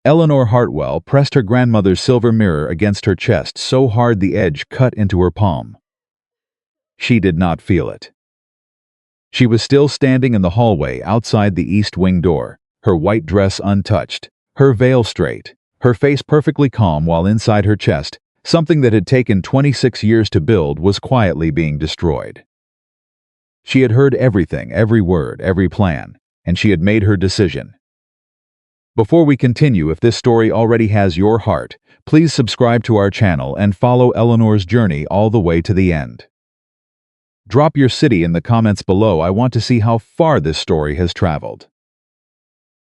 Eleanor Hartwell pressed her grandmother's silver mirror against her chest so hard the edge cut into her palm. She did not feel it. She was still standing in the hallway outside the east wing door, her white dress untouched, her veil straight, her face perfectly calm, while inside her chest, something that had taken 26 years to build was quietly being destroyed. She had heard everything, every word, every plan, and she had made her decision. Before we continue, if this story already has your heart, please subscribe to our channel and follow Eleanor's journey all the way to the end. Drop your city in the comments below. I want to see how far this story has traveled.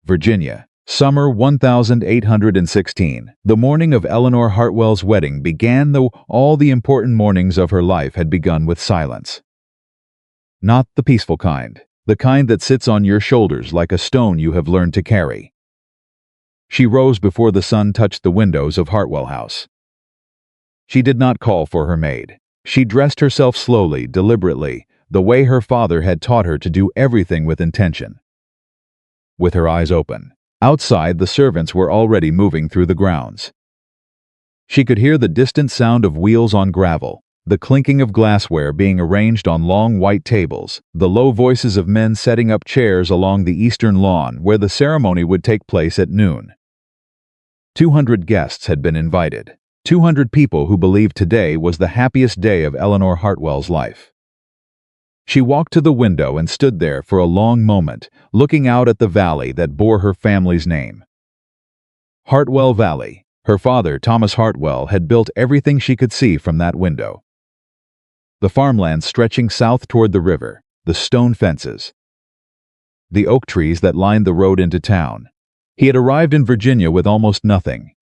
Virginia, summer 1816. The morning of Eleanor Hartwell's wedding began, though all the important mornings of her life had begun with silence. Not the peaceful kind, the kind that sits on your shoulders like a stone you have learned to carry. She rose before the sun touched the windows of Hartwell House. She did not call for her maid. She dressed herself slowly, deliberately, the way her father had taught her to do everything with intention. With her eyes open, outside the servants were already moving through the grounds. She could hear the distant sound of wheels on gravel, the clinking of glassware being arranged on long white tables, the low voices of men setting up chairs along the eastern lawn where the ceremony would take place at noon. 200 guests had been invited. 200 people who believed today was the happiest day of Eleanor Hartwell's life. She walked to the window and stood there for a long moment, looking out at the valley that bore her family's name. Hartwell Valley. Her father, Thomas Hartwell, had built everything she could see from that window. The farmland stretching south toward the river, the stone fences, the oak trees that lined the road into town. He had arrived in Virginia with almost nothing.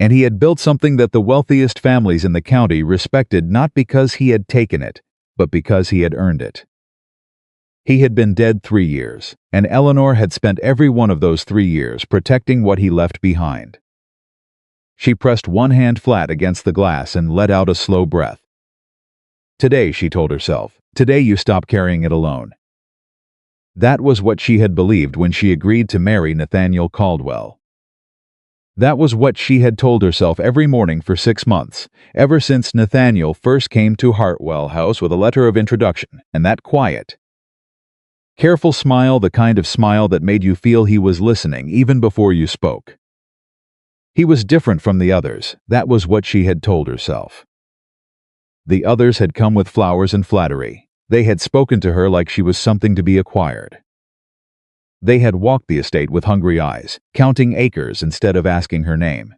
And he had built something that the wealthiest families in the county respected, not because he had taken it, but because he had earned it. He had been dead 3 years, and Eleanor had spent every one of those 3 years protecting what he left behind. She pressed one hand flat against the glass and let out a slow breath. Today, she told herself, today you stop carrying it alone. That was what she had believed when she agreed to marry Nathaniel Caldwell. That was what she had told herself every morning for 6 months, ever since Nathaniel first came to Hartwell House with a letter of introduction, and that quiet, careful smile, the kind of smile that made you feel he was listening even before you spoke. He was different from the others, that was what she had told herself. The others had come with flowers and flattery. They had spoken to her like she was something to be acquired. They had walked the estate with hungry eyes, counting acres instead of asking her name.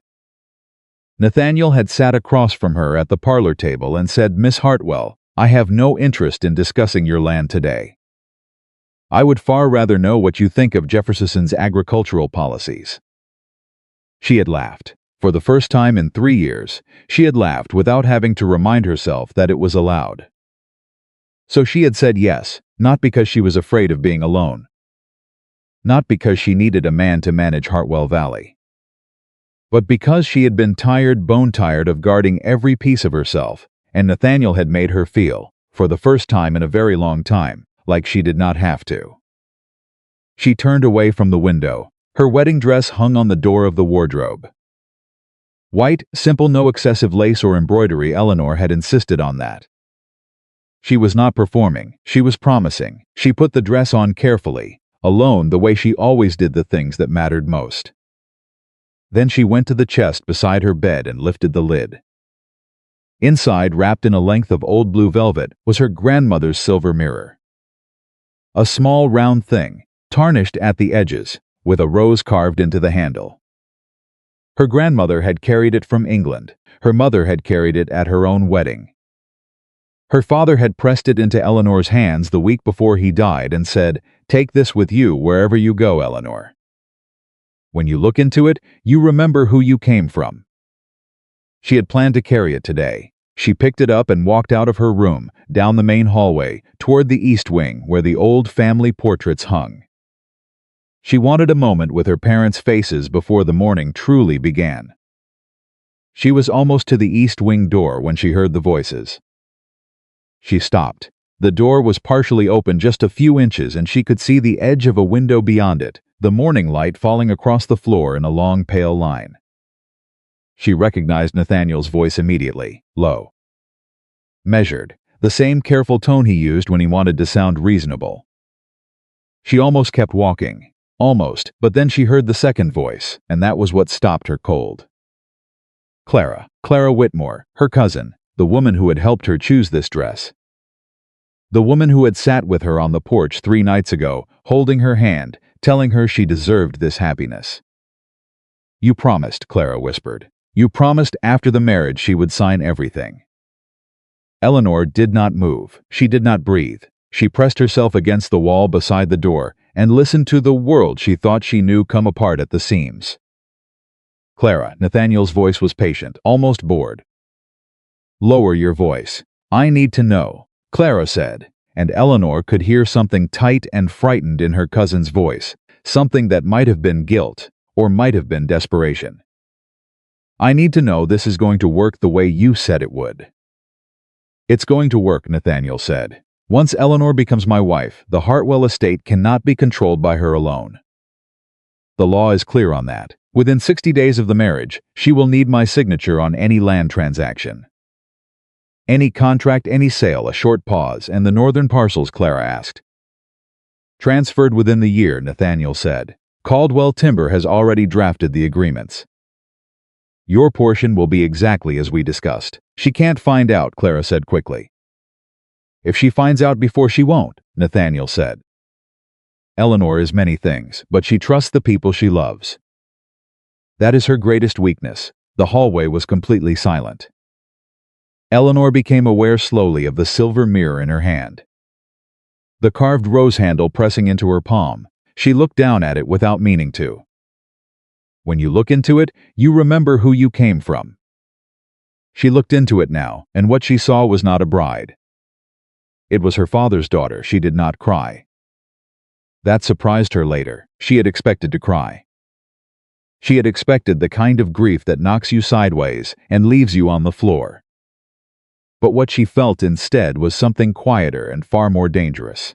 Nathaniel had sat across from her at the parlor table and said, "Miss Hartwell, I have no interest in discussing your land today. I would far rather know what you think of Jefferson's agricultural policies." She had laughed. For the first time in 3 years, she had laughed without having to remind herself that it was allowed. So she had said yes, not because she was afraid of being alone. Not because she needed a man to manage Hartwell Valley, but because she had been tired, bone-tired of guarding every piece of herself, and Nathaniel had made her feel, for the first time in a very long time, like she did not have to. She turned away from the window. Her wedding dress hung on the door of the wardrobe. White, simple, no excessive lace or embroidery. Eleanor had insisted on that. She was not performing, she was promising. She put the dress on carefully, alone, the way she always did the things that mattered most. Then she went to the chest beside her bed and lifted the lid. Inside, wrapped in a length of old blue velvet, was her grandmother's silver mirror. A small round thing, tarnished at the edges, with a rose carved into the handle. Her grandmother had carried it from England. Her mother had carried it at her own wedding. Her father had pressed it into Eleanor's hands the week before he died and said, "Take this with you wherever you go, Eleanor. When you look into it, you remember who you came from." She had planned to carry it today. She picked it up and walked out of her room, down the main hallway, toward the east wing where the old family portraits hung. She wanted a moment with her parents' faces before the morning truly began. She was almost to the east wing door when she heard the voices. She stopped. The door was partially open just a few inches and she could see the edge of a window beyond it, the morning light falling across the floor in a long pale line. She recognized Nathaniel's voice immediately, low, measured, the same careful tone he used when he wanted to sound reasonable. She almost kept walking, almost, but then she heard the second voice, and that was what stopped her cold. Clara Whitmore, her cousin, the woman who had helped her choose this dress. The woman who had sat with her on the porch 3 nights ago, holding her hand, telling her she deserved this happiness. "You promised," Clara whispered. "You promised after the marriage she would sign everything." Eleanor did not move. She did not breathe. She pressed herself against the wall beside the door and listened to the world she thought she knew come apart at the seams. "Clara," Nathaniel's voice was patient, almost bored. "Lower your voice. I need to know," Clara said, and Eleanor could hear something tight and frightened in her cousin's voice, something that might have been guilt or might have been desperation. "I need to know this is going to work the way you said it would." "It's going to work," Nathaniel said. "Once Eleanor becomes my wife, the Hartwell estate cannot be controlled by her alone. The law is clear on that. Within 60 days of the marriage, she will need my signature on any land transaction." "Any contract, any sale," a short pause, "and the northern parcels?" Clara asked. "Transferred within the year," Nathaniel said. "Caldwell Timber has already drafted the agreements. Your portion will be exactly as we discussed." "She can't find out," Clara said quickly. "If she finds out before, she won't," Nathaniel said. "Eleanor is many things, but she trusts the people she loves. That is her greatest weakness." The hallway was completely silent. Eleanor became aware slowly of the silver mirror in her hand. The carved rose handle pressing into her palm. She looked down at it without meaning to. When you look into it, you remember who you came from. She looked into it now, and what she saw was not a bride. It was her father's daughter. She did not cry. That surprised her later. She had expected to cry. She had expected the kind of grief that knocks you sideways and leaves you on the floor. But what she felt instead was something quieter and far more dangerous.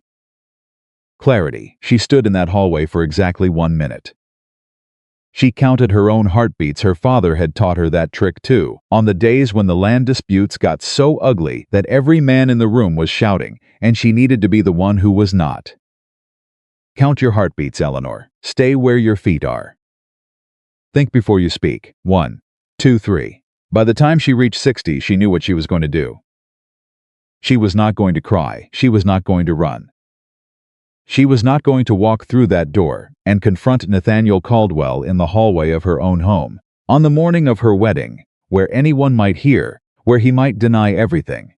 Clarity. She stood in that hallway for exactly 1 minute. She counted her own heartbeats. Her father had taught her that trick too, on the days when the land disputes got so ugly that every man in the room was shouting, and she needed to be the one who was not. Count your heartbeats, Eleanor. Stay where your feet are. Think before you speak. 1, 2, 3. By the time she reached 60, she knew what she was going to do. She was not going to cry. She was not going to run. She was not going to walk through that door and confront Nathaniel Caldwell in the hallway of her own home, on the morning of her wedding, where anyone might hear, where he might deny everything.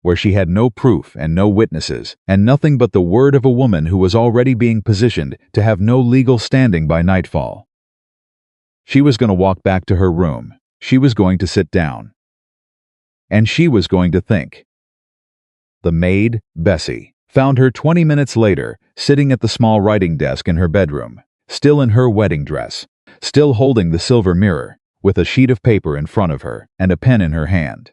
Where she had no proof and no witnesses, and nothing but the word of a woman who was already being positioned to have no legal standing by nightfall. She was going to walk back to her room. She was going to sit down. And she was going to think. The maid, Bessie, found her 20 minutes later, sitting at the small writing desk in her bedroom, still in her wedding dress, still holding the silver mirror, with a sheet of paper in front of her and a pen in her hand.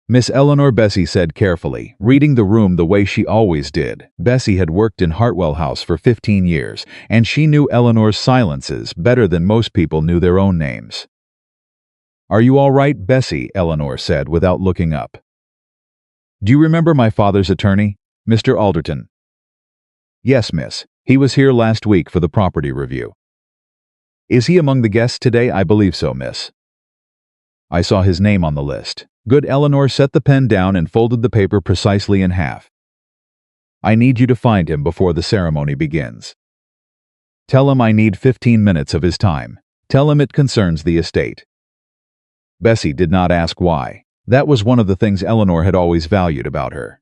"Miss Eleanor," Bessie said carefully, reading the room the way she always did. Bessie had worked in Hartwell House for 15 years, and she knew Eleanor's silences better than most people knew their own names. "Are you all right, Bessie?" Eleanor said without looking up. "Do you remember my father's attorney, Mr. Alderton?" "Yes, miss. He was here last week for the property review." "Is he among the guests today?" "I believe so, miss." "I saw his name on the list." Good. Eleanor set the pen down and folded the paper precisely in half. "I need you to find him before the ceremony begins. Tell him I need 15 minutes of his time. Tell him it concerns the estate." Bessie did not ask why. That was one of the things Eleanor had always valued about her.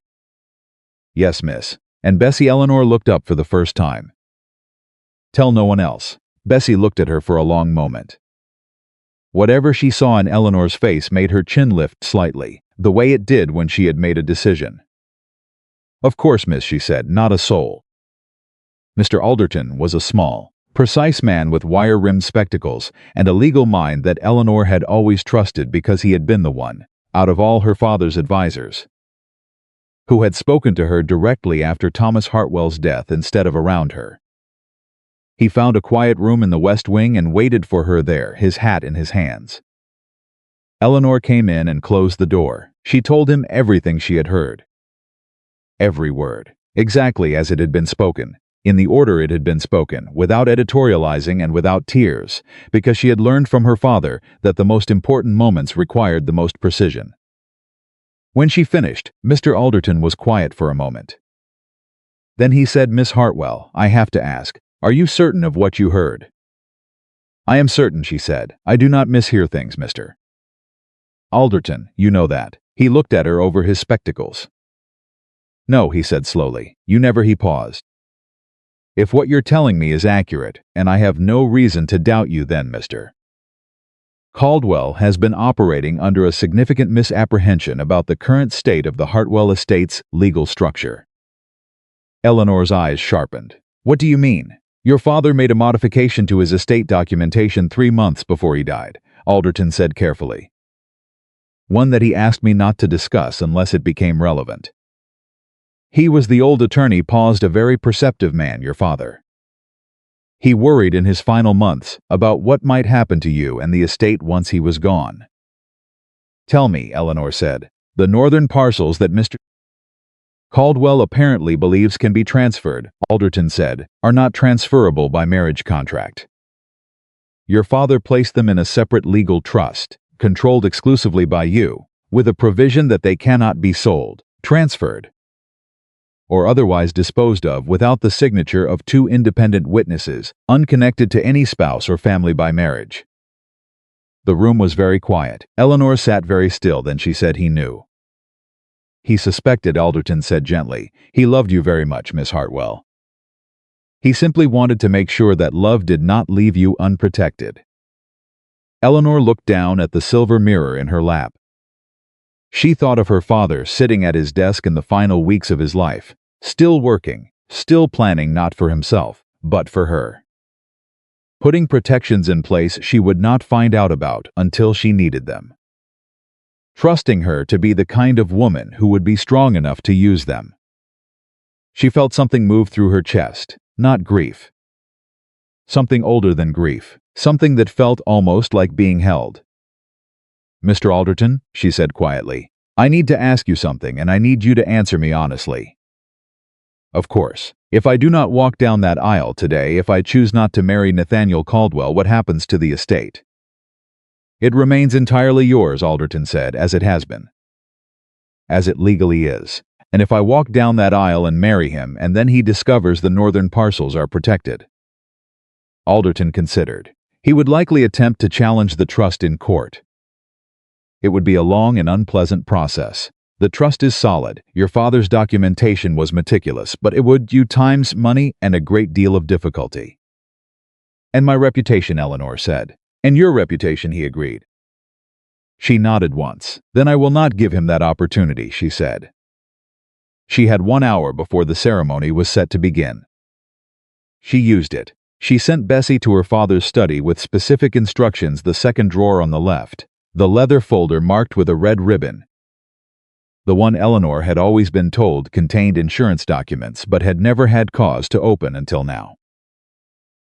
"Yes, miss." And Bessie Eleanor looked up for the first time. "Tell no one else." Bessie looked at her for a long moment. Whatever she saw in Eleanor's face made her chin lift slightly, the way it did when she had made a decision. "Of course, miss," she said, "not a soul." Mr. Alderton was a small, precise man with wire-rimmed spectacles and a legal mind that Eleanor had always trusted because he had been the one, out of all her father's advisors, who had spoken to her directly after Thomas Hartwell's death instead of around her. He found a quiet room in the West Wing and waited for her there, his hat in his hands. Eleanor came in and closed the door. She told him everything she had heard. Every word, exactly as it had been spoken, in the order it had been spoken, without editorializing and without tears, because she had learned from her father that the most important moments required the most precision. When she finished, Mr. Alderton was quiet for a moment. Then he said, "Miss Hartwell, I have to ask, are you certain of what you heard?" "I am certain," she said. "I do not mishear things, Mr. Alderton, you know that." He looked at her over his spectacles. "No," he said slowly. "You never." He paused. "If what you're telling me is accurate, and I have no reason to doubt you, then Mr. Caldwell has been operating under a significant misapprehension about the current state of the Hartwell estate's legal structure." Eleanor's eyes sharpened. "What do you mean?" "Your father made a modification to his estate documentation 3 months before he died," Alderton said carefully. "One that he asked me not to discuss unless it became relevant. He was the old attorney," paused, "a very perceptive man, your father. He worried in his final months about what might happen to you and the estate once he was gone." "Tell me," Eleanor said, "the northern parcels that Mr. Caldwell apparently believes can be transferred," Alderton said, "are not transferable by marriage contract. Your father placed them in a separate legal trust, controlled exclusively by you, with a provision that they cannot be sold, transferred, or otherwise disposed of without the signature of 2 independent witnesses, unconnected to any spouse or family by marriage." The room was very quiet. Eleanor sat very still, then she said, "He knew." "He suspected," Alderton said gently. "He loved you very much, Miss Hartwell. He simply wanted to make sure that love did not leave you unprotected." Eleanor looked down at the silver mirror in her lap. She thought of her father sitting at his desk in the final weeks of his life, still working, still planning not for himself, but for her. Putting protections in place she would not find out about until she needed them. Trusting her to be the kind of woman who would be strong enough to use them. She felt something move through her chest, not grief. Something older than grief, something that felt almost like being held. "Mr. Alderton," she said quietly, "I need to ask you something, and I need you to answer me honestly. Of course, if I do not walk down that aisle today, if I choose not to marry Nathaniel Caldwell, what happens to the estate?" "It remains entirely yours," Alderton said, "as it has been. As it legally is. And if I walk down that aisle and marry him, and then he discovers the northern parcels are protected?" Alderton considered. He would likely attempt to challenge the trust in court. It would be a long and unpleasant process. The trust is solid. Your father's documentation was meticulous, but it would you times money and a great deal of difficulty. "And my reputation," Eleanor said. "And your reputation," he agreed. She nodded once. "Then I will not give him that opportunity," she said. She had 1 hour before the ceremony was set to begin. She used it. She sent Bessie to her father's study with specific instructions, the second drawer on the left, the leather folder marked with a red ribbon. The one Eleanor had always been told contained insurance documents but had never had cause to open until now.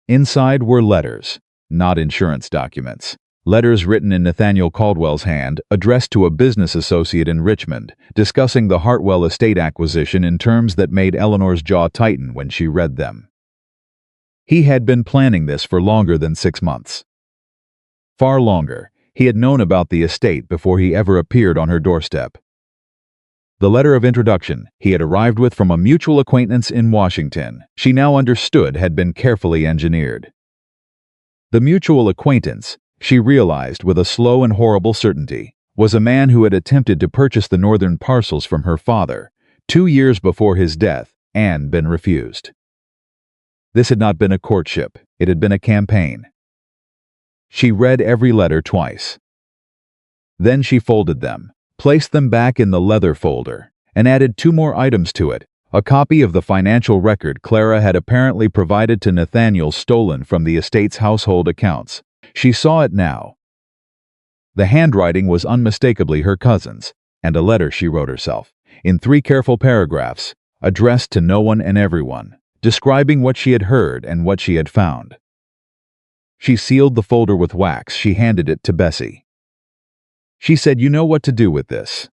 Inside were letters, not insurance documents. Letters written in Nathaniel Caldwell's hand, addressed to a business associate in Richmond, discussing the Hartwell estate acquisition in terms that made Eleanor's jaw tighten when she read them. He had been planning this for longer than 6 months. Far longer. He had known about the estate before he ever appeared on her doorstep. The letter of introduction he had arrived with from a mutual acquaintance in Washington, she now understood, had been carefully engineered. The mutual acquaintance, she realized with a slow and horrible certainty, was a man who had attempted to purchase the northern parcels from her father 2 years before his death and been refused. This had not been a courtship, it had been a campaign. She read every letter twice. Then she folded them, placed them back in the leather folder, and added 2 more items to it, a copy of the financial record Clara had apparently provided to Nathaniel, stolen from the estate's household accounts. She saw it now. The handwriting was unmistakably her cousin's, and a letter she wrote herself, in 3 careful paragraphs, addressed to no one and everyone, describing what she had heard and what she had found. She sealed the folder with wax. She handed it to Bessie. She said, "You know what to do with this."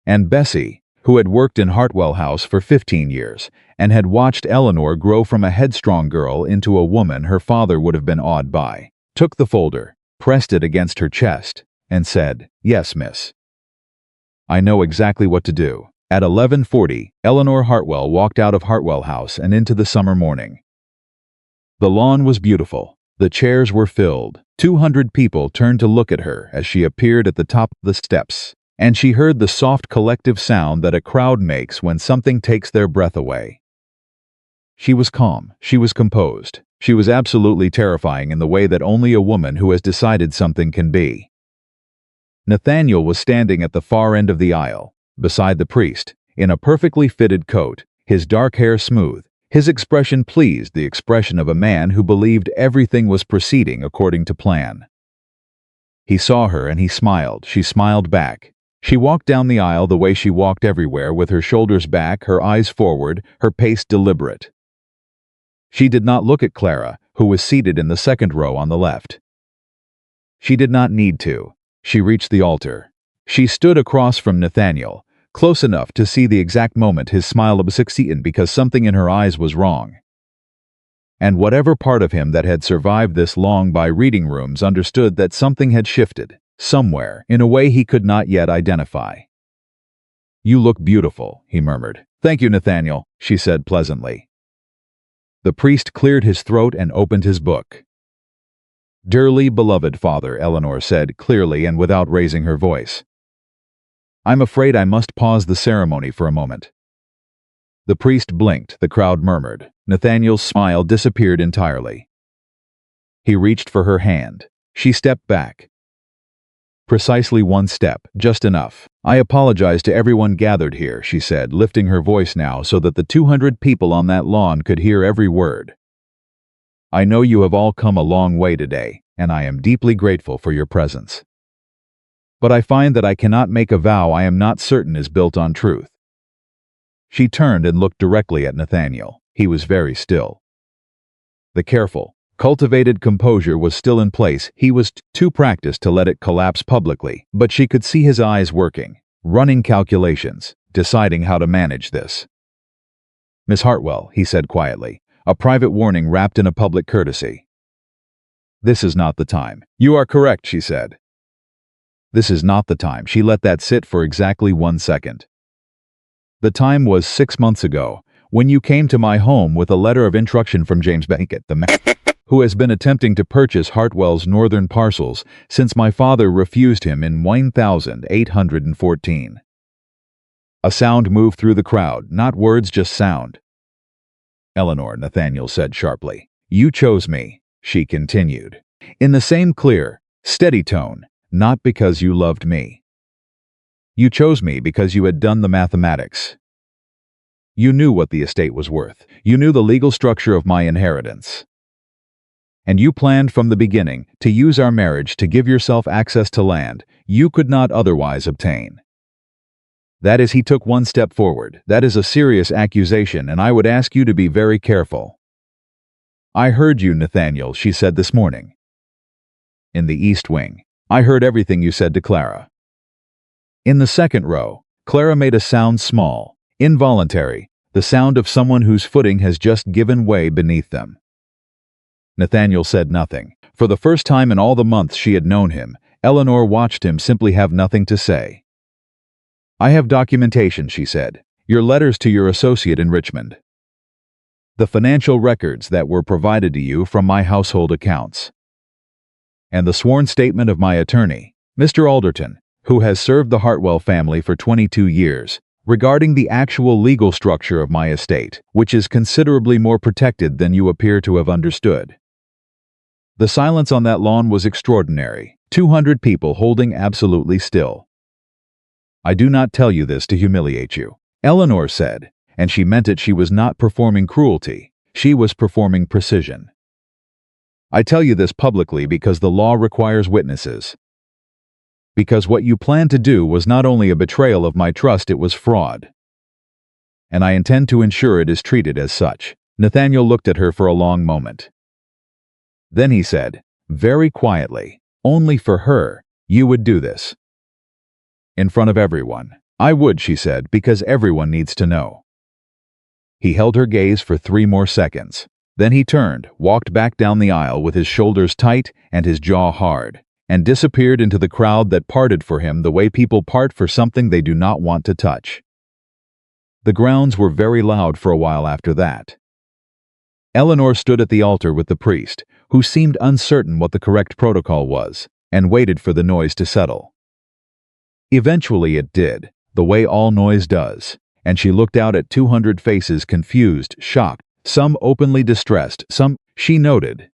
And Bessie, who had worked in Hartwell House for 15 years and had watched Eleanor grow from a headstrong girl into a woman her father would have been awed by, took the folder, pressed it against her chest, and said, "Yes, miss. I know exactly what to do." At 11:40, Eleanor Hartwell walked out of Hartwell House and into the summer morning. The lawn was beautiful. The chairs were filled. 200 people turned to look at her as she appeared at the top of the steps, and she heard the soft collective sound that a crowd makes when something takes their breath away. She was calm. She was composed. She was absolutely terrifying in the way that only a woman who has decided something can be. Nathaniel was standing at the far end of the aisle, beside the priest, in a perfectly fitted coat, his dark hair smooth, his expression pleased, the expression of a man who believed everything was proceeding according to plan. He saw her and he smiled. She smiled back. She walked down the aisle the way she walked everywhere, with her shoulders back, her eyes forward, her pace deliberate. She did not look at Clara, who was seated in the second row on the left. She did not need to. She reached the altar. She stood across from Nathaniel, close enough to see the exact moment his smile was succeeded, because something in her eyes was wrong. And whatever part of him that had survived this long by reading rooms understood that something had shifted, somewhere, in a way he could not yet identify. "You look beautiful," he murmured. "Thank you, Nathaniel," she said pleasantly. The priest cleared his throat and opened his book. "Dearly beloved Father," Eleanor said clearly and without raising her voice, "I'm afraid I must pause the ceremony for a moment." The priest blinked. The crowd murmured. Nathaniel's smile disappeared entirely. He reached for her hand. She stepped back. "Precisely one step, just enough. I apologize to everyone gathered here," she said, lifting her voice now so that the 200 people on that lawn could hear every word. "I know you have all come a long way today, and I am deeply grateful for your presence. But I find that I cannot make a vow I am not certain is built on truth." She turned and looked directly at Nathaniel. He was very still. The careful, cultivated composure was still in place. He was too practiced to let it collapse publicly, but she could see his eyes working, running calculations, deciding how to manage this. "Miss Hartwell," he said quietly, "a private warning wrapped in a public courtesy." "This is not the time." "You are correct," she said. "This is not the time." She let that sit for exactly 1 second. "The time was 6 months ago, when you came to my home with a letter of instruction from James Beckett, the man who has been attempting to purchase Hartwell's northern parcels since my father refused him in 1814. A sound moved through the crowd, not words, just sound. "Eleanor," Nathaniel said sharply. "You chose me," she continued, in the same clear, steady tone, "not because you loved me. You chose me because you had done the mathematics. You knew what the estate was worth. You knew the legal structure of my inheritance. And you planned from the beginning to use our marriage to give yourself access to land you could not otherwise obtain. That is," he took one step forward, "that is a serious accusation, and I would ask you to be very careful." "I heard you, Nathaniel," she said this morning. "In the East Wing. I heard everything you said to Clara." In the second row, Clara made a sound, small, involuntary, the sound of someone whose footing has just given way beneath them. Nathaniel said nothing. For the first time in all the months she had known him, Eleanor watched him simply have nothing to say. "I have documentation," she said. "Your letters to your associate in Richmond. The financial records that were provided to you from my household accounts. And the sworn statement of my attorney, Mr. Alderton, who has served the Hartwell family for 22 years, regarding the actual legal structure of my estate, which is considerably more protected than you appear to have understood." The silence on that lawn was extraordinary. 200 people holding absolutely still. "I do not tell you this to humiliate you," Eleanor said, and she meant it. She was not performing cruelty. She was performing precision. "I tell you this publicly because the law requires witnesses. Because what you planned to do was not only a betrayal of my trust, it was fraud. and I intend to ensure it is treated as such." Nathaniel looked at her for a long moment. Then he said, very quietly, "Only for her, you would do this." "In front of everyone." "I would," she said, "because everyone needs to know." He held her gaze for 3 more seconds. Then he turned, walked back down the aisle with his shoulders tight and his jaw hard, and disappeared into the crowd that parted for him the way people part for something they do not want to touch. The grounds were very loud for a while after that. Eleanor stood at the altar with the priest, who seemed uncertain what the correct protocol was, and waited for the noise to settle. Eventually it did, the way all noise does, and she looked out at 200 faces, confused, shocked, some openly distressed, some, she noted,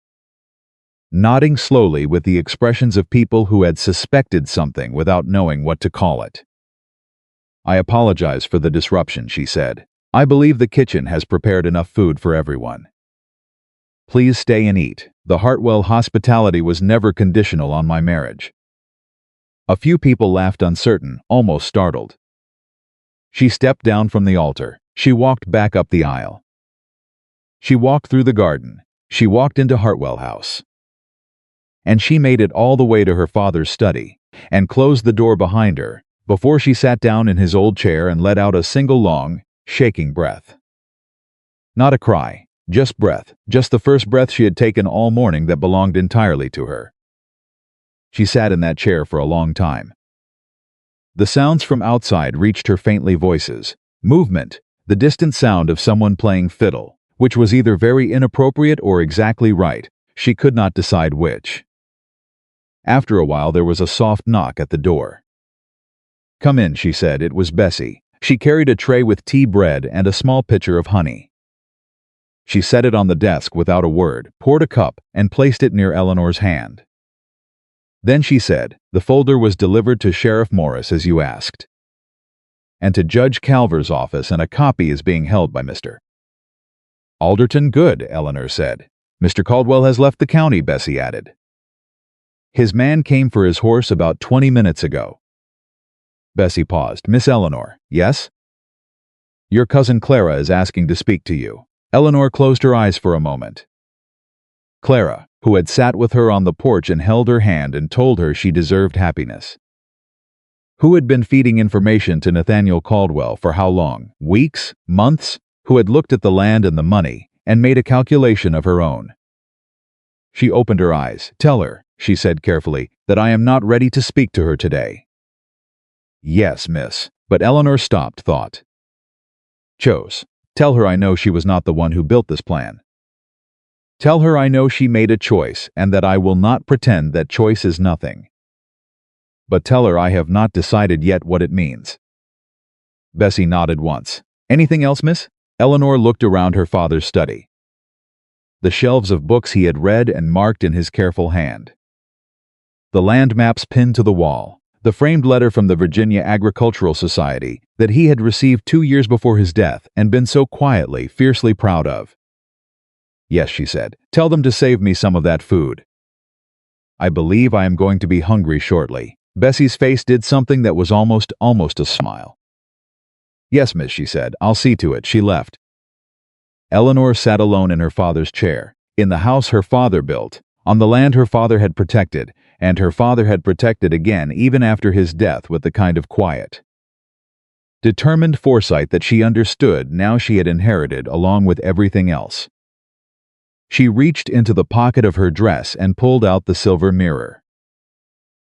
nodding slowly with the expressions of people who had suspected something without knowing what to call it. "I apologize for the disruption," she said. "I believe the kitchen has prepared enough food for everyone. Please stay and eat. The Hartwell hospitality was never conditional on my marriage." A few people laughed, uncertain, almost startled. She stepped down from the altar. She walked back up the aisle. She walked through the garden. She walked into Hartwell House. And she made it all the way to her father's study, and closed the door behind her, before she sat down in his old chair and let out a single long, shaking breath. Not a cry, just breath, just the first breath she had taken all morning that belonged entirely to her. She sat in that chair for a long time. The sounds from outside reached her faintly: voices, movement, the distant sound of someone playing fiddle, which was either very inappropriate or exactly right. She could not decide which. After a while there was a soft knock at the door. "Come in," she said. It was Bessie. She carried a tray with tea bread and a small pitcher of honey. She set it on the desk without a word, poured a cup, and placed it near Eleanor's hand. Then she said, "The folder was delivered to Sheriff Morris as you asked, and to Judge Calver's office, and a copy is being held by Mr. Alderton." "Good," Eleanor said. "Mr. Caldwell has left the county," Bessie added. "His man came for his horse about 20 minutes ago." Bessie paused. "Miss Eleanor." "Yes?" "Your cousin Clara is asking to speak to you." Eleanor closed her eyes for a moment. Clara, who had sat with her on the porch and held her hand and told her she deserved happiness. Who had been feeding information to Nathaniel Caldwell for how long? Weeks? Months? Who had looked at the land and the money, and made a calculation of her own. She opened her eyes. "Tell her," she said carefully, "that I am not ready to speak to her today." "Yes, miss." But Eleanor stopped, thought. Chose. "Tell her I know she was not the one who built this plan. Tell her I know she made a choice, and that I will not pretend that choice is nothing. But tell her I have not decided yet what it means." Bessie nodded once. "Anything else, miss?" Eleanor looked around her father's study. The shelves of books he had read and marked in his careful hand. The land maps pinned to the wall. The framed letter from the Virginia Agricultural Society that he had received 2 years before his death and been so quietly, fiercely proud of. "Yes," she said. "Tell them to save me some of that food. I believe I am going to be hungry shortly." Bessie's face did something that was almost a smile. "Yes, miss," she said. "I'll see to it." She left. Eleanor sat alone in her father's chair, in the house her father built, on the land her father had protected, and her father had protected again even after his death, with the kind of quiet, determined foresight that she understood now she had inherited along with everything else. She reached into the pocket of her dress and pulled out the silver mirror.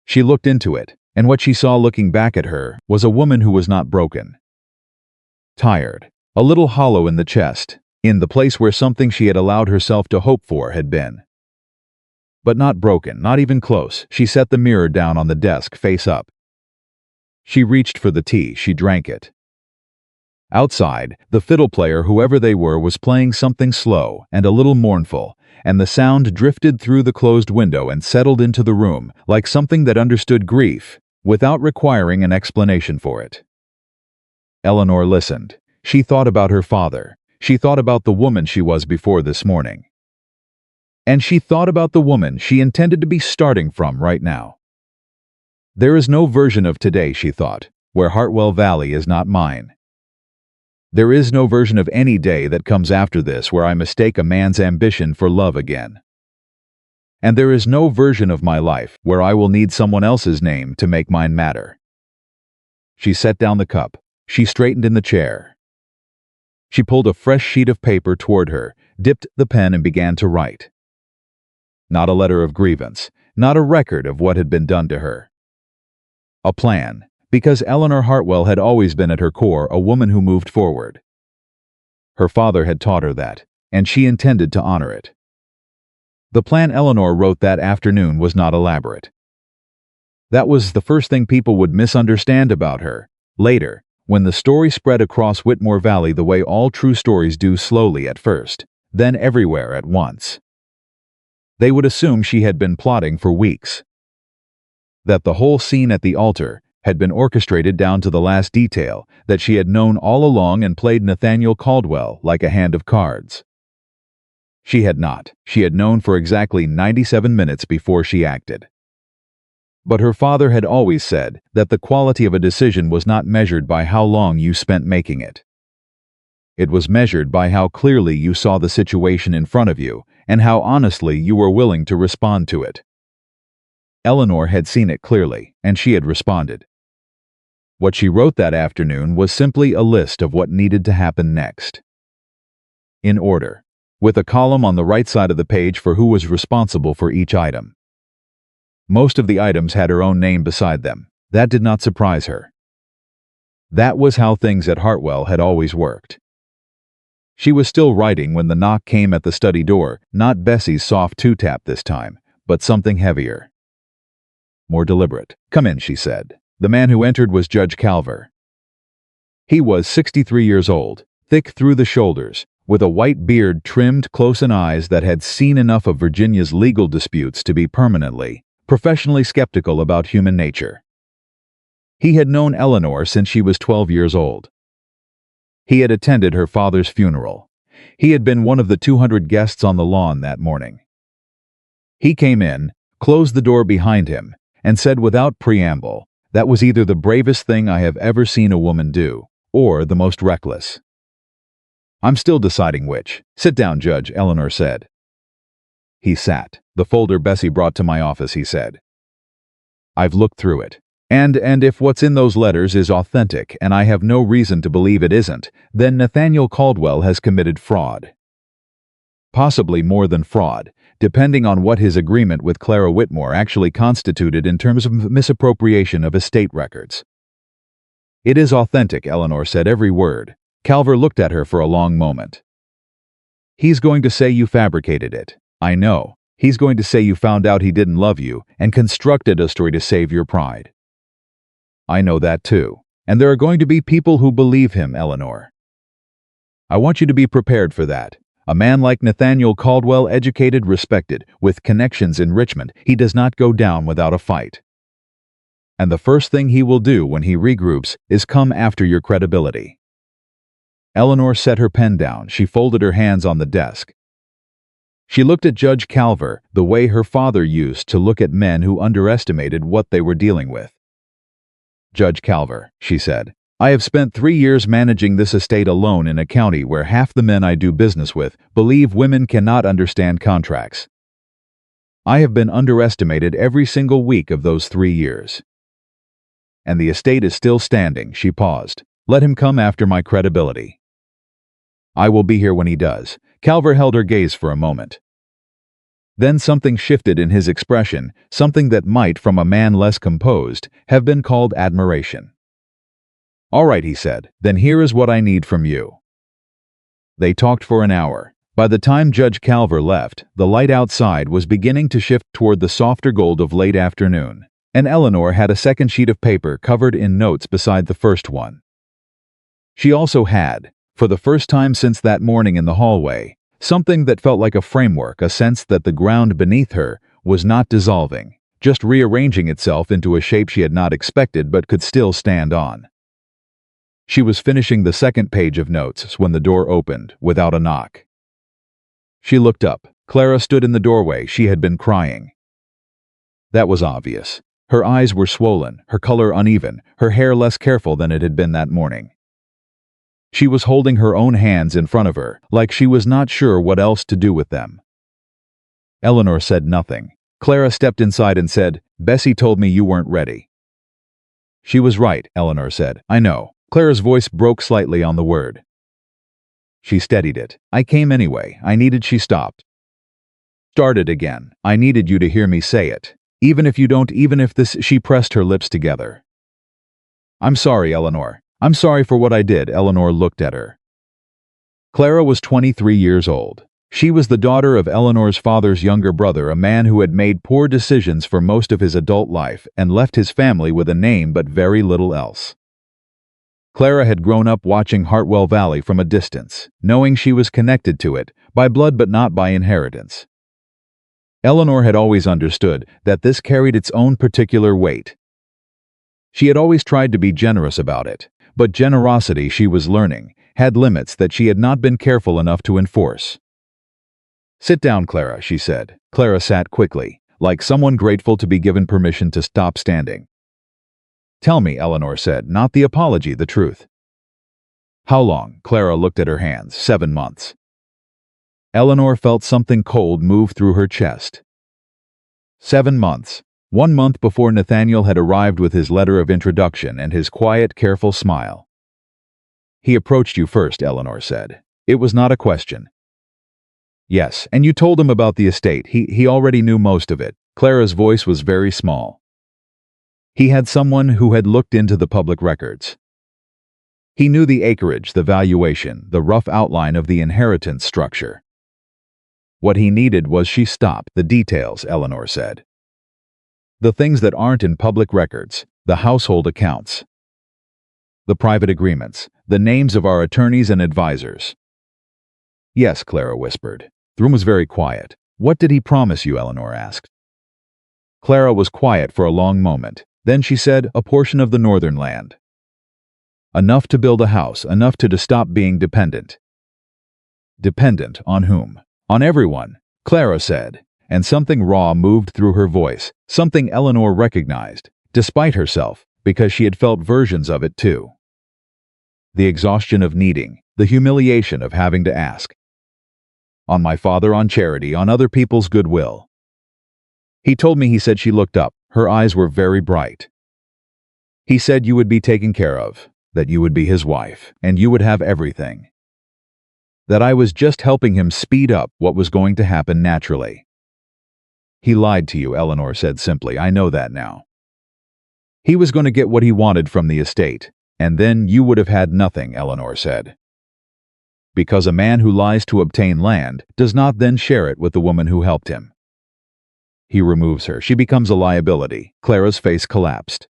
She looked into it, and what she saw looking back at her was a woman who was not broken. Tired, a little hollow in the chest, in the place where something she had allowed herself to hope for had been. But not broken, not even close. She set the mirror down on the desk, face up. She reached for the tea. She drank it. Outside, the fiddle player, whoever they were, was playing something slow and a little mournful, and the sound drifted through the closed window and settled into the room like something that understood grief without requiring an explanation for it. Eleanor listened. She thought about her father. She thought about the woman she was before this morning. And she thought about the woman she intended to be starting from right now. There is no version of today, she thought, where Hartwell Valley is not mine. There is no version of any day that comes after this where I mistake a man's ambition for love again. And there is no version of my life where I will need someone else's name to make mine matter. She set down the cup. She straightened in the chair. She pulled a fresh sheet of paper toward her, dipped the pen and began to write. Not a letter of grievance, not a record of what had been done to her. A plan, because Eleanor Hartwell had always been at her core a woman who moved forward. Her father had taught her that, and she intended to honor it. The plan Eleanor wrote that afternoon was not elaborate. That was the first thing people would misunderstand about her. Later, when the story spread across Whitmore Valley the way all true stories do, slowly at first, then everywhere at once, they would assume she had been plotting for weeks. That the whole scene at the altar had been orchestrated down to the last detail, that she had known all along and played Nathaniel Caldwell like a hand of cards. She had not. She had known for exactly 97 minutes before she acted. But her father had always said that the quality of a decision was not measured by how long you spent making it. It was measured by how clearly you saw the situation in front of you and how honestly you were willing to respond to it. Eleanor had seen it clearly, and she had responded. What she wrote that afternoon was simply a list of what needed to happen next. In order, with a column on the right side of the page for who was responsible for each item. Most of the items had her own name beside them. That did not surprise her. That was how things at Hartwell had always worked. She was still writing when the knock came at the study door, not Bessie's soft two-tap this time, but something heavier. More deliberate. "Come in," she said. The man who entered was Judge Calver. He was 63 years old, thick through the shoulders, with a white beard trimmed close and eyes that had seen enough of Virginia's legal disputes to be professionally skeptical about human nature. He had known Eleanor since she was 12 years old. He had attended her father's funeral. He had been one of the 200 guests on the lawn that morning. He came in, closed the door behind him, and said without preamble, "That was either the bravest thing I have ever seen a woman do, or the most reckless." "I'm still deciding which." "Sit down, Judge," Eleanor said. He sat. "The folder Bessie brought to my office," he said. "I've looked through it. And if what's in those letters is authentic, and I have no reason to believe it isn't, then Nathaniel Caldwell has committed fraud. Possibly more than fraud, depending on what his agreement with Clara Whitmore actually constituted in terms of misappropriation of estate records." "It is authentic," Eleanor said, every word. Calver looked at her for a long moment. "He's going to say you fabricated it. I know. He's going to say you found out he didn't love you and constructed a story to save your pride. I know that too. And there are going to be people who believe him, Eleanor. I want you to be prepared for that. A man like Nathaniel Caldwell, educated, respected, with connections in Richmond, he does not go down without a fight. And the first thing he will do when he regroups is come after your credibility." Eleanor set her pen down. She folded her hands on the desk. She looked at Judge Calver the way her father used to look at men who underestimated what they were dealing with. "Judge Calver," she said, "I have spent 3 years managing this estate alone in a county where half the men I do business with believe women cannot understand contracts. I have been underestimated every single week of those 3 years. And the estate is still standing." She paused. "Let him come after my credibility. I will be here when he does." Calver held her gaze for a moment. Then something shifted in his expression, something that might, from a man less composed, have been called admiration. "All right," he said, "then here is what I need from you." They talked for an hour. By the time Judge Calver left, the light outside was beginning to shift toward the softer gold of late afternoon, and Eleanor had a second sheet of paper covered in notes beside the first one. She also had, for the first time since that morning in the hallway, something that felt like a framework, a sense that the ground beneath her was not dissolving, just rearranging itself into a shape she had not expected but could still stand on. She was finishing the second page of notes when the door opened, without a knock. She looked up. Clara stood in the doorway. She had been crying. That was obvious. Her eyes were swollen, her color uneven, her hair less careful than it had been that morning. She was holding her own hands in front of her, like she was not sure what else to do with them. Eleanor said nothing. Clara stepped inside and said, "Bessie told me you weren't ready." "She was right," Eleanor said. "I know." Clara's voice broke slightly on the word. She steadied it. "I came anyway. I needed." She stopped. "Started again. I needed you to hear me say it. Even if you don't, even if this." She pressed her lips together. "I'm sorry, Eleanor. I'm sorry for what I did." Eleanor looked at her. Clara was 23 years old. She was the daughter of Eleanor's father's younger brother, a man who had made poor decisions for most of his adult life and left his family with a name but very little else. Clara had grown up watching Hartwell Valley from a distance, knowing she was connected to it, by blood but not by inheritance. Eleanor had always understood that this carried its own particular weight. She had always tried to be generous about it, but generosity, she was learning, had limits that she had not been careful enough to enforce. "Sit down, Clara," she said. Clara sat quickly, like someone grateful to be given permission to stop standing. "Tell me," Eleanor said, "not the apology, the truth." "How long?" Clara looked at her hands. 7 months. Eleanor felt something cold move through her chest. 7 months. 1 month before Nathaniel had arrived with his letter of introduction and his quiet, careful smile. "He approached you first," Eleanor said. "It was not a question." "Yes, and you told him about the estate. He already knew most of it." Clara's voice was very small. "He had someone who had looked into the public records. He knew the acreage, the valuation, the rough outline of the inheritance structure. What he needed was..." She stopped. "The details," Eleanor said. "The things that aren't in public records, the household accounts, the private agreements, the names of our attorneys and advisors." "Yes," Clara whispered. The room was very quiet. "What did he promise you?" Eleanor asked. Clara was quiet for a long moment. Then she said, "A portion of the northern land. Enough to build a house, enough to stop being dependent." "Dependent on whom?" "On everyone," Clara said, and something raw moved through her voice, something Eleanor recognized, despite herself, because she had felt versions of it too. The exhaustion of needing, the humiliation of having to ask. "On my father, on charity, on other people's goodwill. He told me," he said. She looked up. Her eyes were very bright. "He said you would be taken care of, that you would be his wife, and you would have everything. That I was just helping him speed up what was going to happen naturally." "He lied to you," Eleanor said simply. "I know that now. He was going to get what he wanted from the estate, and then you would have had nothing," Eleanor said. "Because a man who lies to obtain land does not then share it with the woman who helped him. He removes her. She becomes a liability." Clara's face collapsed.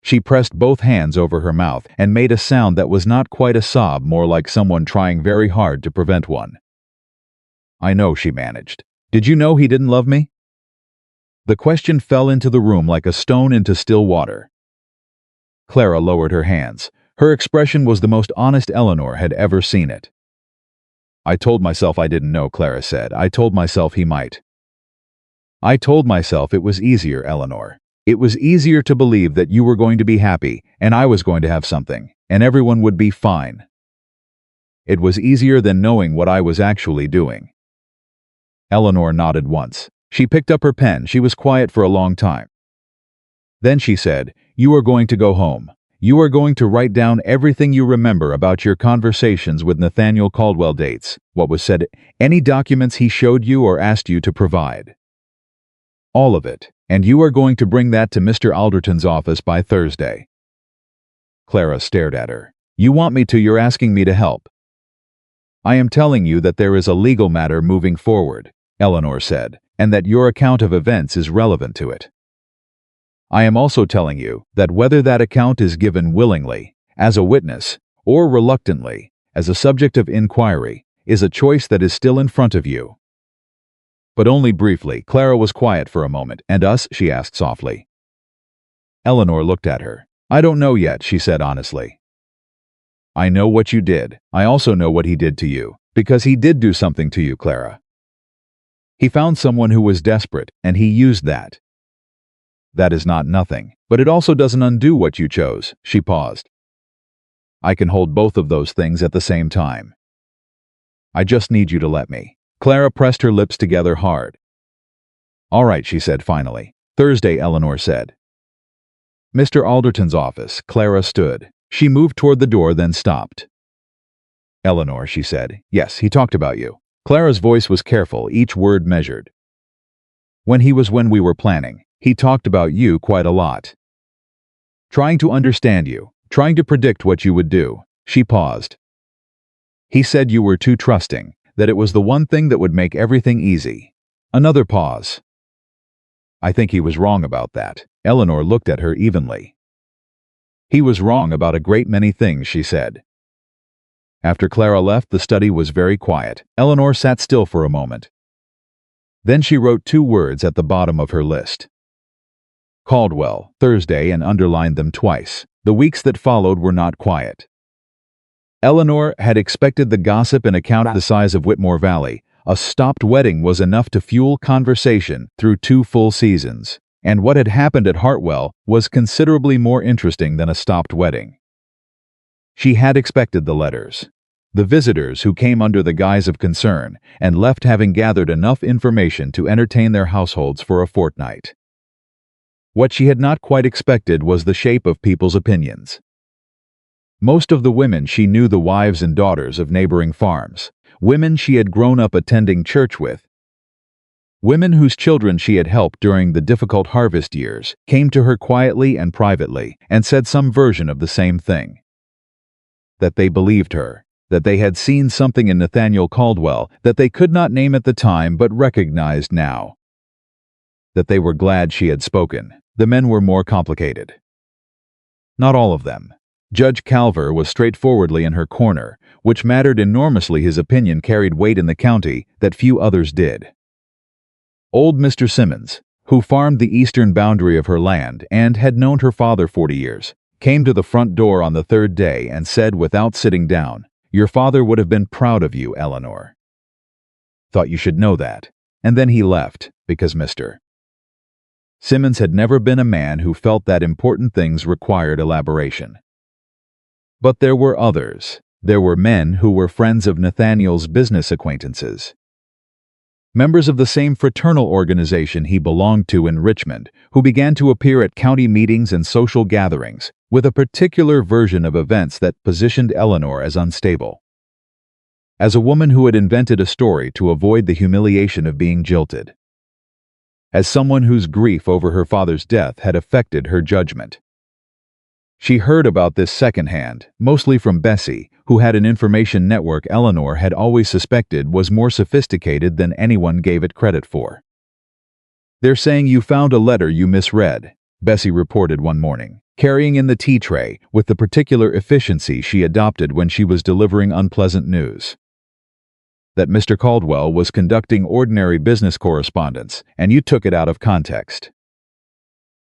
She pressed both hands over her mouth and made a sound that was not quite a sob, more like someone trying very hard to prevent one. "I know," she managed. "Did you know he didn't love me?" The question fell into the room like a stone into still water. Clara lowered her hands. Her expression was the most honest Eleanor had ever seen it. "I told myself I didn't know," Clara said. "I told myself he might. I told myself it was easier, Eleanor. It was easier to believe that you were going to be happy, and I was going to have something, and everyone would be fine. It was easier than knowing what I was actually doing." Eleanor nodded once. She picked up her pen. She was quiet for a long time. Then she said, "You are going to go home. You are going to write down everything you remember about your conversations with Nathaniel Caldwell, dates, what was said, any documents he showed you or asked you to provide. All of it, and you are going to bring that to Mr. Alderton's office by Thursday." Clara stared at her. "You want me to? You're asking me to help." "I am telling you that there is a legal matter moving forward," Eleanor said, "and that your account of events is relevant to it. I am also telling you that whether that account is given willingly, as a witness, or reluctantly, as a subject of inquiry, is a choice that is still in front of you." But only briefly. Clara was quiet for a moment. "And us?" she asked softly. Eleanor looked at her. "I don't know yet," she said honestly. "I know what you did. I also know what he did to you, because he did do something to you, Clara. He found someone who was desperate, and he used that. That is not nothing, but it also doesn't undo what you chose." She paused. I can hold both of those things at the same time. I just need you to let me." Clara pressed her lips together hard. "All right," she said finally. "Thursday," Eleanor said. Mr. Alderton's office. Clara stood. She moved toward the door, then stopped. "Eleanor," she said. "Yes, he talked about you." Clara's voice was careful, each word measured. When we were planning, he talked about you quite a lot. Trying to understand you, trying to predict what you would do." She paused. "He said you were too trusting, that it was the one thing that would make everything easy." Another pause. "I think he was wrong about that." Eleanor looked at her evenly. "He was wrong about a great many things," she said. After Clara left, the study was very quiet. Eleanor sat still for a moment. Then she wrote 2 words at the bottom of her list. Caldwell, Thursday, and underlined them twice. The weeks that followed were not quiet. Eleanor had expected the gossip in a county the size of Whitmore Valley. A stopped wedding was enough to fuel conversation through 2 full seasons. And what had happened at Hartwell was considerably more interesting than a stopped wedding. She had expected the letters, the visitors who came under the guise of concern and left having gathered enough information to entertain their households for a fortnight. What she had not quite expected was the shape of people's opinions. Most of the women she knew, the wives and daughters of neighboring farms, women she had grown up attending church with, women whose children she had helped during the difficult harvest years, came to her quietly and privately and said some version of the same thing. That they believed her, that they had seen something in Nathaniel Caldwell that they could not name at the time but recognized now. That they were glad she had spoken. The men were more complicated. Not all of them. Judge Calver was straightforwardly in her corner, which mattered enormously. His opinion carried weight in the county that few others did. Old Mr. Simmons, who farmed the eastern boundary of her land and had known her father 40 years, came to the front door on the 3rd day and said without sitting down, "Your father would have been proud of you, Eleanor. Thought you should know that." And then he left, because Mr. Simmons had never been a man who felt that important things required elaboration. But there were others. There were men who were friends of Nathaniel's business acquaintances. Members of the same fraternal organization he belonged to in Richmond, who began to appear at county meetings and social gatherings, with a particular version of events that positioned Eleanor as unstable. As a woman who had invented a story to avoid the humiliation of being jilted. As someone whose grief over her father's death had affected her judgment. She heard about this secondhand, mostly from Bessie, who had an information network Eleanor had always suspected was more sophisticated than anyone gave it credit for. "They're saying you found a letter you misread," Bessie reported one morning, carrying in the tea tray with the particular efficiency she adopted when she was delivering unpleasant news. "That Mr. Caldwell was conducting ordinary business correspondence, and you took it out of context.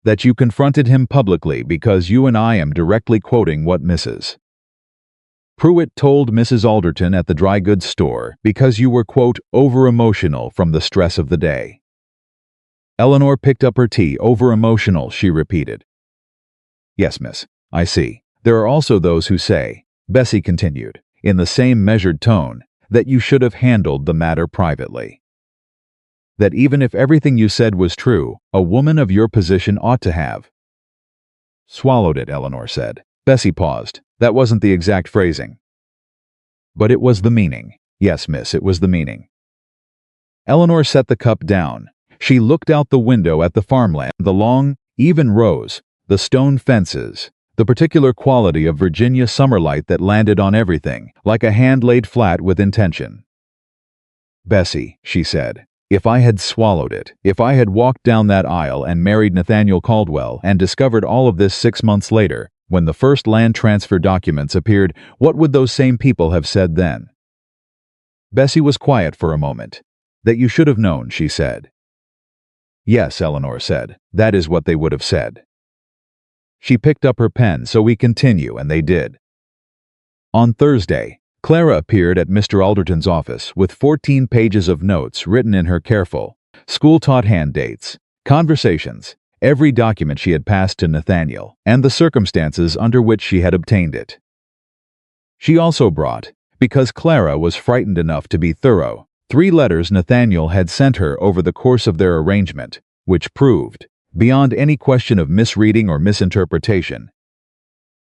That you confronted him publicly because you and I am directly quoting what Mrs. Pruitt told Mrs. Alderton at the dry goods store because you were, quote, over-emotional from the stress of the day." Eleanor picked up her tea. "Over-emotional," she repeated. "Yes, miss, I see. There are also those who say," Bessie continued, in the same measured tone, "that you should have handled the matter privately. That even if everything you said was true, a woman of your position ought to have." "Swallowed it," Eleanor said. Bessie paused. "That wasn't the exact phrasing." "But it was the meaning." "Yes, miss, it was the meaning." Eleanor set the cup down. She looked out the window at the farmland, the long, even rows, the stone fences, the particular quality of Virginia summerlight that landed on everything, like a hand laid flat with intention. "Bessie," she said, "if I had swallowed it, if I had walked down that aisle and married Nathaniel Caldwell and discovered all of this 6 months later, when the first land transfer documents appeared, what would those same people have said then?" Bessie was quiet for a moment. "That you should have known," she said. "Yes," Eleanor said, "that is what they would have said." She picked up her pen. "So we continue," and they did. On Thursday, Clara appeared at Mr. Alderton's office with 14 pages of notes written in her careful, school-taught hand, dates, conversations, every document she had passed to Nathaniel, and the circumstances under which she had obtained it. She also brought, because Clara was frightened enough to be thorough, 3 letters Nathaniel had sent her over the course of their arrangement, which proved, beyond any question of misreading or misinterpretation,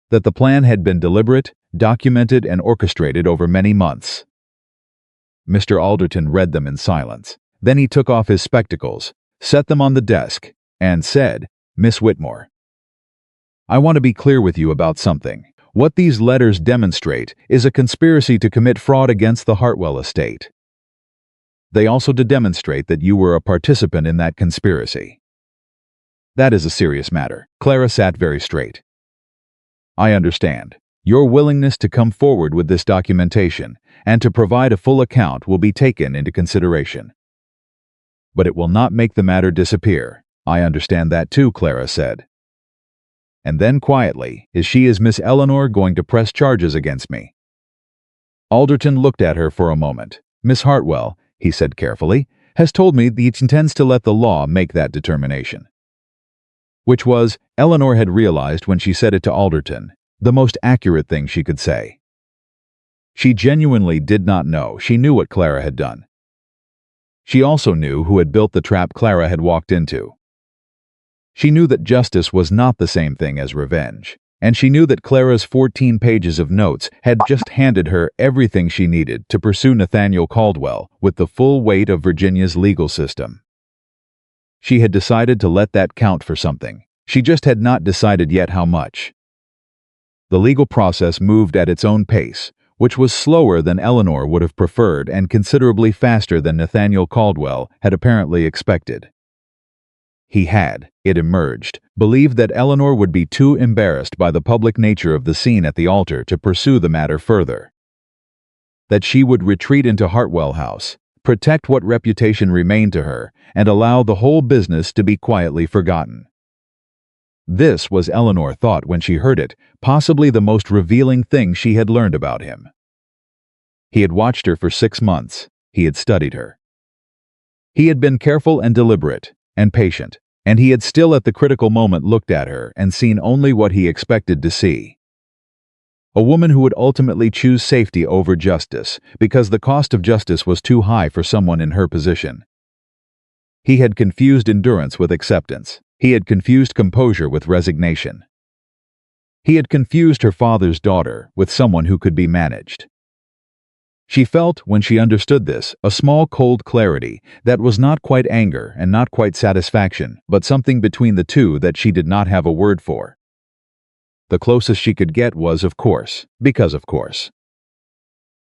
that the plan had been deliberate, documented, and orchestrated over many months. Mr. Alderton read them in silence. Then he took off his spectacles, set them on the desk, and said, "Miss Whitmore, I want to be clear with you about something. What these letters demonstrate is a conspiracy to commit fraud against the Hartwell estate. They also demonstrate that you were a participant in that conspiracy. That is a serious matter." Clara sat very straight. "I understand. Your willingness to come forward with this documentation and to provide a full account will be taken into consideration. But it will not make the matter disappear." "I understand that too," Clara said. And then quietly, "Is Miss Eleanor going to press charges against me?" Alderton looked at her for a moment. "Miss Hartwell," he said carefully, "has told me that he intends to let the law make that determination." Which was, Eleanor had realized when she said it to Alderton, the most accurate thing she could say. She genuinely did not know. She knew what Clara had done. She also knew who had built the trap Clara had walked into. She knew that justice was not the same thing as revenge, and she knew that Clara's 14 pages of notes had just handed her everything she needed to pursue Nathaniel Caldwell with the full weight of Virginia's legal system. She had decided to let that count for something. She just had not decided yet how much. The legal process moved at its own pace, which was slower than Eleanor would have preferred and considerably faster than Nathaniel Caldwell had apparently expected. He had, it emerged, believed that Eleanor would be too embarrassed by the public nature of the scene at the altar to pursue the matter further. That she would retreat into Hartwell House, protect what reputation remained to her, and allow the whole business to be quietly forgotten. This was, Eleanor thought when she heard it, possibly the most revealing thing she had learned about him. He had watched her for 6 months. He had studied her. He had been careful and deliberate and patient, and he had still at the critical moment looked at her and seen only what he expected to see. A woman who would ultimately choose safety over justice because the cost of justice was too high for someone in her position. He had confused endurance with acceptance. He had confused composure with resignation. He had confused her father's daughter with someone who could be managed. She felt, when she understood this, a small cold clarity that was not quite anger and not quite satisfaction, but something between the two that she did not have a word for. The closest she could get was, of course, because of course.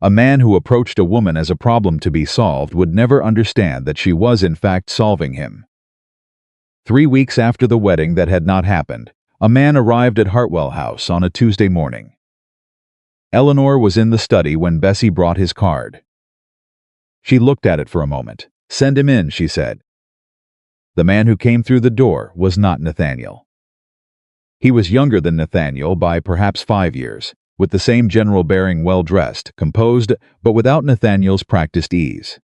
A man who approached a woman as a problem to be solved would never understand that she was in fact solving him. 3 weeks after the wedding that had not happened, a man arrived at Hartwell House on a Tuesday morning. Eleanor was in the study when Bessie brought his card. She looked at it for a moment. "Send him in," she said. The man who came through the door was not Nathaniel. He was younger than Nathaniel by perhaps 5 years, with the same general bearing, well-dressed, composed, but without Nathaniel's practiced ease.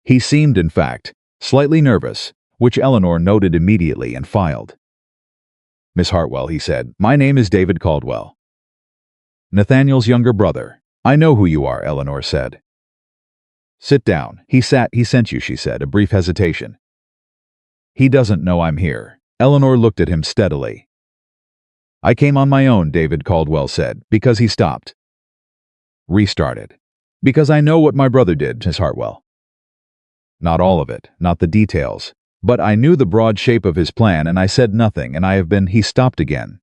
He seemed, in fact, slightly nervous, which Eleanor noted immediately and filed. "Miss Hartwell," he said, "my name is David Caldwell. Nathaniel's younger brother." "I know who you are," Eleanor said. "Sit down." He sent you," she said, a brief hesitation. "He doesn't know I'm here." Eleanor looked at him steadily. "I came on my own," David Caldwell said, because he stopped. Restarted. "Because I know what my brother did, Miss Hartwell. Not all of it, not the details, but I knew the broad shape of his plan and I said nothing and I have been—" He stopped again.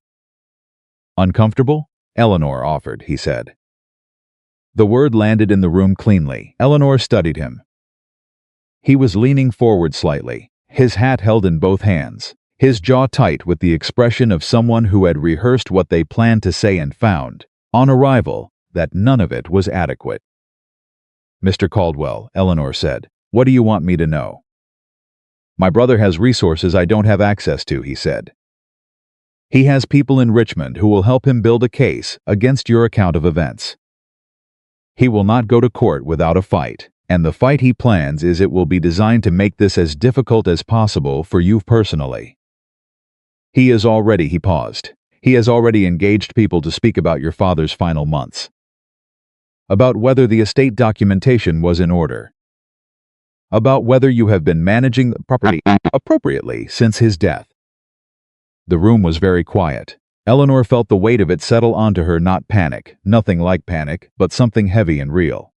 "Uncomfortable?" Eleanor offered, he said. The word landed in the room cleanly. Eleanor studied him. He was leaning forward slightly, his hat held in both hands, his jaw tight with the expression of someone who had rehearsed what they planned to say and found, on arrival, that none of it was adequate. "Mr. Caldwell," Eleanor said, "what do you want me to know?" "My brother has resources I don't have access to," he said. "He has people in Richmond who will help him build a case against your account of events. He will not go to court without a fight, and the fight he plans it will be designed to make this as difficult as possible for you personally. He paused. He has already engaged people to speak about your father's final months. About whether the estate documentation was in order. About whether you have been managing the property appropriately since his death. The room was very quiet. Eleanor felt the weight of it settle onto her, not panic, nothing like panic, but something heavy and real.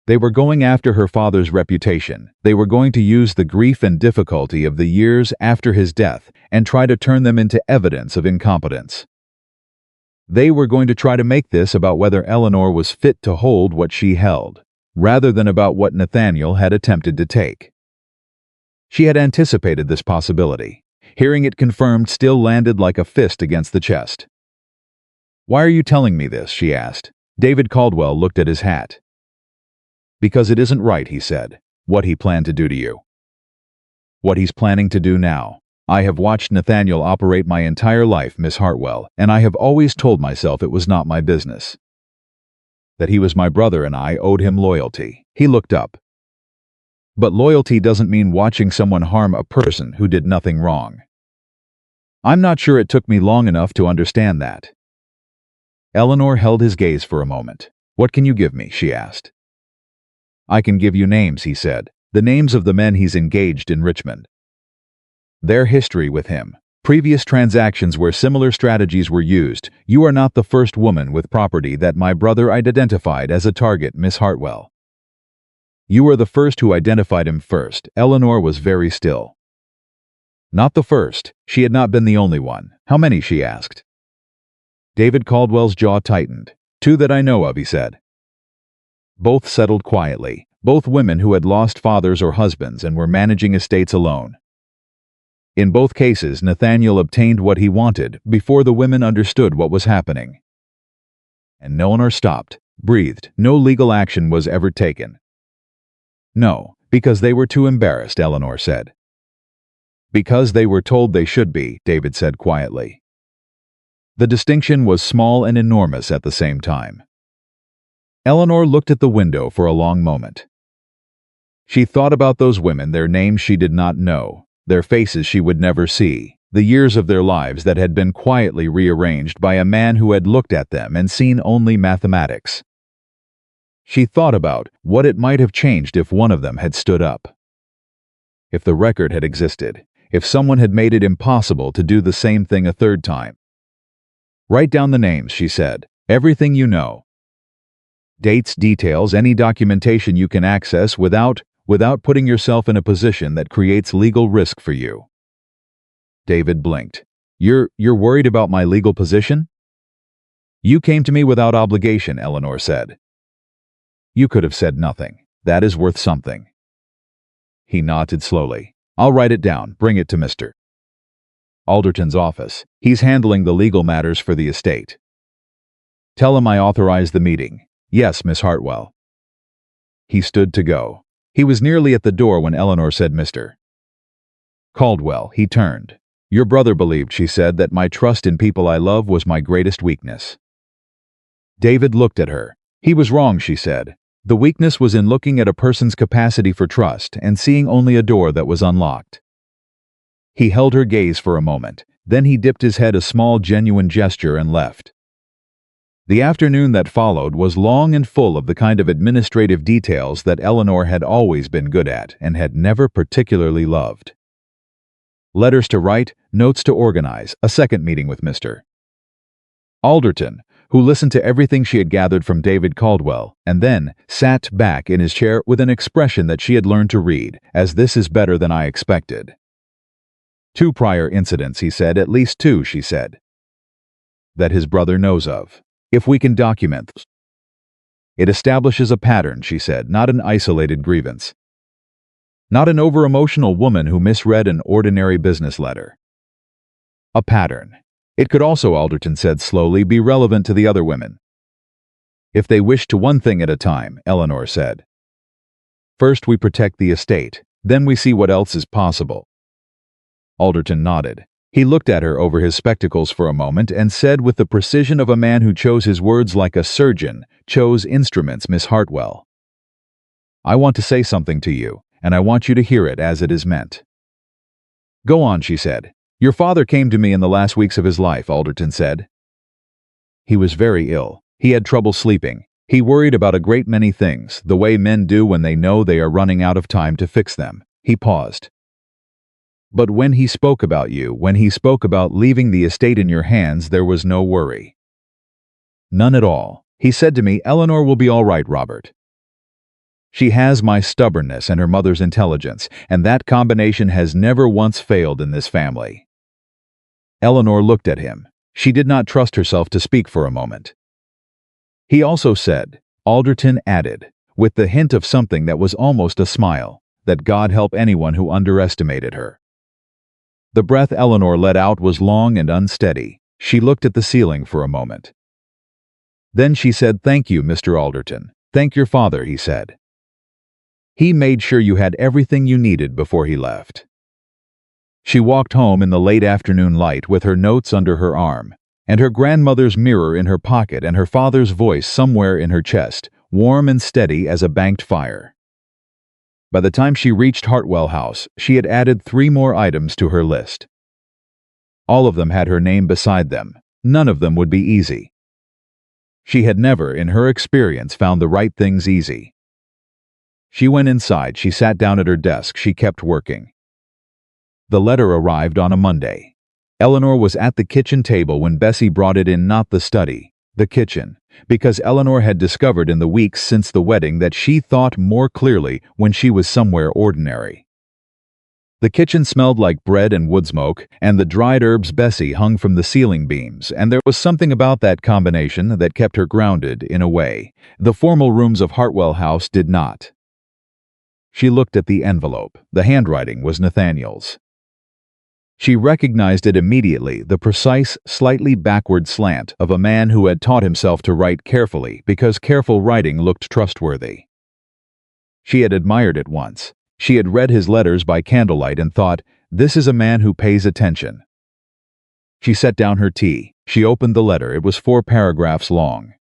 They were going after her father's reputation. They were going to use the grief and difficulty of the years after his death and try to turn them into evidence of incompetence. They were going to try to make this about whether Eleanor was fit to hold what she held, rather than about what Nathaniel had attempted to take. She had anticipated this possibility. Hearing it confirmed still landed like a fist against the chest. "Why are you telling me this?" she asked. David Caldwell looked at his hat. "Because it isn't right," he said, "what he planned to do to you. What he's planning to do now. I have watched Nathaniel operate my entire life, Miss Hartwell, and I have always told myself it was not my business. That he was my brother and I owed him loyalty." He looked up. "But loyalty doesn't mean watching someone harm a person who did nothing wrong. I'm not sure it took me long enough to understand that." Eleanor held his gaze for a moment. "What can you give me?" she asked. "I can give you names," he said. "The names of the men he's engaged in Richmond. Their history with him. Previous transactions where similar strategies were used. You are not the first woman with property that my brother identified as a target, Miss Hartwell. You were the first who identified him first." Eleanor was very still. "Not the first. She had not been the only one. How many?" she asked. David Caldwell's jaw tightened. "Two that I know of," he said. Both settled quietly. Both women who had lost fathers or husbands and were managing estates alone. In both cases, Nathaniel obtained what he wanted before the women understood what was happening. And Eleanor stopped, breathed. No legal action was ever taken. "No, because they were too embarrassed," Eleanor said. "Because they were told they should be," David said quietly. The distinction was small and enormous at the same time. Eleanor looked at the window for a long moment. She thought about those women, their names she did not know, their faces she would never see, the years of their lives that had been quietly rearranged by a man who had looked at them and seen only mathematics. She thought about what it might have changed if one of them had stood up. If the record had existed, if someone had made it impossible to do the same thing a third time. "Write down the names," she said. "Everything you know. Dates, details, any documentation you can access without putting yourself in a position that creates legal risk for you." David blinked. You're worried about my legal position?" "You came to me without obligation," Eleanor said. "You could have said nothing. That is worth something." He nodded slowly. "I'll write it down. Bring it to Mr. Alderton's office. He's handling the legal matters for the estate. Tell him I authorized the meeting." "Yes, Miss Hartwell." He stood to go. He was nearly at the door when Eleanor said, "Mr. Caldwell." He turned. "Your brother believed," she said, "that my trust in people I love was my greatest weakness." David looked at her. "He was wrong," she said. "The weakness was in looking at a person's capacity for trust and seeing only a door that was unlocked." He held her gaze for a moment. Then he dipped his head, a small, genuine gesture, and left. The afternoon that followed was long and full of the kind of administrative details that Eleanor had always been good at and had never particularly loved. Letters to write, notes to organize, a second meeting with Mr. Alderton, who listened to everything she had gathered from David Caldwell, and then sat back in his chair with an expression that she had learned to read, as "This is better than I expected." "Two prior incidents," he said. "At least two," she said. "That his brother knows of. If we can document this. It establishes a pattern," she said, "not an isolated grievance. Not an over-emotional woman who misread an ordinary business letter. A pattern. It could also," Alderton said slowly, "be relevant to the other women. If they wish to one thing at a time," Eleanor said. "First we protect the estate, then we see what else is possible." Alderton nodded. He looked at her over his spectacles for a moment and said with the precision of a man who chose his words like a surgeon chose instruments, "Miss Hartwell, I want to say something to you, and I want you to hear it as it is meant." "Go on," she said. Your father came to me in the last weeks of his life, Alderton said. He was very ill. He had trouble sleeping. He worried about a great many things, the way men do when they know they are running out of time to fix them. He paused. But when he spoke about you, when he spoke about leaving the estate in your hands, there was no worry. None at all. He said to me, Eleanor will be all right, Robert. She has my stubbornness and her mother's intelligence, and that combination has never once failed in this family. Eleanor looked at him. She did not trust herself to speak for a moment. He also said, Alderton added, with the hint of something that was almost a smile, that God help anyone who underestimated her. The breath Eleanor let out was long and unsteady. She looked at the ceiling for a moment. Then she said, Thank you, Mr. Alderton. Thank your father, he said. He made sure you had everything you needed before he left. She walked home in the late afternoon light with her notes under her arm, and her grandmother's mirror in her pocket and her father's voice somewhere in her chest, warm and steady as a banked fire. By the time she reached Hartwell House, she had added 3 more items to her list. All of them had her name beside them. None of them would be easy. She had never, in her experience, found the right things easy. She went inside, she sat down at her desk, she kept working. The letter arrived on a Monday. Eleanor was at the kitchen table when Bessie brought it in, not the study, the kitchen, because Eleanor had discovered in the weeks since the wedding that she thought more clearly when she was somewhere ordinary. The kitchen smelled like bread and wood smoke, and the dried herbs Bessie hung from the ceiling beams, and there was something about that combination that kept her grounded, in a way. The formal rooms of Hartwell House did not. She looked at the envelope. The handwriting was Nathaniel's. She recognized it immediately, the precise, slightly backward slant of a man who had taught himself to write carefully because careful writing looked trustworthy. She had admired it once. She had read his letters by candlelight and thought, this is a man who pays attention. She set down her tea. She opened the letter. It was 4 paragraphs long.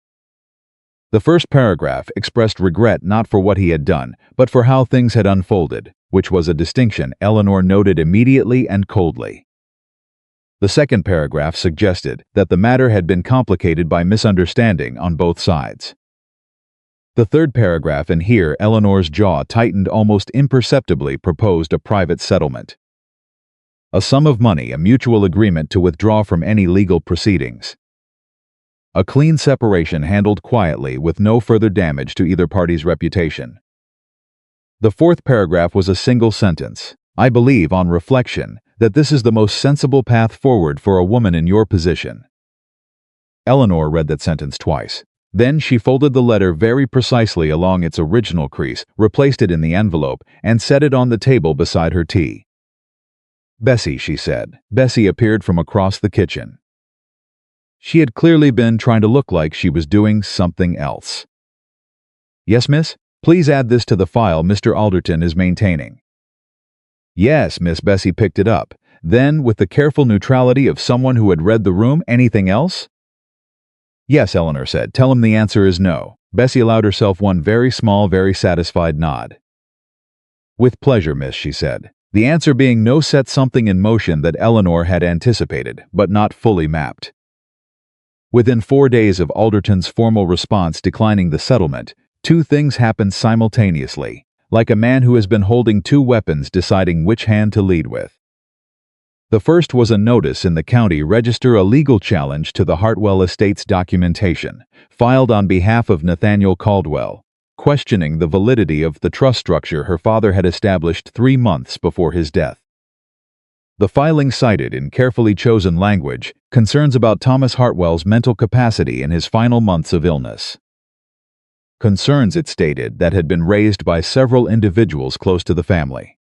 The first paragraph expressed regret not for what he had done, but for how things had unfolded, which was a distinction Eleanor noted immediately and coldly. The second paragraph suggested that the matter had been complicated by misunderstanding on both sides. The third paragraph, and here Eleanor's jaw tightened almost imperceptibly, proposed a private settlement. A sum of money, a mutual agreement to withdraw from any legal proceedings. A clean separation handled quietly with no further damage to either party's reputation. The fourth paragraph was a single sentence. I believe, on reflection, that this is the most sensible path forward for a woman in your position. Eleanor read that sentence twice. Then she folded the letter very precisely along its original crease, replaced it in the envelope, and set it on the table beside her tea. Bessie, she said. Bessie appeared from across the kitchen. She had clearly been trying to look like she was doing something else. Yes, miss? Please add this to the file Mr. Alderton is maintaining. Yes, Miss Bessie picked it up. Then, with the careful neutrality of someone who had read the room, anything else? Yes, Eleanor said. Tell him the answer is no. Bessie allowed herself one very small, very satisfied nod. With pleasure, miss, she said. The answer being no set something in motion that Eleanor had anticipated, but not fully mapped. Within 4 days of Alderton's formal response declining the settlement, 2 things happened simultaneously, like a man who has been holding 2 weapons deciding which hand to lead with. The first was a notice in the county register, a legal challenge to the Hartwell estate's documentation, filed on behalf of Nathaniel Caldwell, questioning the validity of the trust structure her father had established 3 months before his death. The filing cited, in carefully chosen language, concerns about Thomas Hartwell's mental capacity in his final months of illness. Concerns, it stated, that had been raised by several individuals close to the family.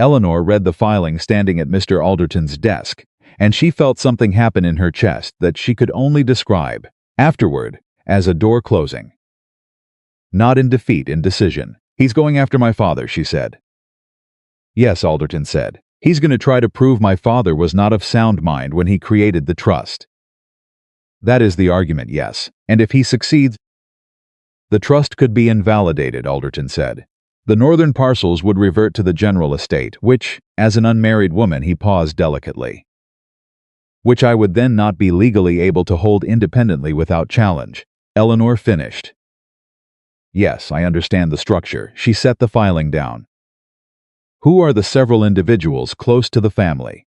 Eleanor read the filing standing at Mr. Alderton's desk, and she felt something happen in her chest that she could only describe, afterward, as a door closing. Not in defeat, in decision. He's going after my father, she said. Yes, Alderton said. He's going to try to prove my father was not of sound mind when he created the trust. That is the argument, yes. And if he succeeds, the trust could be invalidated, Alderton said. The northern parcels would revert to the general estate, which, as an unmarried woman, he paused delicately, which I would then not be legally able to hold independently without challenge. Eleanor finished. Yes, I understand the structure. She set the filing down. Who are the several individuals close to the family?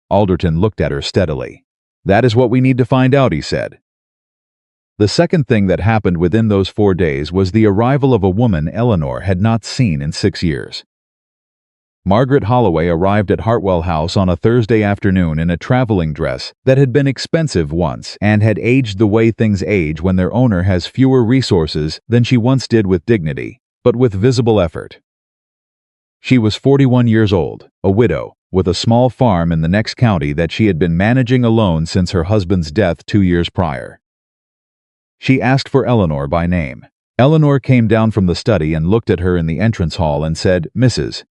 Alderton looked at her steadily. That is what we need to find out, he said. The second thing that happened within those 4 days was the arrival of a woman Eleanor had not seen in 6 years. Margaret Holloway arrived at Hartwell House on a Thursday afternoon in a traveling dress that had been expensive once and had aged the way things age when their owner has fewer resources than she once did with dignity, but with visible effort. She was 41 years old, a widow, with a small farm in the next county that she had been managing alone since her husband's death 2 years prior. She asked for Eleanor by name. Eleanor came down from the study and looked at her in the entrance hall and said, "Mrs.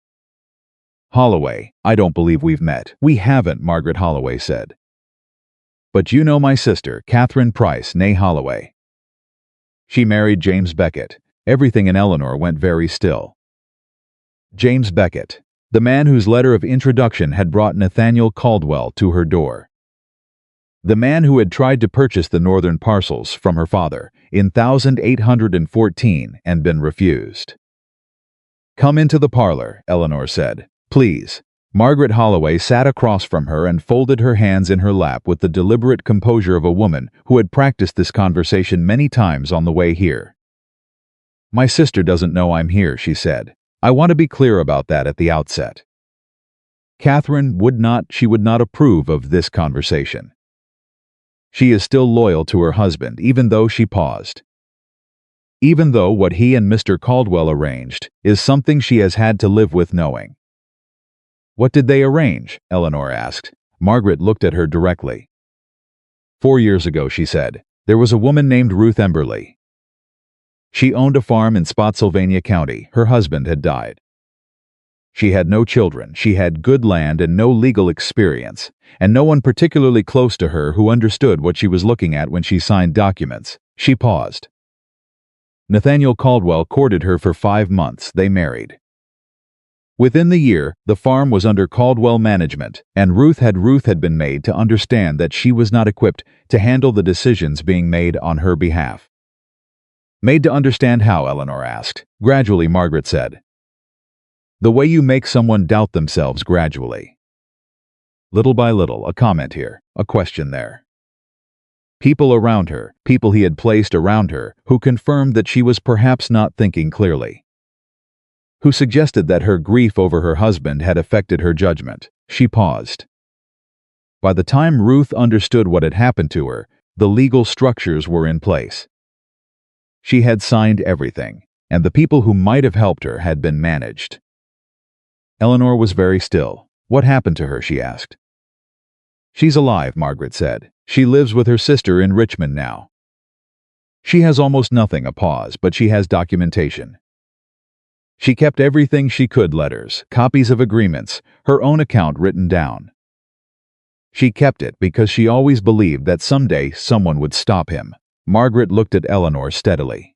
Holloway, I don't believe we've met." "We haven't," Margaret Holloway said. "But you know my sister, Catherine Price, née Holloway. She married James Beckett." Everything in Eleanor went very still. James Beckett, the man whose letter of introduction had brought Nathaniel Caldwell to her door. The man who had tried to purchase the northern parcels from her father in 1814 and been refused. "Come into the parlor," Eleanor said. "Please." Margaret Holloway sat across from her and folded her hands in her lap with the deliberate composure of a woman who had practiced this conversation many times on the way here. "My sister doesn't know I'm here," she said. "I want to be clear about that at the outset. Catherine would not approve of this conversation. She is still loyal to her husband, even though," she paused, "even though what he and Mr. Caldwell arranged is something she has had to live with knowing." "What did they arrange?" Eleanor asked. Margaret looked at her directly. 4 years ago," she said, "there was a woman named Ruth Emberley. She owned a farm in Spotsylvania County. Her husband had died. She had no children, she had good land and no legal experience, and no one particularly close to her who understood what she was looking at when she signed documents." She paused. "Nathaniel Caldwell courted her for 5 months. They married. Within the year, the farm was under Caldwell management, and Ruth had been made to understand that she was not equipped to handle the decisions being made on her behalf." "Made to understand how?" Eleanor asked. "Gradually," Margaret said. "The way you make someone doubt themselves gradually. Little by little, a comment here, a question there. People around her, people he had placed around her, who confirmed that she was perhaps not thinking clearly. Who suggested that her grief over her husband had affected her judgment." She paused. By the time Ruth understood what had happened to her, the legal structures were in place. She had signed everything, and the people who might have helped her had been managed. Eleanor was very still. "What happened to her?" she asked. "She's alive," Margaret said. "She lives with her sister in Richmond now. She has almost nothing," a pause, "but she has documentation. She kept everything she could, letters, copies of agreements, her own account written down. She kept it because she always believed that someday someone would stop him." Margaret looked at Eleanor steadily.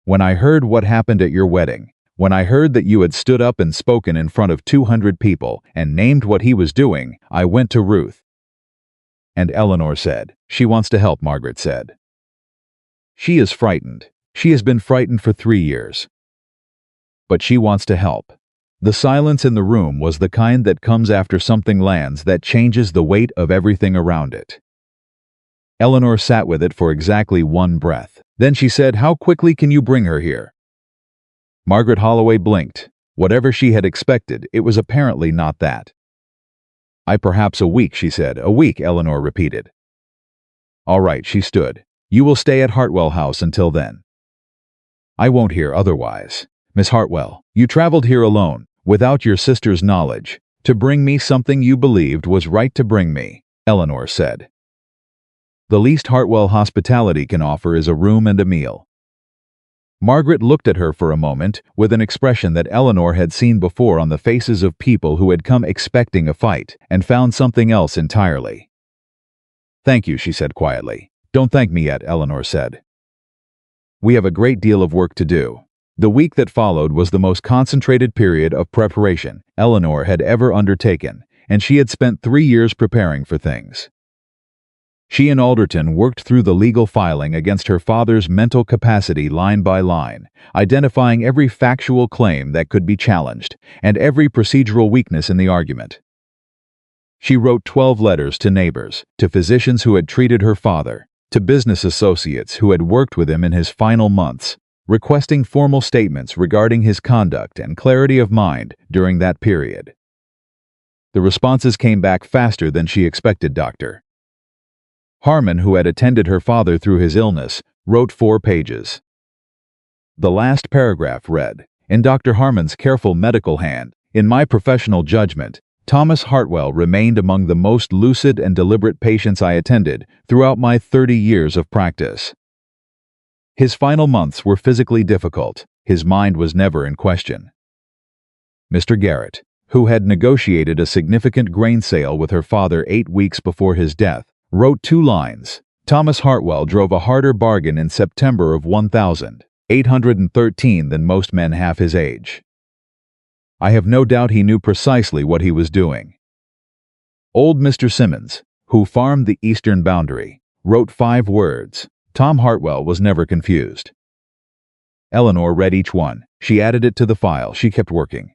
"When I heard what happened at your wedding, when I heard that you had stood up and spoken in front of 200 people and named what he was doing, I went to Ruth." And Eleanor said, "She wants to help," Margaret said. "She is frightened. She has been frightened for 3 years. But she wants to help." The silence in the room was the kind that comes after something lands that changes the weight of everything around it. Eleanor sat with it for exactly 1 breath. Then she said, "How quickly can you bring her here?" Margaret Holloway blinked. Whatever she had expected, it was apparently not that. Perhaps a week," she said. "A week," Eleanor repeated. "All right," she stood. "You will stay at Hartwell House until then. I won't hear otherwise. Miss Hartwell, you traveled here alone, without your sister's knowledge, to bring me something you believed was right to bring me," Eleanor said. "The least Hartwell hospitality can offer is a room and a meal." Margaret looked at her for a moment with an expression that Eleanor had seen before on the faces of people who had come expecting a fight and found something else entirely. "Thank you," she said quietly. "Don't thank me yet," Eleanor said. "We have a great deal of work to do. The week that followed was the most concentrated period of preparation Eleanor had ever undertaken, and she had spent 3 years preparing for things. She and Alderton worked through the legal filing against her father's mental capacity line by line, identifying every factual claim that could be challenged and every procedural weakness in the argument. She wrote 12 letters to neighbors, to physicians who had treated her father, to business associates who had worked with him in his final months, requesting formal statements regarding his conduct and clarity of mind during that period. The responses came back faster than she expected, Dr. Harmon, who had attended her father through his illness, wrote 4 pages. The last paragraph read, "In Dr. Harmon's careful medical hand, in my professional judgment, Thomas Hartwell remained among the most lucid and deliberate patients I attended throughout my 30 years of practice. His final months were physically difficult. His mind was never in question." Mr. Garrett, who had negotiated a significant grain sale with her father 8 weeks before his death, wrote 2 lines. "Thomas Hartwell drove a harder bargain in September of 1813 than most men half his age. I have no doubt he knew precisely what he was doing." Old Mr. Simmons, who farmed the eastern boundary, wrote 5 words. "Tom Hartwell was never confused." Eleanor read each one. She added it to the file. She kept working.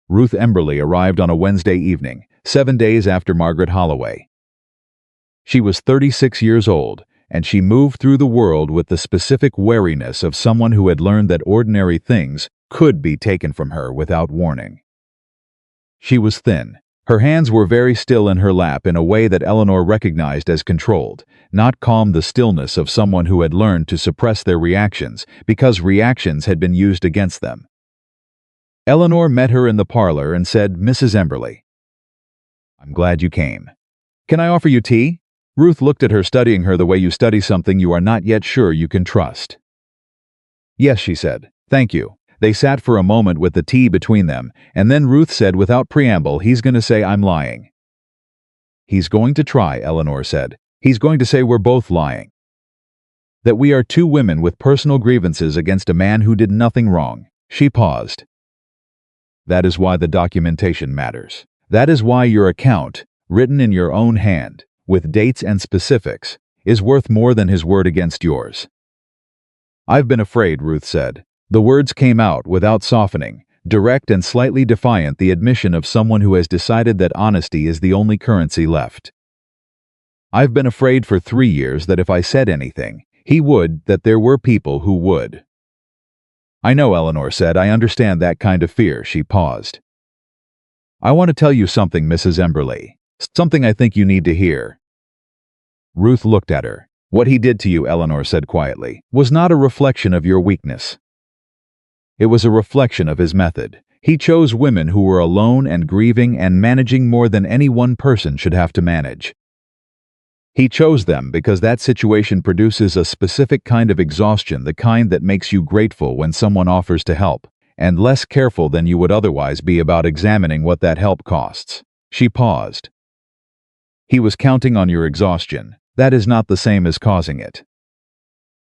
Ruth Emberley arrived on a Wednesday evening, 7 days after Margaret Holloway. She was 36 years old, and she moved through the world with the specific wariness of someone who had learned that ordinary things could be taken from her without warning. She was thin. Her hands were very still in her lap in a way that Eleanor recognized as controlled, not calm, the stillness of someone who had learned to suppress their reactions because reactions had been used against them. Eleanor met her in the parlor and said, "Mrs. Emberley, I'm glad you came. Can I offer you tea?" Ruth looked at her, studying her the way you study something you are not yet sure you can trust. "Yes," she said. "Thank you." They sat for a moment with the tea between them, and then Ruth said without preamble, "He's going to say I'm lying." "He's going to try," Eleanor said. "He's going to say we're both lying. That we are 2 women with personal grievances against a man who did nothing wrong." She paused. "That is why the documentation matters. That is why your account, written in your own hand, with dates and specifics, is worth more than his word against yours." "I've been afraid," Ruth said. The words came out without softening, direct and slightly defiant, the admission of someone who has decided that honesty is the only currency left. "I've been afraid for 3 years that if I said anything, he would, that there were people who would." "I know," Eleanor said. "I understand that kind of fear." She paused. "I want to tell you something, Mrs. Emberley. Something I think you need to hear." Ruth looked at her. "What he did to you," Eleanor said quietly, "was not a reflection of your weakness. It was a reflection of his method. He chose women who were alone and grieving and managing more than any one person should have to manage. He chose them because that situation produces a specific kind of exhaustion, the kind that makes you grateful when someone offers to help, and less careful than you would otherwise be about examining what that help costs." She paused. "He was counting on your exhaustion. That is not the same as causing it."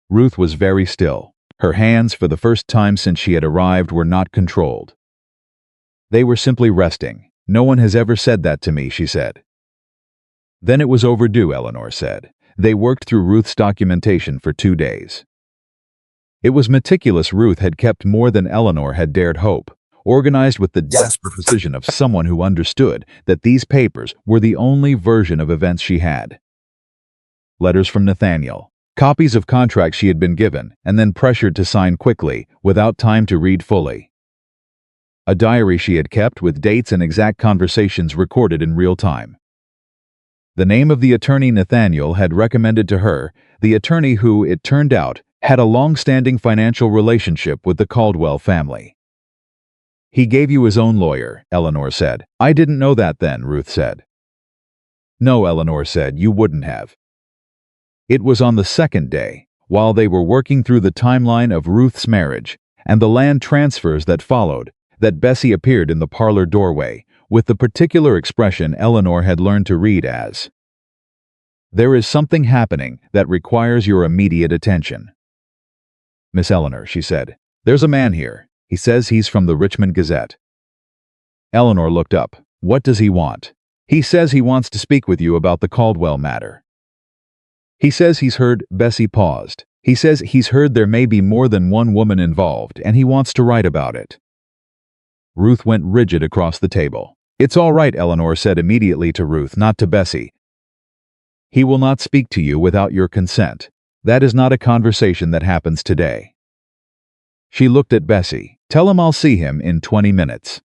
Ruth was very still. Her hands, for the first time since she had arrived, were not controlled. They were simply resting. "No one has ever said that to me," she said. "Then it was overdue," Eleanor said. They worked through Ruth's documentation for 2 days. It was meticulous. Ruth had kept more than Eleanor had dared hope, organized with the desperate precision of someone who understood that these papers were the only version of events she had. Letters from Nathaniel, copies of contracts she had been given and then pressured to sign quickly, without time to read fully. A diary she had kept with dates and exact conversations recorded in real time. The name of the attorney Nathaniel had recommended to her, the attorney who, it turned out, had a long-standing financial relationship with the Caldwell family. "He gave you his own lawyer," Eleanor said. "I didn't know that then," Ruth said. "No," Eleanor said, "you wouldn't have." It was on the 2nd day, while they were working through the timeline of Ruth's marriage and the land transfers that followed, that Bessie appeared in the parlor doorway with the particular expression Eleanor had learned to read as, "There is something happening that requires your immediate attention." "Miss Eleanor," she said, "There's a man here. He says he's from the Richmond Gazette." Eleanor looked up. "What does he want?" "He says he wants to speak with you about the Caldwell matter. He says he's heard—" Bessie paused. "He says he's heard there may be more than one woman involved, and he wants to write about it." Ruth went rigid across the table. "It's all right," Eleanor said immediately to Ruth, not to Bessie. "He will not speak to you without your consent. That is not a conversation that happens today." She looked at Bessie. "Tell him I'll see him in 20 minutes.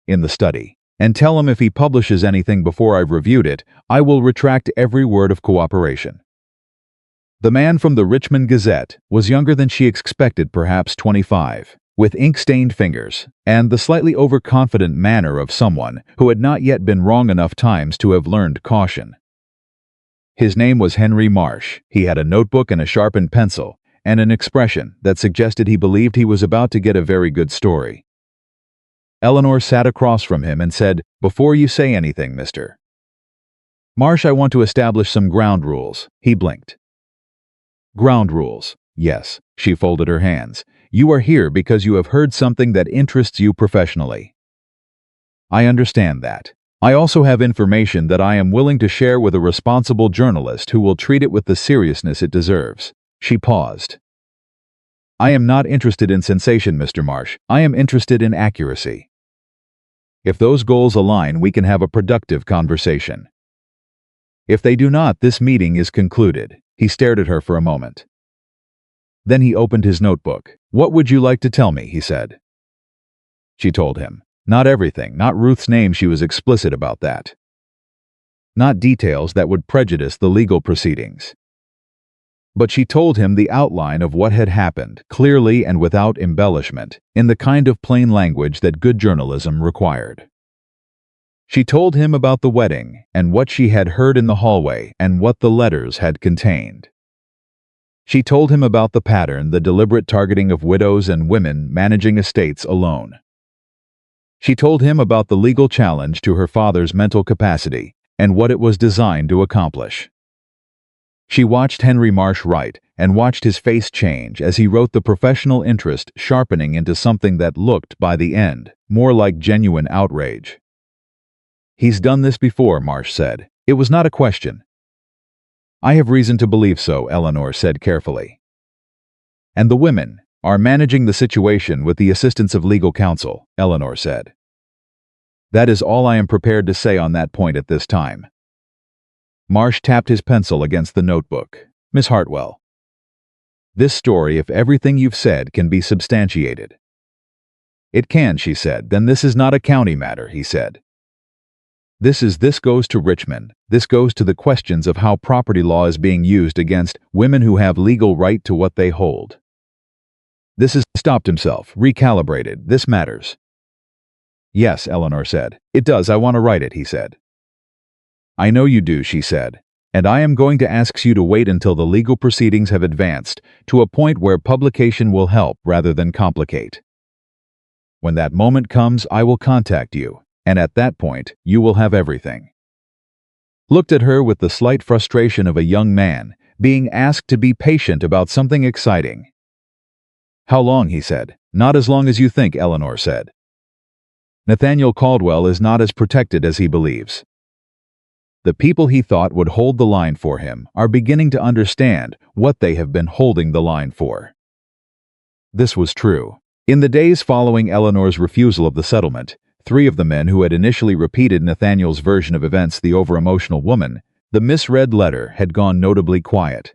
In the study. And tell him if he publishes anything before I've reviewed it, I will retract every word of cooperation." The man from the Richmond Gazette was younger than she expected, perhaps 25, with ink-stained fingers, and the slightly overconfident manner of someone who had not yet been wrong enough times to have learned caution. His name was Henry Marsh. He had a notebook and a sharpened pencil, and an expression that suggested he believed he was about to get a very good story. Eleanor sat across from him and said, "Before you say anything, Mr. Marsh, I want to establish some ground rules." He blinked. "Ground rules. Yes." She folded her hands. "You are here because you have heard something that interests you professionally. I understand that. I also have information that I am willing to share with a responsible journalist who will treat it with the seriousness it deserves." She paused. "I am not interested in sensation, Mr. Marsh. I am interested in accuracy. If those goals align, we can have a productive conversation. If they do not, this meeting is concluded." He stared at her for a moment. Then he opened his notebook. "What would you like to tell me?" he said. She told him. Not everything, not Ruth's name, she was explicit about that. Not details that would prejudice the legal proceedings. But she told him the outline of what had happened, clearly and without embellishment, in the kind of plain language that good journalism required. She told him about the wedding, and what she had heard in the hallway, and what the letters had contained. She told him about the pattern, the deliberate targeting of widows and women managing estates alone. She told him about the legal challenge to her father's mental capacity, and what it was designed to accomplish. She watched Henry Marsh write, and watched his face change as he wrote, the professional interest sharpening into something that looked, by the end, more like genuine outrage. "He's done this before," Marsh said. It was not a question. "I have reason to believe so," Eleanor said carefully. "And the women are managing the situation with the assistance of legal counsel," Eleanor said. "That is all I am prepared to say on that point at this time." Marsh tapped his pencil against the notebook. "Miss Hartwell, this story, if everything you've said, can be substantiated." "It can," she said. "Then this is not a county matter," he said. This goes to Richmond. This goes to the questions of how property law is being used against women who have legal right to what they hold. This is—" Stopped himself, recalibrated. "This matters." "Yes," Eleanor said. "It does. I want to write it," he said. "I know you do," she said. "And I am going to ask you to wait until the legal proceedings have advanced to a point where publication will help rather than complicate. When that moment comes, I will contact you. And at that point, you will have everything." Looked at her with the slight frustration of a young man being asked to be patient about something exciting. "How long?" he said. "Not as long as you think," Eleanor said. "Nathaniel Caldwell is not as protected as he believes. The people he thought would hold the line for him are beginning to understand what they have been holding the line for." This was true. In the days following Eleanor's refusal of the settlement, 3 of the men who had initially repeated Nathaniel's version of events, the over-emotional woman, the misread letter, had gone notably quiet.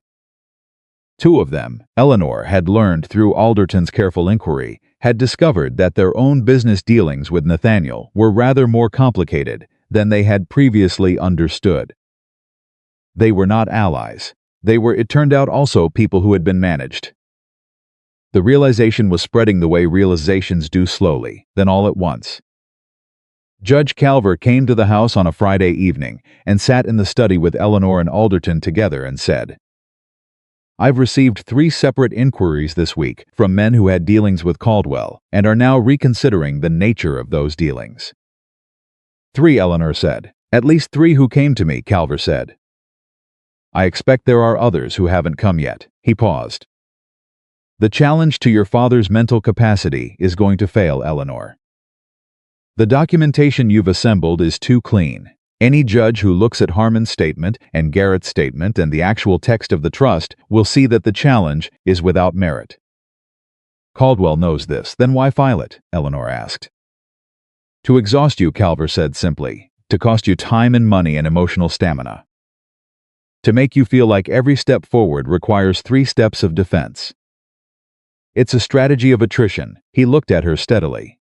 2 of them, Eleanor had learned through Alderton's careful inquiry, had discovered that their own business dealings with Nathaniel were rather more complicated than they had previously understood. They were not allies. They were, it turned out, also people who had been managed. The realization was spreading the way realizations do, slowly, then all at once. Judge Calver came to the house on a Friday evening and sat in the study with Eleanor and Alderton together and said, "I've received 3 separate inquiries this week from men who had dealings with Caldwell and are now reconsidering the nature of those dealings." 3, Eleanor said. "At least 3 who came to me," Calver said. "I expect there are others who haven't come yet." He paused. The challenge to your father's mental capacity is going to fail, Eleanor. The documentation you've assembled is too clean. Any judge who looks at Harmon's statement and Garrett's statement and the actual text of the trust will see that the challenge is without merit. Caldwell knows this, then why file it? Eleanor asked. To exhaust you, Calver said simply. To cost you time and money and emotional stamina. To make you feel like every step forward requires 3 steps of defense. It's a strategy of attrition. He looked at her steadily.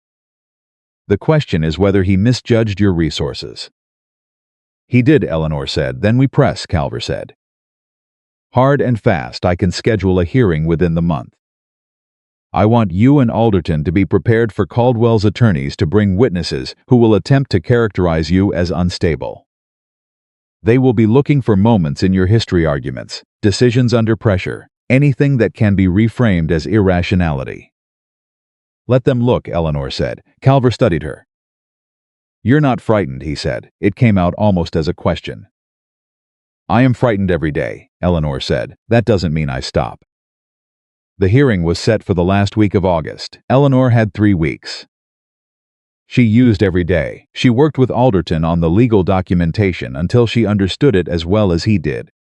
The question is whether he misjudged your resources. He did, Eleanor said. Then we press, Calver said. Hard and fast, I can schedule a hearing within the month. I want you and Alderton to be prepared for Caldwell's attorneys to bring witnesses who will attempt to characterize you as unstable. They will be looking for moments in your history arguments, decisions under pressure, anything that can be reframed as irrationality. Let them look, Eleanor said. Calver studied her. You're not frightened, he said. It came out almost as a question. I am frightened every day, Eleanor said. That doesn't mean I stop. The hearing was set for the last week of August. Eleanor had 3 weeks. She used every day. She worked with Alderton on the legal documentation until she understood it as well as he did.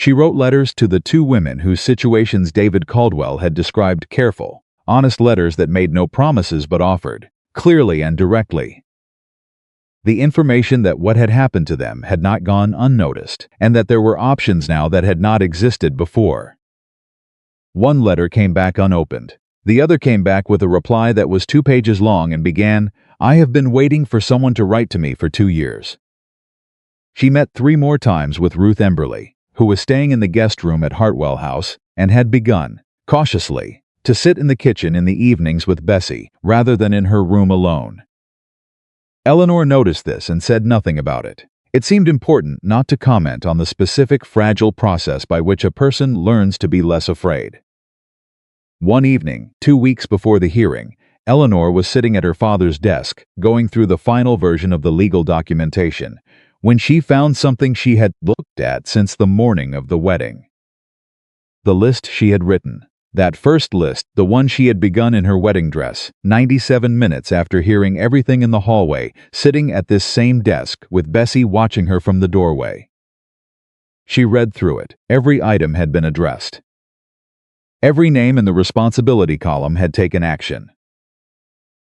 She wrote letters to the 2 women whose situations David Caldwell had described, careful, honest letters that made no promises but offered, clearly and directly, the information that what had happened to them had not gone unnoticed, and that there were options now that had not existed before. One letter came back unopened. The other came back with a reply that was 2 pages long and began, I have been waiting for someone to write to me for 2 years. She met 3 more times with Ruth Emberley, who was staying in the guest room at Hartwell House, and had begun, cautiously, to sit in the kitchen in the evenings with Bessie, rather than in her room alone. Eleanor noticed this and said nothing about it. It seemed important not to comment on the specific fragile process by which a person learns to be less afraid. One evening, 2 weeks before the hearing, Eleanor was sitting at her father's desk, going through the final version of the legal documentation, when she found something she had looked at since the morning of the wedding. The list she had written. That first list, the one she had begun in her wedding dress, 97 minutes after hearing everything in the hallway, sitting at this same desk with Bessie watching her from the doorway. She read through it. Every item had been addressed. Every name in the responsibility column had taken action.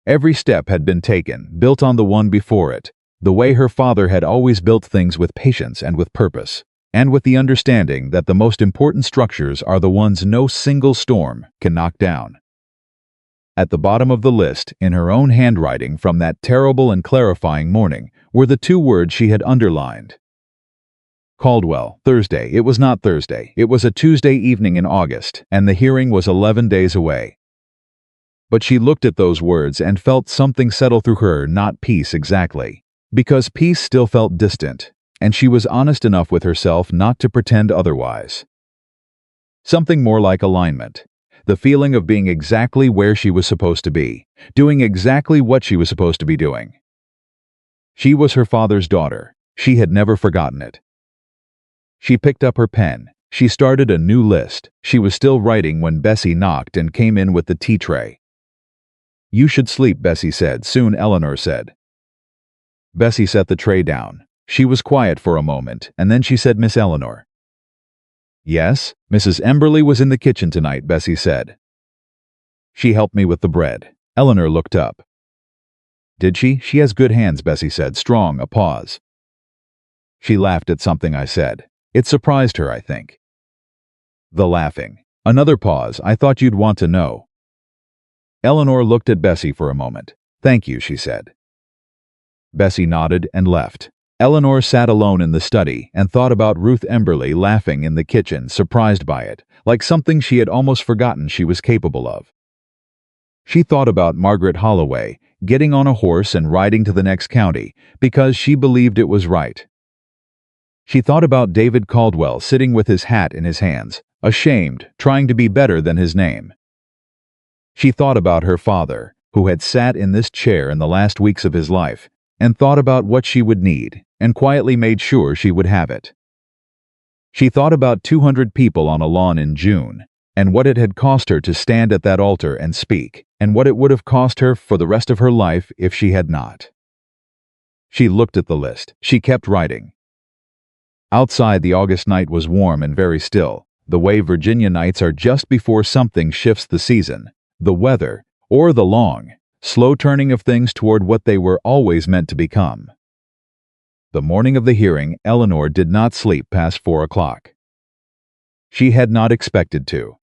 Every step had been taken, built on the one before it, the way her father had always built things with patience and with purpose, and with the understanding that the most important structures are the ones no single storm can knock down. At the bottom of the list, in her own handwriting from that terrible and clarifying morning, were the 2 words she had underlined. Caldwell, Thursday. It was not Thursday. It was a Tuesday evening in August, and the hearing was 11 days away. But she looked at those words and felt something settle through her, not peace exactly, because peace still felt distant, and she was honest enough with herself not to pretend otherwise. Something more like alignment, the feeling of being exactly where she was supposed to be, doing exactly what she was supposed to be doing. She was her father's daughter. She had never forgotten it. She picked up her pen. She started a new list. She was still writing when Bessie knocked and came in with the tea tray. You should sleep, Bessie said. Soon Eleanor said. Bessie set the tray down. She was quiet for a moment, and then she said, Miss Eleanor. Yes, Mrs. Emberley was in the kitchen tonight, Bessie said. She helped me with the bread. Eleanor looked up. Did she? She has good hands, Bessie said. Strong, a pause. She laughed at something I said. It surprised her, I think. The laughing. Another pause. I thought you'd want to know. Eleanor looked at Bessie for a moment. Thank you, she said. Bessie nodded and left. Eleanor sat alone in the study and thought about Ruth Emberley laughing in the kitchen, surprised by it, like something she had almost forgotten she was capable of. She thought about Margaret Holloway getting on a horse and riding to the next county because she believed it was right. She thought about David Caldwell sitting with his hat in his hands, ashamed, trying to be better than his name. She thought about her father, who had sat in this chair in the last weeks of his life, and thought about what she would need, and quietly made sure she would have it. She thought about 200 people on a lawn in June, and what it had cost her to stand at that altar and speak, and what it would have cost her for the rest of her life if she had not. She looked at the list. She kept writing. Outside, the August night was warm and very still, the way Virginia nights are just before something shifts the season, the weather, or the long, slow turning of things toward what they were always meant to become. The morning of the hearing, Eleanor did not sleep past 4 o'clock. She had not expected to.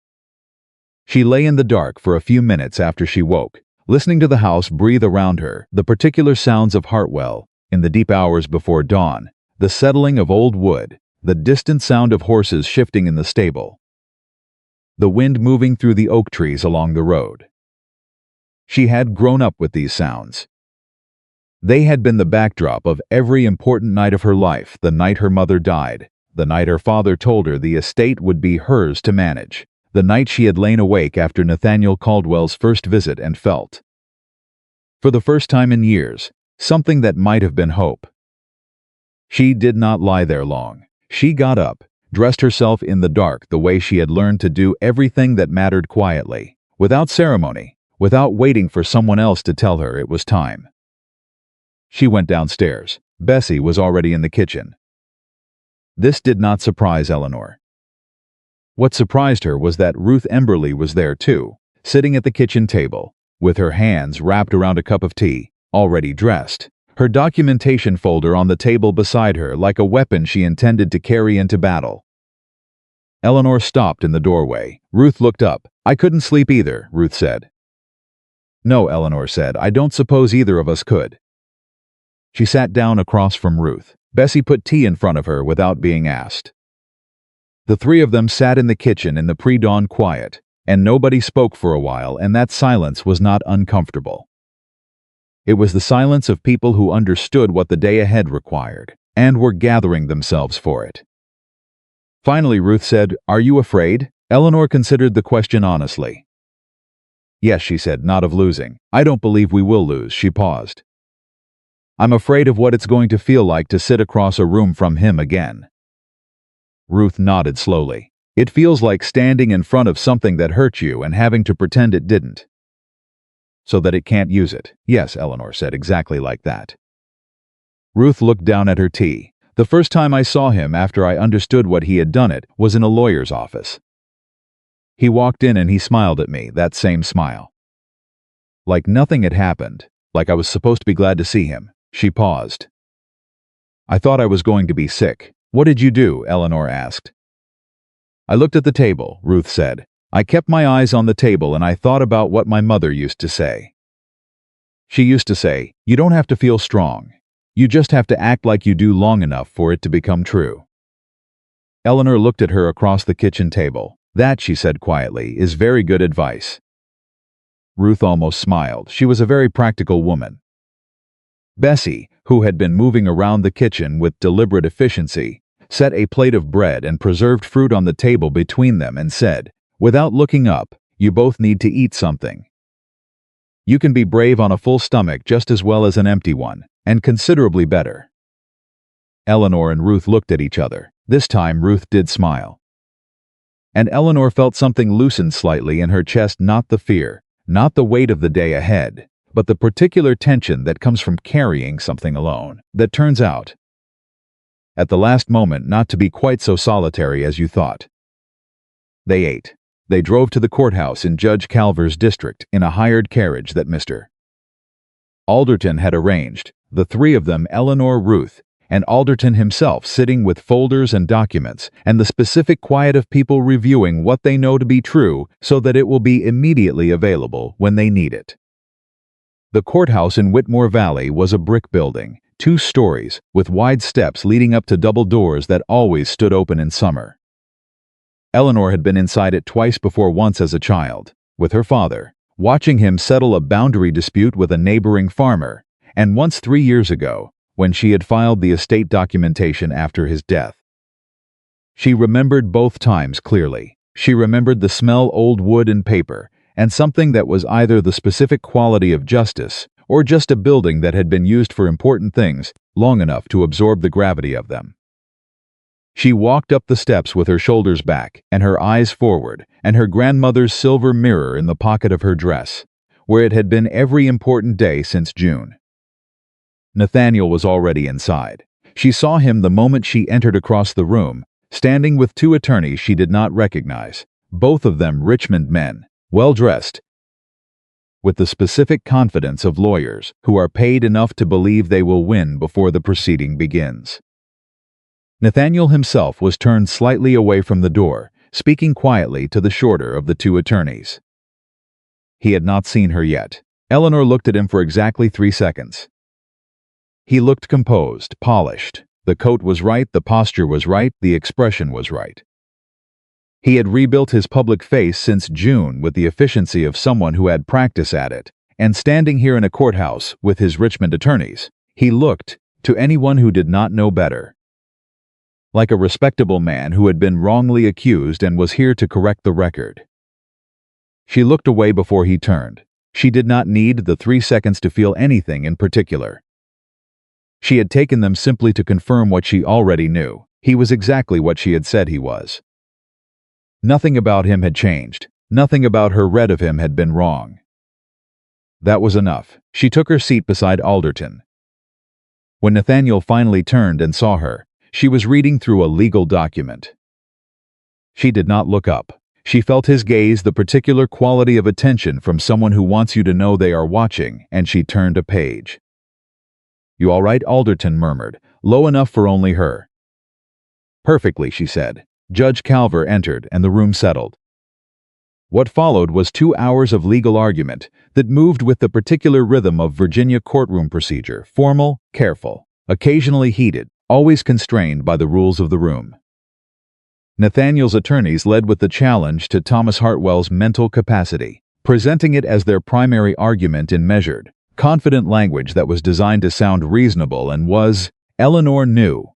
She lay in the dark for a few minutes after she woke, listening to the house breathe around her, the particular sounds of Hartwell, in the deep hours before dawn, the settling of old wood, the distant sound of horses shifting in the stable, the wind moving through the oak trees along the road. She had grown up with these sounds. They had been the backdrop of every important night of her life, the night her mother died, the night her father told her the estate would be hers to manage, the night she had lain awake after Nathaniel Caldwell's first visit and felt, for the first time in years, something that might have been hope. She did not lie there long. She got up, dressed herself in the dark the way she had learned to do everything that mattered quietly, without ceremony, without waiting for someone else to tell her it was time. She went downstairs. Bessie was already in the kitchen. This did not surprise Eleanor. What surprised her was that Ruth Emberley was there too, sitting at the kitchen table, with her hands wrapped around a cup of tea, already dressed, her documentation folder on the table beside her like a weapon she intended to carry into battle. Eleanor stopped in the doorway. Ruth looked up. "I couldn't sleep either," Ruth said. "No," Eleanor said, "I don't suppose either of us could." She sat down across from Ruth. Bessie put tea in front of her without being asked. The three of them sat in the kitchen in the pre-dawn quiet, and nobody spoke for a while, and that silence was not uncomfortable. It was the silence of people who understood what the day ahead required, and were gathering themselves for it. Finally, Ruth said, "Are you afraid?" Eleanor considered the question honestly. "Yes," she said, "not of losing. I don't believe we will lose." She paused. "I'm afraid of what it's going to feel like to sit across a room from him again." Ruth nodded slowly. "It feels like standing in front of something that hurt you and having to pretend it didn't, so that it can't use it." "Yes," Eleanor said, "exactly like that." Ruth looked down at her tea. "The first time I saw him after I understood what he had done it was in a lawyer's office. He walked in and he smiled at me, that same smile. Like nothing had happened, like I was supposed to be glad to see him." She paused. "I thought I was going to be sick." "What did you do?" Eleanor asked. "I looked at the table," Ruth said. "I kept my eyes on the table and I thought about what my mother used to say. She used to say, 'You don't have to feel strong. You just have to act like you do long enough for it to become true.'" Eleanor looked at her across the kitchen table. "That," she said quietly, "is very good advice." Ruth almost smiled. She was a very practical woman. Bessie, who had been moving around the kitchen with deliberate efficiency, set a plate of bread and preserved fruit on the table between them and said, without looking up, "You both need to eat something. You can be brave on a full stomach just as well as an empty one, and considerably better." Eleanor and Ruth looked at each other. This time Ruth did smile. And Eleanor felt something loosen slightly in her chest, not the fear, not the weight of the day ahead, but the particular tension that comes from carrying something alone, that turns out, at the last moment, not to be quite so solitary as you thought. They ate. They drove to the courthouse in Judge Calver's district in a hired carriage that Mr. Alderton had arranged, the three of them, Eleanor, Ruth, and Alderton himself, sitting with folders and documents, and the specific quiet of people reviewing what they know to be true so that it will be immediately available when they need it. The courthouse in Whitmore Valley was a brick building, 2 stories, with wide steps leading up to double doors that always stood open in summer. Eleanor had been inside it twice before, once as a child, with her father, watching him settle a boundary dispute with a neighboring farmer, and once 3 years ago, when she had filed the estate documentation after his death. She remembered both times clearly. She remembered the smell, old wood and paper, and something that was either the specific quality of justice or just a building that had been used for important things long enough to absorb the gravity of them. She walked up the steps with her shoulders back and her eyes forward, and her grandmother's silver mirror in the pocket of her dress, where it had been every important day since June. Nathaniel was already inside. She saw him the moment she entered across the room, standing with two attorneys she did not recognize, both of them Richmond men, well-dressed, with the specific confidence of lawyers who are paid enough to believe they will win before the proceeding begins. Nathaniel himself was turned slightly away from the door, speaking quietly to the shorter of the two attorneys. He had not seen her yet. Eleanor looked at him for exactly 3 seconds. He looked composed, polished. The coat was right, the posture was right, the expression was right. He had rebuilt his public face since June with the efficiency of someone who had practice at it, and standing here in a courthouse with his Richmond attorneys, he looked, to anyone who did not know better, like a respectable man who had been wrongly accused and was here to correct the record. She looked away before he turned. She did not need the 3 seconds to feel anything in particular. She had taken them simply to confirm what she already knew. He was exactly what she had said he was. Nothing about him had changed. Nothing about her read of him had been wrong. That was enough. She took her seat beside Alderton. When Nathaniel finally turned and saw her, she was reading through a legal document. She did not look up. She felt his gaze, the particular quality of attention from someone who wants you to know they are watching, and she turned a page. "You all right?" Alderton murmured, low enough for only her. "Perfectly," she said. Judge Calver entered, and the room settled. What followed was 2 hours of legal argument that moved with the particular rhythm of Virginia courtroom procedure, formal, careful, occasionally heated, always constrained by the rules of the room. Nathaniel's attorneys led with the challenge to Thomas Hartwell's mental capacity, presenting it as their primary argument in measured, confident language that was designed to sound reasonable and was, Eleanor knew,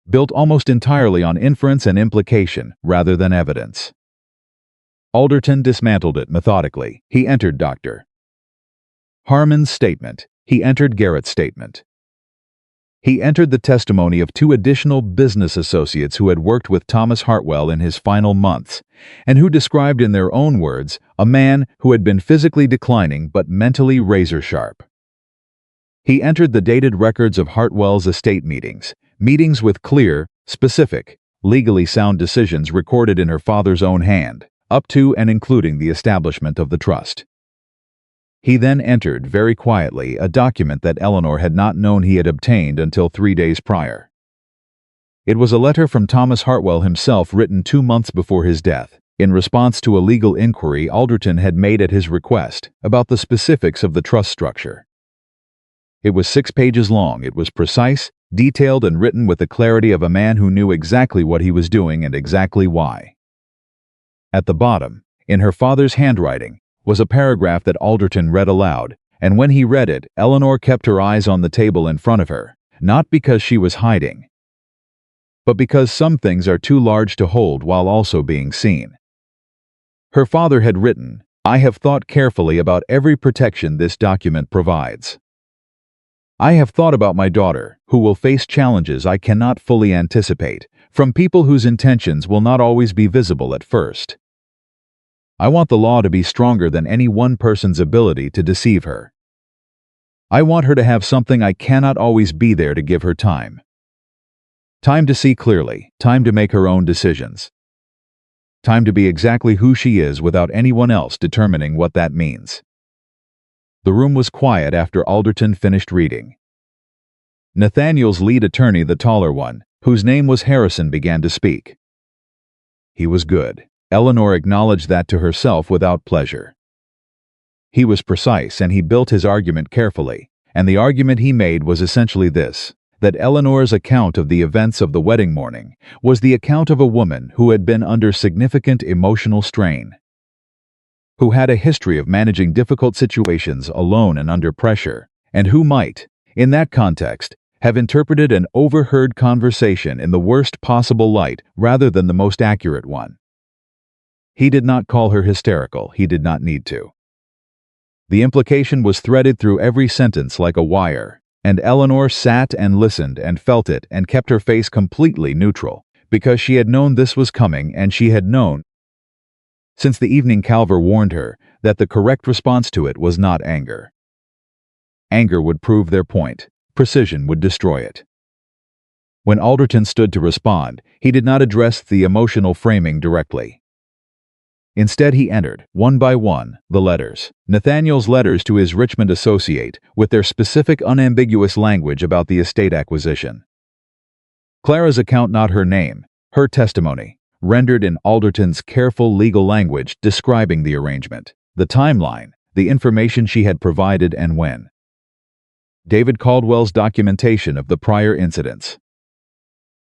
built almost entirely on inference and implication rather than evidence. Alderton dismantled it methodically. He entered Dr. Harmon's statement. He entered Garrett's statement. He entered the testimony of 2 additional business associates who had worked with Thomas Hartwell in his final months, and who described in their own words a man who had been physically declining but mentally razor-sharp. He entered the dated records of Hartwell's estate meetings with clear, specific, legally sound decisions recorded in her father's own hand, up to and including the establishment of the trust. He then entered, very quietly, a document that Eleanor had not known he had obtained until 3 days prior. It was a letter from Thomas Hartwell himself written 2 months before his death, in response to a legal inquiry Alderton had made at his request about the specifics of the trust structure. It was 6 pages long. It was precise, detailed, and written with the clarity of a man who knew exactly what he was doing and exactly why. At the bottom, in her father's handwriting, was a paragraph that Alderton read aloud, and when he read it, Eleanor kept her eyes on the table in front of her, not because she was hiding, but because some things are too large to hold while also being seen. Her father had written, "I have thought carefully about every protection this document provides. I have thought about my daughter, who will face challenges I cannot fully anticipate, from people whose intentions will not always be visible at first. I want the law to be stronger than any one person's ability to deceive her. I want her to have something I cannot always be there to give her time. Time to see clearly, time to make her own decisions. Time to be exactly who she is without anyone else determining what that means." The room was quiet after Alderton finished reading. Nathaniel's lead attorney, the taller one, whose name was Harrison, began to speak. He was good. Eleanor acknowledged that to herself without pleasure. He was precise, and he built his argument carefully, and the argument he made was essentially this: that Eleanor's account of the events of the wedding morning was the account of a woman who had been under significant emotional strain, who had a history of managing difficult situations alone and under pressure, and who might, in that context, have interpreted an overheard conversation in the worst possible light rather than the most accurate one. He did not call her hysterical. He did not need to. The implication was threaded through every sentence like a wire. And Eleanor sat and listened and felt it and kept her face completely neutral, because she had known this was coming, and she had known, since the evening Calver warned her, that the correct response to it was not anger. Anger would prove their point. Precision would destroy it. When Alderton stood to respond, he did not address the emotional framing directly. Instead, he entered, one by one, the letters. Nathaniel's letters to his Richmond associate, with their specific unambiguous language about the estate acquisition. Clara's account, not her name, her testimony, rendered in Alderton's careful legal language describing the arrangement, the timeline, the information she had provided and when. David Caldwell's documentation of the prior incidents.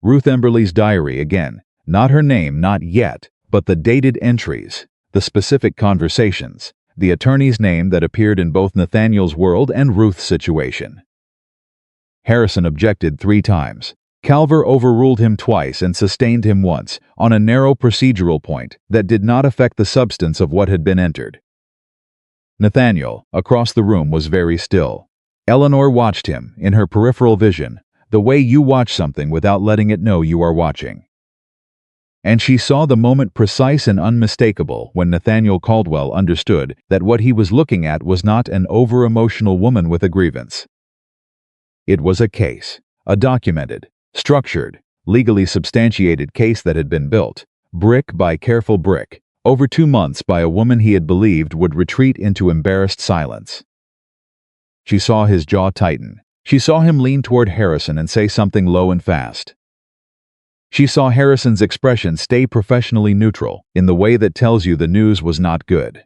Ruth Emberley's diary again, not her name, not yet, but the dated entries, the specific conversations, the attorney's name that appeared in both Nathaniel's world and Ruth's situation. Harrison objected 3 times. Calver overruled him twice and sustained him once, on a narrow procedural point that did not affect the substance of what had been entered. Nathaniel, across the room, was very still. Eleanor watched him, in her peripheral vision, the way you watch something without letting it know you are watching. And she saw the moment precise and unmistakable when Nathaniel Caldwell understood that what he was looking at was not an over-emotional woman with a grievance. It was a case, a documented, structured, legally substantiated case that had been built, brick by careful brick, over 2 months by a woman he had believed would retreat into embarrassed silence. She saw his jaw tighten. She saw him lean toward Harrison and say something low and fast. She saw Harrison's expression stay professionally neutral, in the way that tells you the news was not good.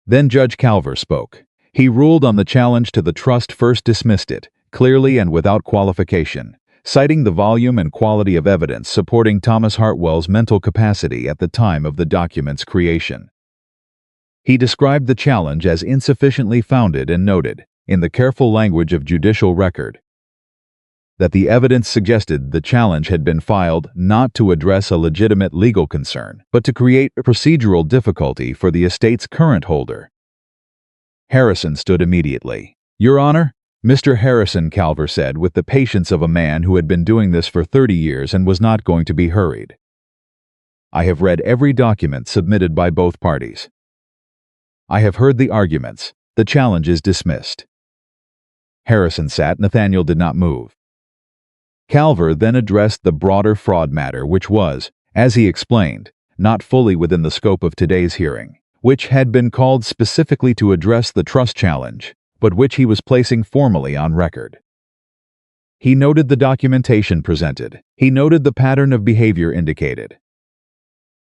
Then Judge Calver spoke. He ruled on the challenge to the trust, first dismissed it, clearly and without qualification, citing the volume and quality of evidence supporting Thomas Hartwell's mental capacity at the time of the document's creation. He described the challenge as insufficiently founded and noted, in the careful language of judicial record, that the evidence suggested the challenge had been filed not to address a legitimate legal concern, but to create a procedural difficulty for the estate's current holder. Harrison stood immediately. "Your Honor," Mr. Harrison, Calver said with the patience of a man who had been doing this for 30 years and was not going to be hurried. "I have read every document submitted by both parties. I have heard the arguments. The challenge is dismissed." Harrison sat. Nathaniel did not move. Calver then addressed the broader fraud matter, which was, as he explained, not fully within the scope of today's hearing, which had been called specifically to address the trust challenge, but which he was placing formally on record. He noted the documentation presented. He noted the pattern of behavior indicated.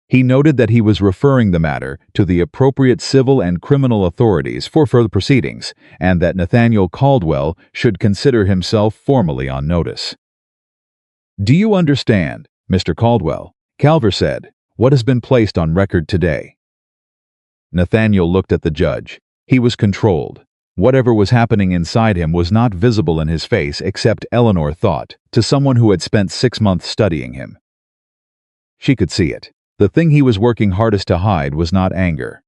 He noted that he was referring the matter to the appropriate civil and criminal authorities for further proceedings, and that Nathaniel Caldwell should consider himself formally on notice. "Do you understand, Mr. Caldwell," Calver said, "what has been placed on record today?" Nathaniel looked at the judge. He was controlled. Whatever was happening inside him was not visible in his face, except, Eleanor thought, to someone who had spent 6 months studying him. She could see it. The thing he was working hardest to hide was not anger.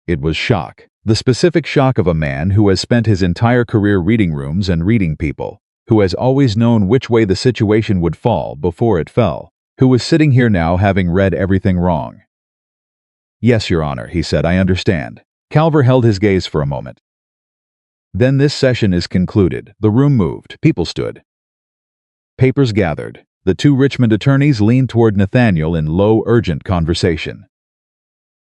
It was shock, the specific shock of a man who has spent his entire career reading rooms and reading people, who has always known which way the situation would fall before it fell, who was sitting here now having read everything wrong. "Yes, Your Honor," he said, "I understand." Calver held his gaze for a moment. "Then this session is concluded." The room moved. People stood. Papers gathered. The 2 Richmond attorneys leaned toward Nathaniel in low, urgent conversation.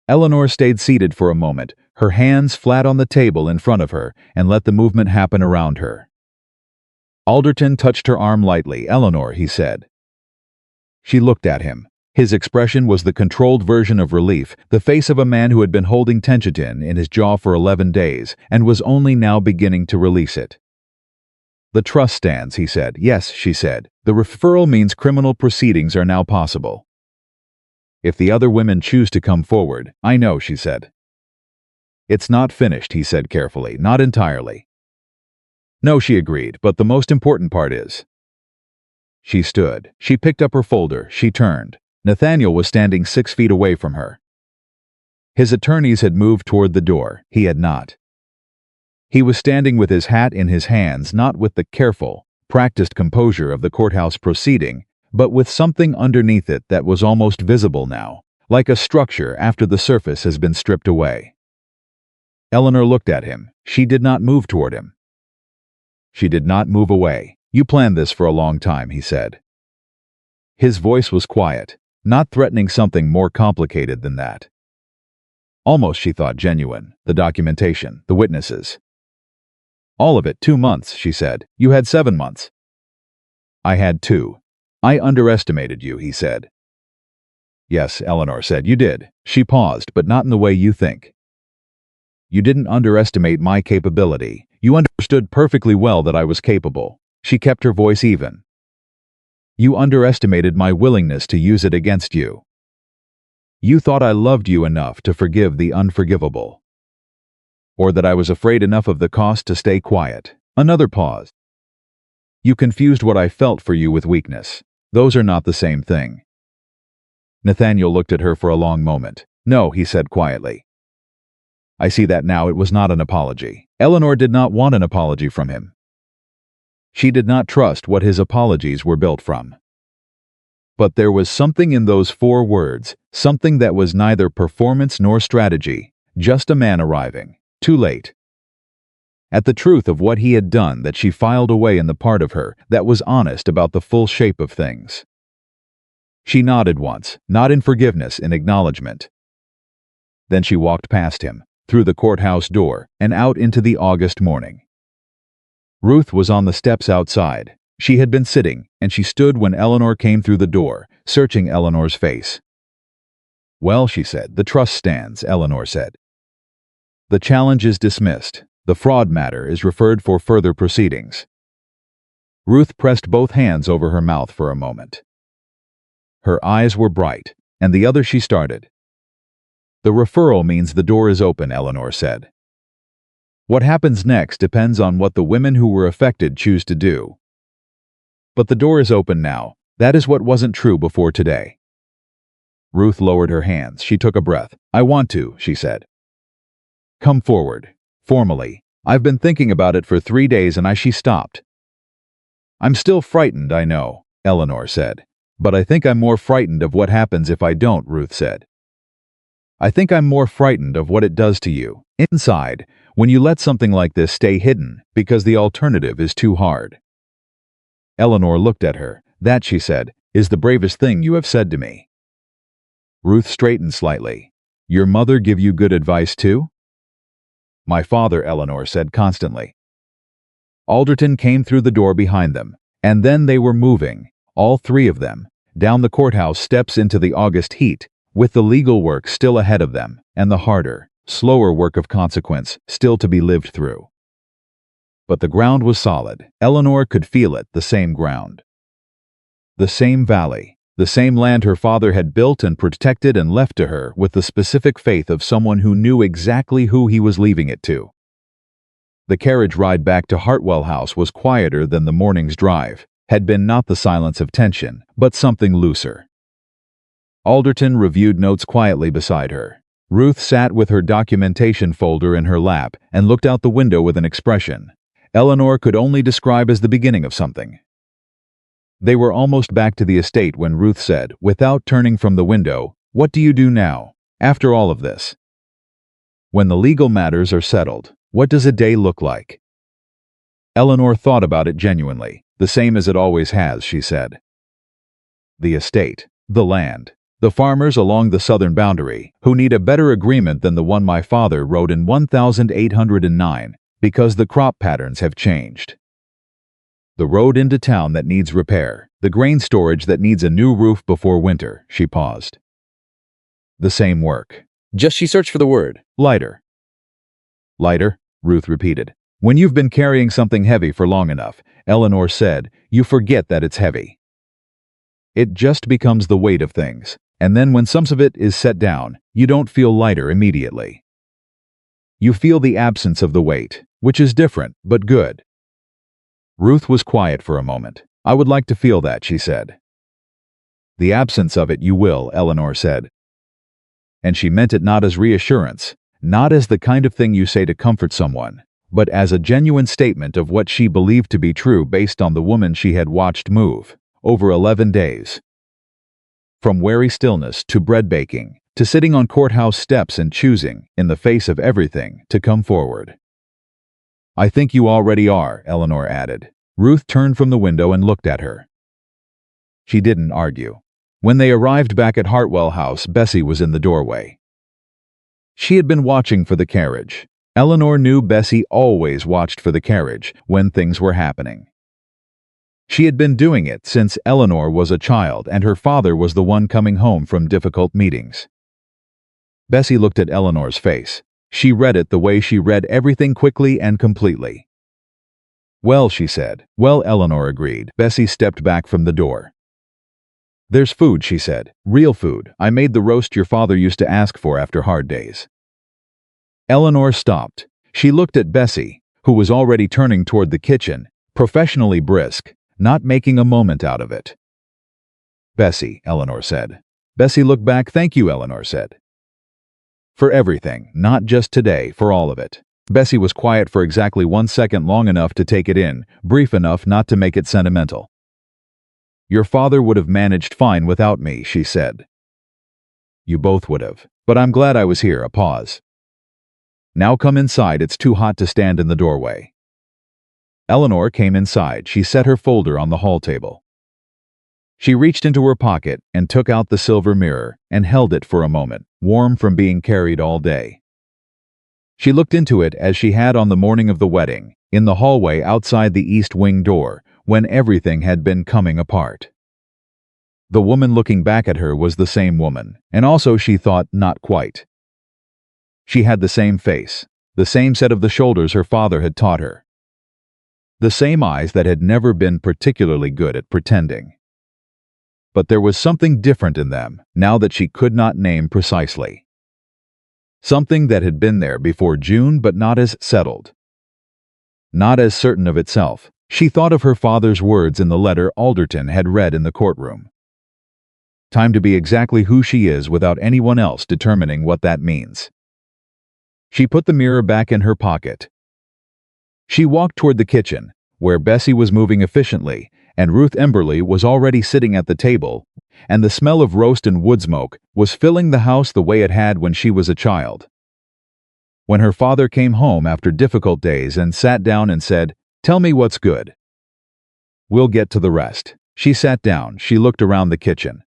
Eleanor stayed seated for a moment, her hands flat on the table in front of her, and let the movement happen around her. Alderton touched her arm lightly. "Eleanor," he said. She looked at him. His expression was the controlled version of relief, the face of a man who had been holding tension in his jaw for 11 days and was only now beginning to release it. "The trust stands," he said. "Yes," she said. "The referral means criminal proceedings are now possible. If the other women choose to come forward." "I know," she said. "It's not finished," he said carefully. "Not entirely." "No," she agreed, "but the most important part is." She stood. She picked up her folder. She turned. Nathaniel was standing 6 feet away from her. His attorneys had moved toward the door. He had not. He was standing with his hat in his hands, not with the careful, practiced composure of the courthouse proceeding, but with something underneath it that was almost visible now, like a structure after the surface has been stripped away. Eleanor looked at him. She did not move toward him. She did not move away. "You planned this for a long time," he said. His voice was quiet, not threatening something more complicated than that. Almost, she thought, genuine. The documentation, the witnesses. "All of it, 2 months," she said. "You had 7 months." "I had 2. I underestimated you," he said. "Yes," Eleanor said, "you did." She paused, "but not in the way you think. You didn't underestimate my capability. You understood perfectly well that I was capable." She kept her voice even. "You underestimated my willingness to use it against you. You thought I loved you enough to forgive the unforgivable. Or that I was afraid enough of the cost to stay quiet." Another pause. "You confused what I felt for you with weakness. Those are not the same thing." Nathaniel looked at her for a long moment. "No," he said quietly. "I see that now. It was not an apology." Eleanor did not want an apology from him. She did not trust what his apologies were built from. But there was something in those 4 words, something that was neither performance nor strategy, just a man arriving, too late. At the truth of what he had done, that she filed away in the part of her that was honest about the full shape of things. She nodded once, not in forgiveness, in acknowledgement. Then she walked past him, through the courthouse door, and out into the August morning. Ruth was on the steps outside. She had been sitting, and she stood when Eleanor came through the door, searching Eleanor's face. "Well," she said. "The trust stands," Eleanor said. "The challenge is dismissed. The fraud matter is referred for further proceedings." Ruth pressed both hands over her mouth for a moment. Her eyes were bright, and the other she started. "The referral means the door is open," Eleanor said. "What happens next depends on what the women who were affected choose to do. But the door is open now. That is what wasn't true before today." Ruth lowered her hands. She took a breath. "I want to," she said. "Come forward. Formally. I've been thinking about it for 3 days and she stopped." "I'm still frightened, I know," Eleanor said. "But I think I'm more frightened of what happens if I don't," Ruth said. "I think I'm more frightened of what it does to you, inside, when you let something like this stay hidden, because the alternative is too hard." Eleanor looked at her. "That," she said, "is the bravest thing you have said to me." Ruth straightened slightly. "Your mother give you good advice too?" "My father," Eleanor said constantly. Alderton came through the door behind them, and then they were moving, all 3 of them, down the courthouse steps into the August heat, with the legal work still ahead of them, and the harder, slower work of consequence still to be lived through. But the ground was solid. Eleanor could feel it, the same ground. The same valley, the same land her father had built and protected and left to her with the specific faith of someone who knew exactly who he was leaving it to. The carriage ride back to Hartwell House was quieter than the morning's drive, had been not the silence of tension, but something looser. Alderton reviewed notes quietly beside her. Ruth sat with her documentation folder in her lap and looked out the window with an expression Eleanor could only describe as the beginning of something. They were almost back to the estate when Ruth said, without turning from the window, "What do you do now, after all of this? When the legal matters are settled, what does a day look like?" Eleanor thought about it genuinely. "The same as it always has," she said. "The estate, the land, the farmers along the southern boundary, who need a better agreement than the one my father wrote in 1809, because the crop patterns have changed. The road into town that needs repair, the grain storage that needs a new roof before winter." She paused. "The same work." She searched for the word. "Lighter." "Lighter," Ruth repeated. "When you've been carrying something heavy for long enough," Eleanor said, "you forget that it's heavy. It just becomes the weight of things, and then when some of it is set down, you don't feel lighter immediately. You feel the absence of the weight, which is different, but good." Ruth was quiet for a moment. "I would like to feel that," she said. "The absence of it you will," Eleanor said. And she meant it not as reassurance, not as the kind of thing you say to comfort someone, but as a genuine statement of what she believed to be true based on the woman she had watched move over 11 days. From wary stillness to bread baking, to sitting on courthouse steps and choosing, in the face of everything, to come forward. "I think you already are," Eleanor added. Ruth turned from the window and looked at her. She didn't argue. When they arrived back at Hartwell House, Bessie was in the doorway. She had been watching for the carriage. Eleanor knew Bessie always watched for the carriage when things were happening. She had been doing it since Eleanor was a child and her father was the one coming home from difficult meetings. Bessie looked at Eleanor's face. She read it the way she read everything, quickly and completely. "Well," she said. "Well," Eleanor agreed. Bessie stepped back from the door. "There's food," she said. "Real food. I made the roast your father used to ask for after hard days." Eleanor stopped. She looked at Bessie, who was already turning toward the kitchen, professionally brisk, not making a moment out of it. "Bessie," Eleanor said. Bessie looked back. "Thank you," Eleanor said. "For everything, not just today, for all of it." Bessie was quiet for exactly 1 second, long enough to take it in, brief enough not to make it sentimental. "Your father would have managed fine without me," she said. "You both would have. But I'm glad I was here." A pause. "Now come inside, it's too hot to stand in the doorway." Eleanor came inside. She set her folder on the hall table. She reached into her pocket and took out the silver mirror and held it for a moment, warm from being carried all day. She looked into it as she had on the morning of the wedding, in the hallway outside the east wing door, when everything had been coming apart. The woman looking back at her was the same woman, and also, she thought, not quite. She had the same face, the same set of the shoulders her father had taught her, the same eyes that had never been particularly good at pretending. But there was something different in them, now that she could not name precisely. Something that had been there before June, but not as settled. Not as certain of itself. She thought of her father's words in the letter Alderton had read in the courtroom. Time to be exactly who she is without anyone else determining what that means. She put the mirror back in her pocket. She walked toward the kitchen, where Bessie was moving efficiently, and Ruth Emberley was already sitting at the table, and the smell of roast and wood smoke was filling the house the way it had when she was a child. When her father came home after difficult days and sat down and said, "Tell me what's good." "We'll get to the rest." She sat down. She looked around the kitchen.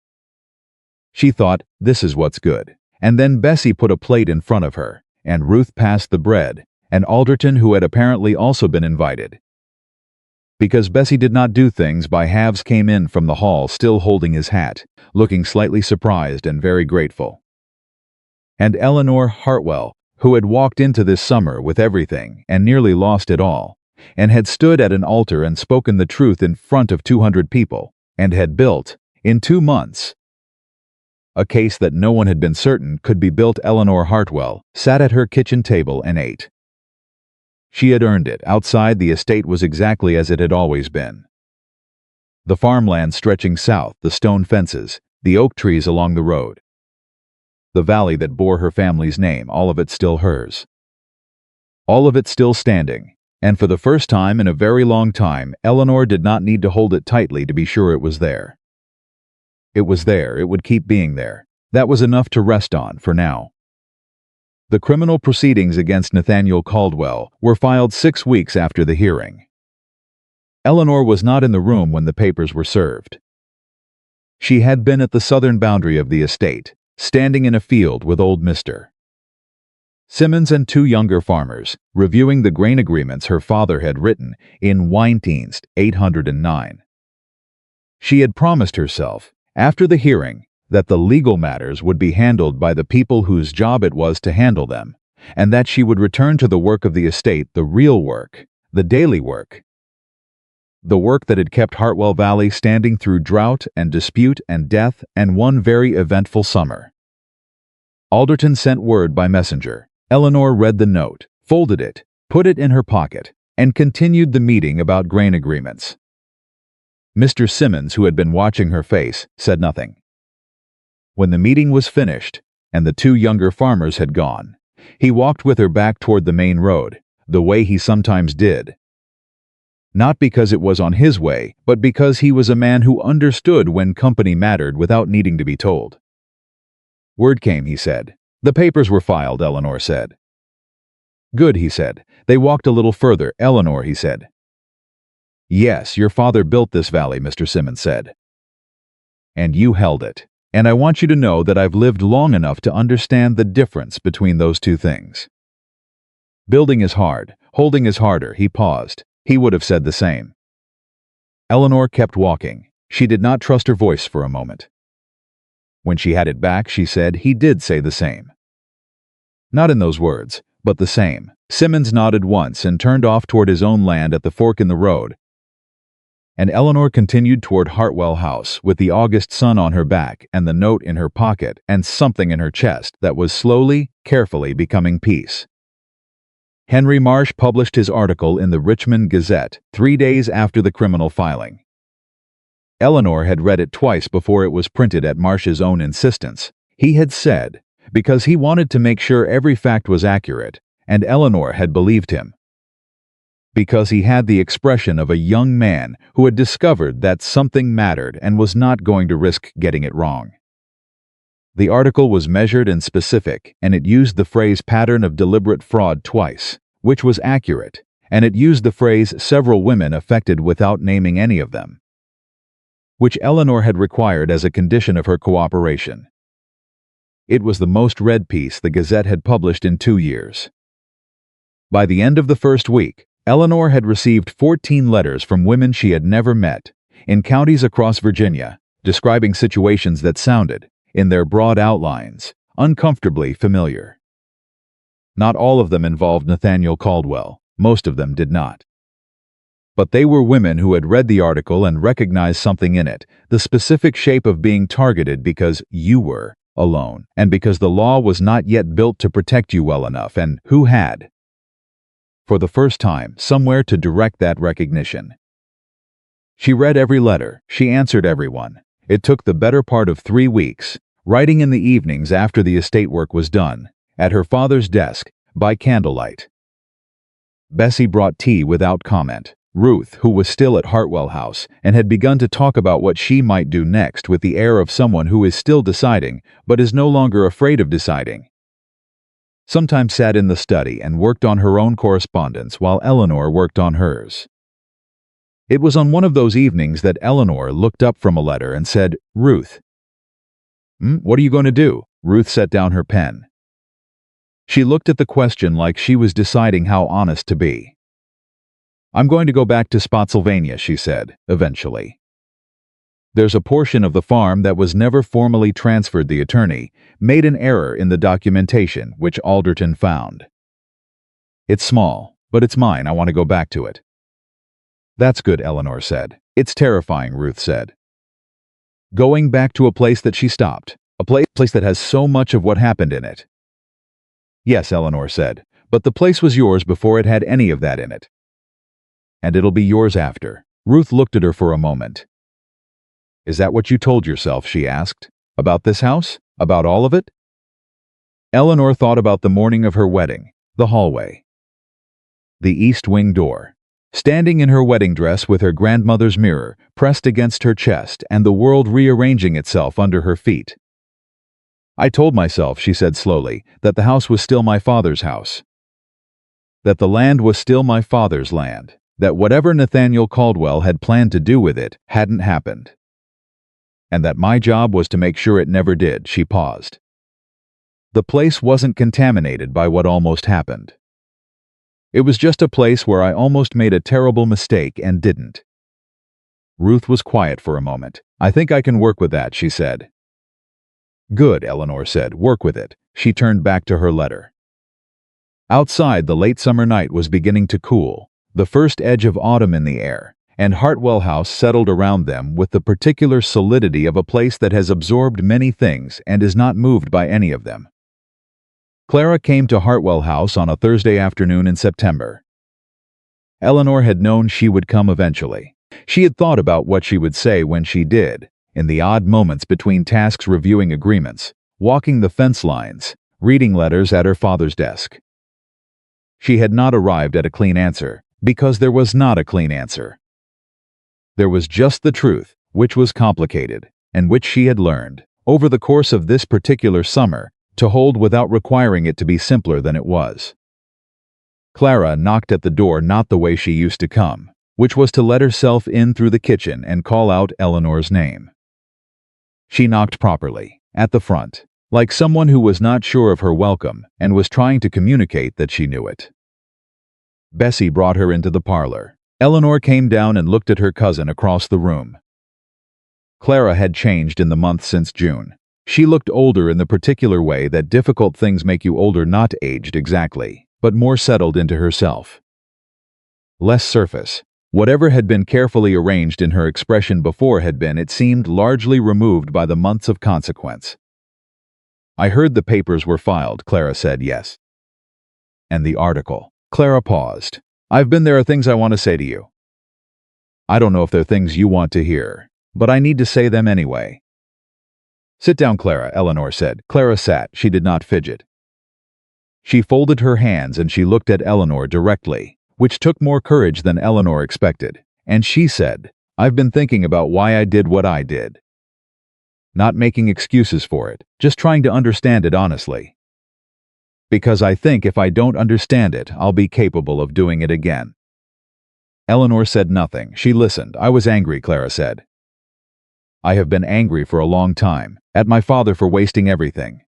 She thought, "This is what's good." And then Bessie put a plate in front of her, and Ruth passed the bread, and Alderton, who had apparently also been invited. Because Bessie did not do things by halves, came in from the hall still holding his hat, looking slightly surprised and very grateful. And Eleanor Hartwell, who had walked into this summer with everything and nearly lost it all, and had stood at an altar and spoken the truth in front of 200 people, and had built, in 2 months, a case that no one had been certain could be built. Eleanor Hartwell sat at her kitchen table and ate. She had earned it. Outside, the estate was exactly as it had always been. The farmland stretching south, the stone fences, the oak trees along the road. The valley that bore her family's name, all of it still hers. All of it still standing, and for the first time in a very long time, Eleanor did not need to hold it tightly to be sure it was there. It was there, it would keep being there. That was enough to rest on for now. The criminal proceedings against Nathaniel Caldwell were filed 6 weeks after the hearing. Eleanor was not in the room when the papers were served. She had been at the southern boundary of the estate, standing in a field with old Mr. Simmons and 2 younger farmers, reviewing the grain agreements her father had written in Weinstein's 809. She had promised herself, after the hearing, that the legal matters would be handled by the people whose job it was to handle them, and that she would return to the work of the estate, the real work, the daily work. The work that had kept Hartwell Valley standing through drought and dispute and death and one very eventful summer. Alderton sent word by messenger. Eleanor read the note, folded it, put it in her pocket, and continued the meeting about grain agreements. Mr. Simmons, who had been watching her face, said nothing. When the meeting was finished, and the 2 younger farmers had gone, he walked with her back toward the main road, the way he sometimes did. Not because it was on his way, but because he was a man who understood when company mattered without needing to be told. Word came, he said. The papers were filed, Eleanor said. Good, he said. They walked a little further. Eleanor, he said. Yes, your father built this valley, Mr. Simmons said. And you held it. And I want you to know that I've lived long enough to understand the difference between those two things. Building is hard. Holding is harder. He paused. He would have said the same. Eleanor kept walking. She did not trust her voice for a moment. When she had it back, she said he did say the same. Not in those words, but the same. Simmons nodded once and turned off toward his own land at the fork in the road, and Eleanor continued toward Hartwell House with the August sun on her back and the note in her pocket and something in her chest that was slowly, carefully becoming peace. Henry Marsh published his article in the Richmond Gazette 3 days after the criminal filing. Eleanor had read it twice before it was printed at Marsh's own insistence. He had said, because he wanted to make sure every fact was accurate, and Eleanor had believed him. Because he had the expression of a young man who had discovered that something mattered and was not going to risk getting it wrong. The article was measured and specific, and it used the phrase pattern of deliberate fraud twice, which was accurate, and it used the phrase several women affected without naming any of them, which Eleanor had required as a condition of her cooperation. It was the most read piece the Gazette had published in 2 years. By the end of the first week, Eleanor had received 14 letters from women she had never met, in counties across Virginia, describing situations that sounded, in their broad outlines, uncomfortably familiar. Not all of them involved Nathaniel Caldwell. Most of them did not. But they were women who had read the article and recognized something in it, the specific shape of being targeted because you were alone, and because the law was not yet built to protect you well enough, and who had, for the first time, somewhere to direct that recognition. She read every letter. She answered everyone. It took the better part of 3 weeks, writing in the evenings after the estate work was done, at her father's desk, by candlelight. Bessie brought tea without comment. Ruth, who was still at Hartwell House and had begun to talk about what she might do next with the air of someone who is still deciding, but is no longer afraid of deciding, sometimes sat in the study and worked on her own correspondence while Eleanor worked on hers. It was on one of those evenings that Eleanor looked up from a letter and said, "Ruth." What are you going to do?" Ruth set down her pen. She looked at the question like she was deciding how honest to be. "I'm going to go back to Spotsylvania," she said, eventually. "There's a portion of the farm that was never formally transferred. The attorney made an error in the documentation, which Alderton found. It's small, but it's mine. I want to go back to it." "That's good," Eleanor said. "It's terrifying," Ruth said. "Going back to a place that," she stopped, "a place that has so much of what happened in it." "Yes," Eleanor said, "but the place was yours before it had any of that in it. And it'll be yours after." Ruth looked at her for a moment. "Is that what you told yourself?" she asked. "About this house? About all of it?" Eleanor thought about the morning of her wedding, the hallway, the east wing door, standing in her wedding dress with her grandmother's mirror pressed against her chest and the world rearranging itself under her feet. "I told myself," she said slowly, "that the house was still my father's house. That the land was still my father's land. That whatever Nathaniel Caldwell had planned to do with it hadn't happened. And that my job was to make sure it never did." She paused. "The place wasn't contaminated by what almost happened. It was just a place where I almost made a terrible mistake and didn't." Ruth was quiet for a moment. "I think I can work with that," she said. "Good," Eleanor said. "Work with it." She turned back to her letter. Outside, the late summer night was beginning to cool, the first edge of autumn in the air, and Hartwell House settled around them with the particular solidity of a place that has absorbed many things and is not moved by any of them. Clara came to Hartwell House on a Thursday afternoon in September. Eleanor had known she would come eventually. She had thought about what she would say when she did, in the odd moments between tasks, reviewing agreements, walking the fence lines, reading letters at her father's desk. She had not arrived at a clean answer, because there was not a clean answer. There was just the truth, which was complicated, and which she had learned, over the course of this particular summer, to hold without requiring it to be simpler than it was. Clara knocked at the door not the way she used to come, which was to let herself in through the kitchen and call out Eleanor's name. She knocked properly, at the front, like someone who was not sure of her welcome and was trying to communicate that she knew it. Bessie brought her into the parlor. Eleanor came down and looked at her cousin across the room. Clara had changed in the month since June. She looked older in the particular way that difficult things make you older, not aged exactly, but more settled into herself. Less surface. Whatever had been carefully arranged in her expression before had been, it seemed, largely removed by the months of consequence. "I heard the papers were filed," Clara said. "Yes." "And the article." Clara paused. "I've been there are things I want to say to you. I don't know if they're things you want to hear, but I need to say them anyway." "Sit down, Clara," Eleanor said. Clara sat. She did not fidget. She folded her hands and she looked at Eleanor directly, which took more courage than Eleanor expected, and she said, "I've been thinking about why I did what I did. Not making excuses for it, just trying to understand it honestly. Because I think if I don't understand it, I'll be capable of doing it again." Eleanor said nothing. She listened. "I was angry," Clara said. "I have been angry for a long time, at my father for wasting everything.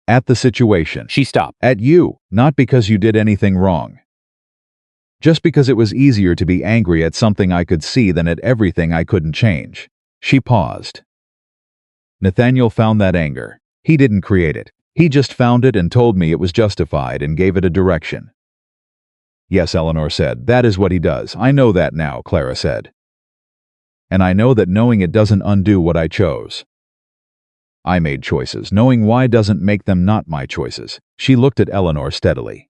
At the situation." She stopped. "At you, not because you did anything wrong. Just because it was easier to be angry at something I could see than at everything I couldn't change." She paused. "Nathaniel found that anger. He didn't create it. He just found it and told me it was justified and gave it a direction." "Yes," Eleanor said, "that is what he does. I know that now," Clara said. "And I know that knowing it doesn't undo what I chose. I made choices. Knowing why doesn't make them not my choices." She looked at Eleanor steadily.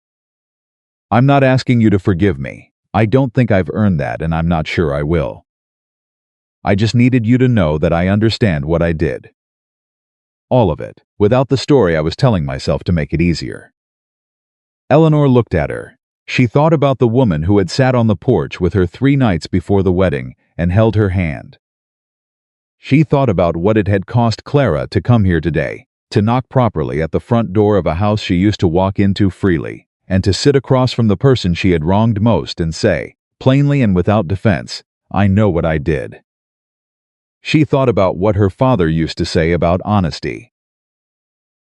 "I'm not asking you to forgive me. I don't think I've earned that, and I'm not sure I will. I just needed you to know that I understand what I did. All of it, without the story I was telling myself to make it easier." Eleanor looked at her. She thought about the woman who had sat on the porch with her 3 nights before the wedding and held her hand. She thought about what it had cost Clara to come here today, to knock properly at the front door of a house she used to walk into freely, and to sit across from the person she had wronged most and say, plainly and without defense, "I know what I did." She thought about what her father used to say about honesty.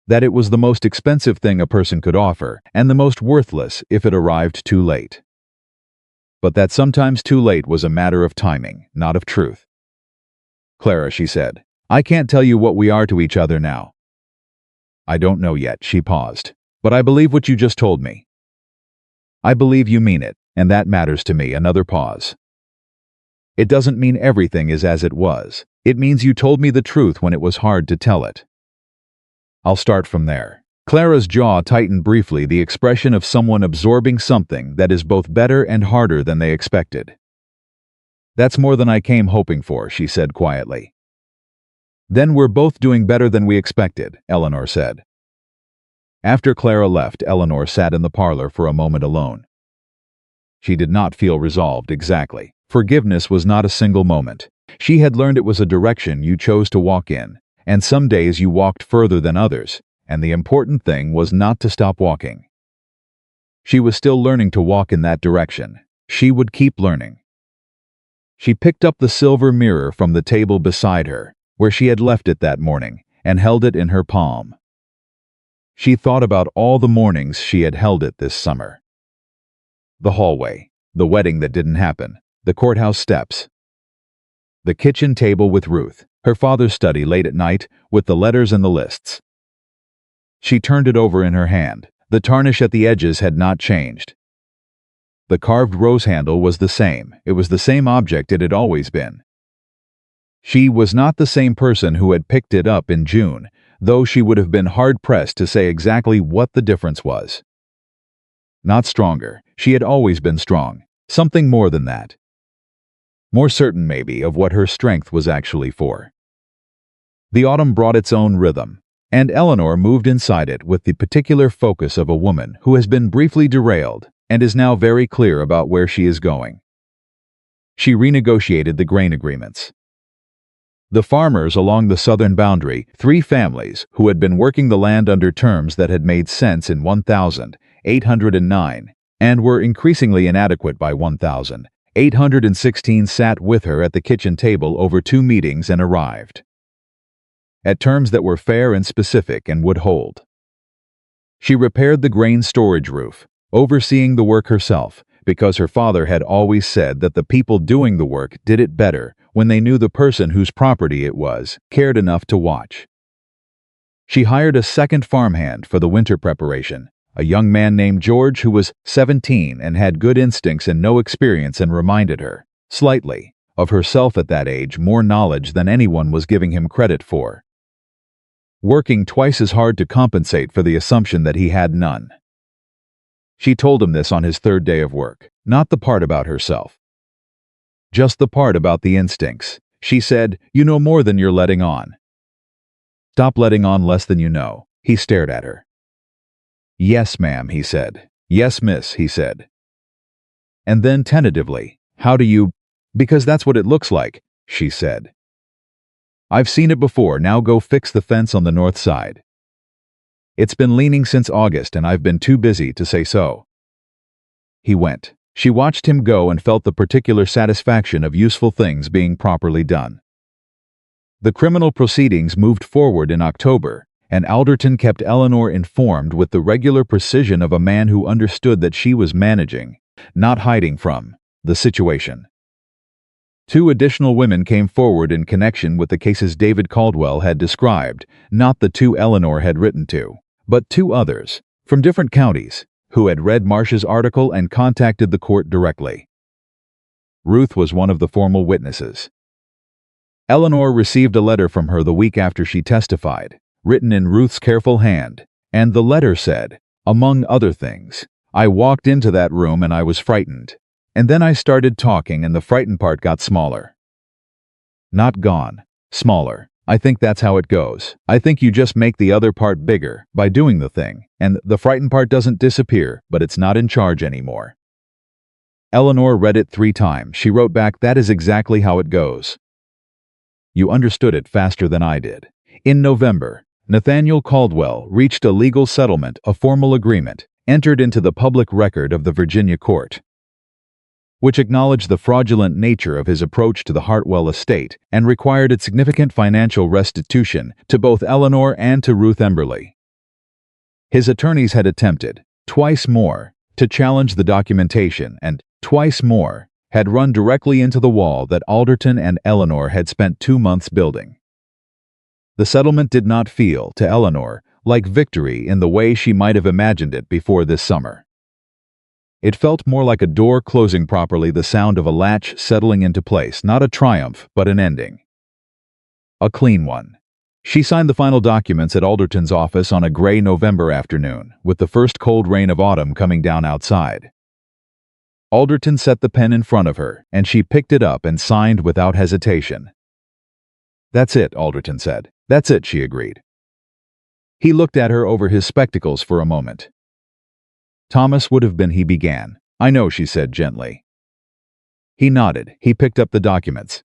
That it was the most expensive thing a person could offer, and the most worthless if it arrived too late. But that sometimes too late was a matter of timing, not of truth. "Clara," she said, "I can't tell you what we are to each other now. I don't know yet." She paused. "But I believe what you just told me. I believe you mean it, and that matters to me." Another pause. "It doesn't mean everything is as it was. It means you told me the truth when it was hard to tell it. I'll start from there." Clara's jaw tightened briefly, the expression of someone absorbing something that is both better and harder than they expected. "That's more than I came hoping for," she said quietly. "Then we're both doing better than we expected," Eleanor said. After Clara left, Eleanor sat in the parlor for a moment alone. She did not feel resolved exactly. Forgiveness was not a single moment. She had learned it was a direction you chose to walk in, and some days you walked further than others, and the important thing was not to stop walking. She was still learning to walk in that direction. She would keep learning. She picked up the silver mirror from the table beside her, where she had left it that morning, and held it in her palm. She thought about all the mornings she had held it this summer. The hallway, the wedding that didn't happen, the courthouse steps, the kitchen table with Ruth, her father's study late at night with the letters and the lists. She turned it over in her hand. The tarnish at the edges had not changed. The carved rose handle was the same. It was the same object it had always been. She was not the same person who had picked it up in June, though she would have been hard-pressed to say exactly what the difference was. Not stronger. She had always been strong. Something more than that. More certain, maybe, of what her strength was actually for. The autumn brought its own rhythm. And Eleanor moved inside it with the particular focus of a woman who has been briefly derailed and is now very clear about where she is going. She renegotiated the grain agreements. The farmers along the southern boundary, 3 families who had been working the land under terms that had made sense in 1809 and were increasingly inadequate by 1816, sat with her at the kitchen table over 2 meetings and arrived at terms that were fair and specific and would hold. She repaired the grain storage roof, overseeing the work herself, because her father had always said that the people doing the work did it better when they knew the person whose property it was cared enough to watch. She hired a second farmhand for the winter preparation, a young man named George who was 17 and had good instincts and no experience, and reminded her, slightly, of herself at that age, more knowledge than anyone was giving him credit for. Working twice as hard to compensate for the assumption that he had none. She told him this on his 3rd day of work, not the part about herself. Just the part about the instincts. She said, "You know more than you're letting on." "Stop letting on less than you know." He stared at her. "Yes, ma'am," he said. "Yes, miss," he said. And then tentatively, "How do you—" "Because that's what it looks like," she said. "I've seen it before. Now go fix the fence on the north side. It's been leaning since August and I've been too busy to say so." He went. She watched him go and felt the particular satisfaction of useful things being properly done. The criminal proceedings moved forward in October, and Alderton kept Eleanor informed with the regular precision of a man who understood that she was managing, not hiding from, the situation. 2 additional women came forward in connection with the cases David Caldwell had described, not the 2 Eleanor had written to, but 2 others, from different counties, who had read Marsh's article and contacted the court directly. Ruth was one of the formal witnesses. Eleanor received a letter from her the week after she testified, written in Ruth's careful hand, and the letter said, among other things, "I walked into that room and I was frightened. And then I started talking and the frightened part got smaller." Not gone, smaller. I think that's how it goes. I think you just make the other part bigger by doing the thing, and the frightened part doesn't disappear, but it's not in charge anymore. Eleanor read it 3 times. She wrote back, "That is exactly how it goes." You understood it faster than I did. In November, Nathaniel Caldwell reached a legal settlement, a formal agreement, entered into the public record of the Virginia court, which acknowledged the fraudulent nature of his approach to the Hartwell estate and required its significant financial restitution to both Eleanor and to Ruth Emberley. His attorneys had attempted, twice more, to challenge the documentation and, twice more, had run directly into the wall that Alderton and Eleanor had spent 2 months building. The settlement did not feel, to Eleanor, like victory in the way she might have imagined it before this summer. It felt more like a door closing properly, the sound of a latch settling into place, not a triumph, but an ending. A clean one. She signed the final documents at Alderton's office on a gray November afternoon, with the first cold rain of autumn coming down outside. Alderton set the pen in front of her, and she picked it up and signed without hesitation. "That's it," Alderton said. "That's it," she agreed. He looked at her over his spectacles for a moment. "Thomas would have been," he began. "I know," she said gently. He nodded. He picked up the documents.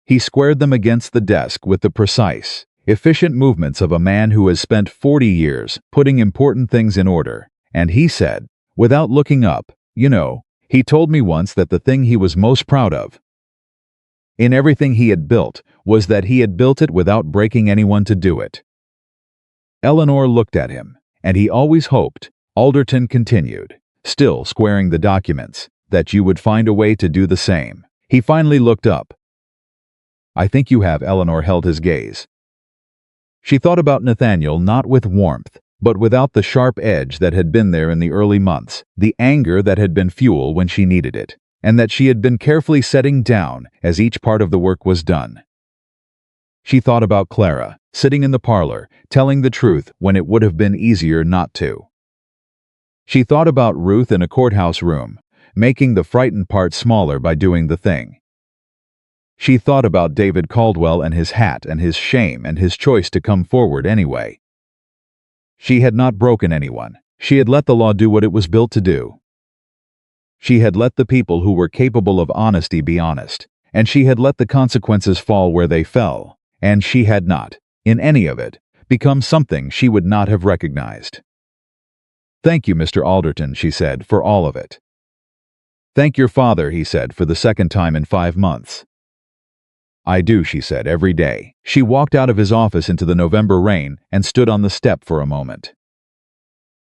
He squared them against the desk with the precise, efficient movements of a man who has spent 40 years putting important things in order, and he said, without looking up, "You know, he told me once that the thing he was most proud of in everything he had built was that he had built it without breaking anyone to do it." Eleanor looked at him, and he always hoped, Alderton continued, still squaring the documents, that you would find a way to do the same. He finally looked up. "I think you have." Eleanor held his gaze. She thought about Nathaniel not with warmth, but without the sharp edge that had been there in the early months, the anger that had been fuel when she needed it, and that she had been carefully setting down as each part of the work was done. She thought about Clara, sitting in the parlor, telling the truth when it would have been easier not to. She thought about Ruth in a courthouse room, making the frightened part smaller by doing the thing. She thought about David Caldwell and his hat and his shame and his choice to come forward anyway. She had not broken anyone. She had let the law do what it was built to do. She had let the people who were capable of honesty be honest, and she had let the consequences fall where they fell, and she had not, in any of it, become something she would not have recognized. "Thank you, Mr. Alderton," she said, "for all of it." "Thank your father," he said, for the second time in 5 months. "I do," she said, "every day." She walked out of his office into the November rain and stood on the step for a moment.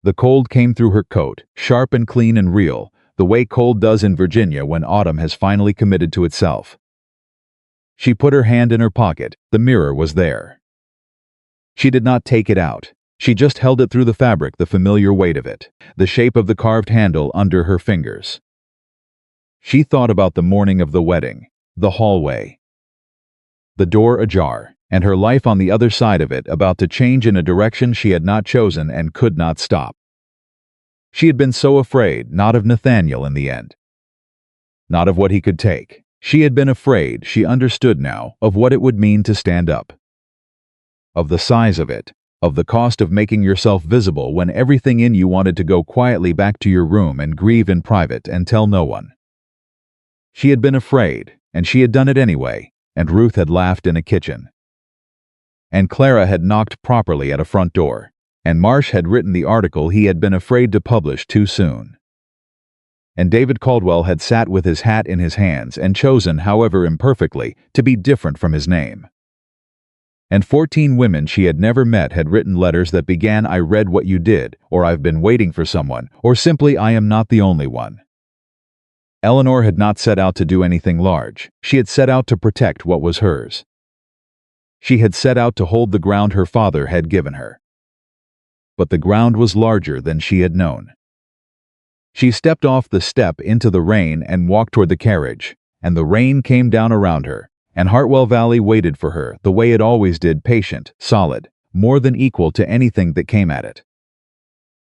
The cold came through her coat, sharp and clean and real, the way cold does in Virginia when autumn has finally committed to itself. She put her hand in her pocket. The mirror was there. She did not take it out. She just held it through the fabric, the familiar weight of it, the shape of the carved handle under her fingers. She thought about the morning of the wedding, the hallway, the door ajar, and her life on the other side of it about to change in a direction she had not chosen and could not stop. She had been so afraid, not of Nathaniel in the end, not of what he could take. She had been afraid, she understood now, of what it would mean to stand up, of the size of it, of the cost of making yourself visible when everything in you wanted to go quietly back to your room and grieve in private and tell no one. She had been afraid, and she had done it anyway, and Ruth had laughed in a kitchen. And Clara had knocked properly at a front door, and Marsh had written the article he had been afraid to publish too soon. And David Caldwell had sat with his hat in his hands and chosen, however imperfectly, to be different from his name. And 14 women she had never met had written letters that began, "I read what you did," or "I've been waiting for someone," or simply, "I am not the only one." Eleanor had not set out to do anything large. She had set out to protect what was hers. She had set out to hold the ground her father had given her. But the ground was larger than she had known. She stepped off the step into the rain and walked toward the carriage, and the rain came down around her, and Hartwell Valley waited for her the way it always did, patient, solid, more than equal to anything that came at it.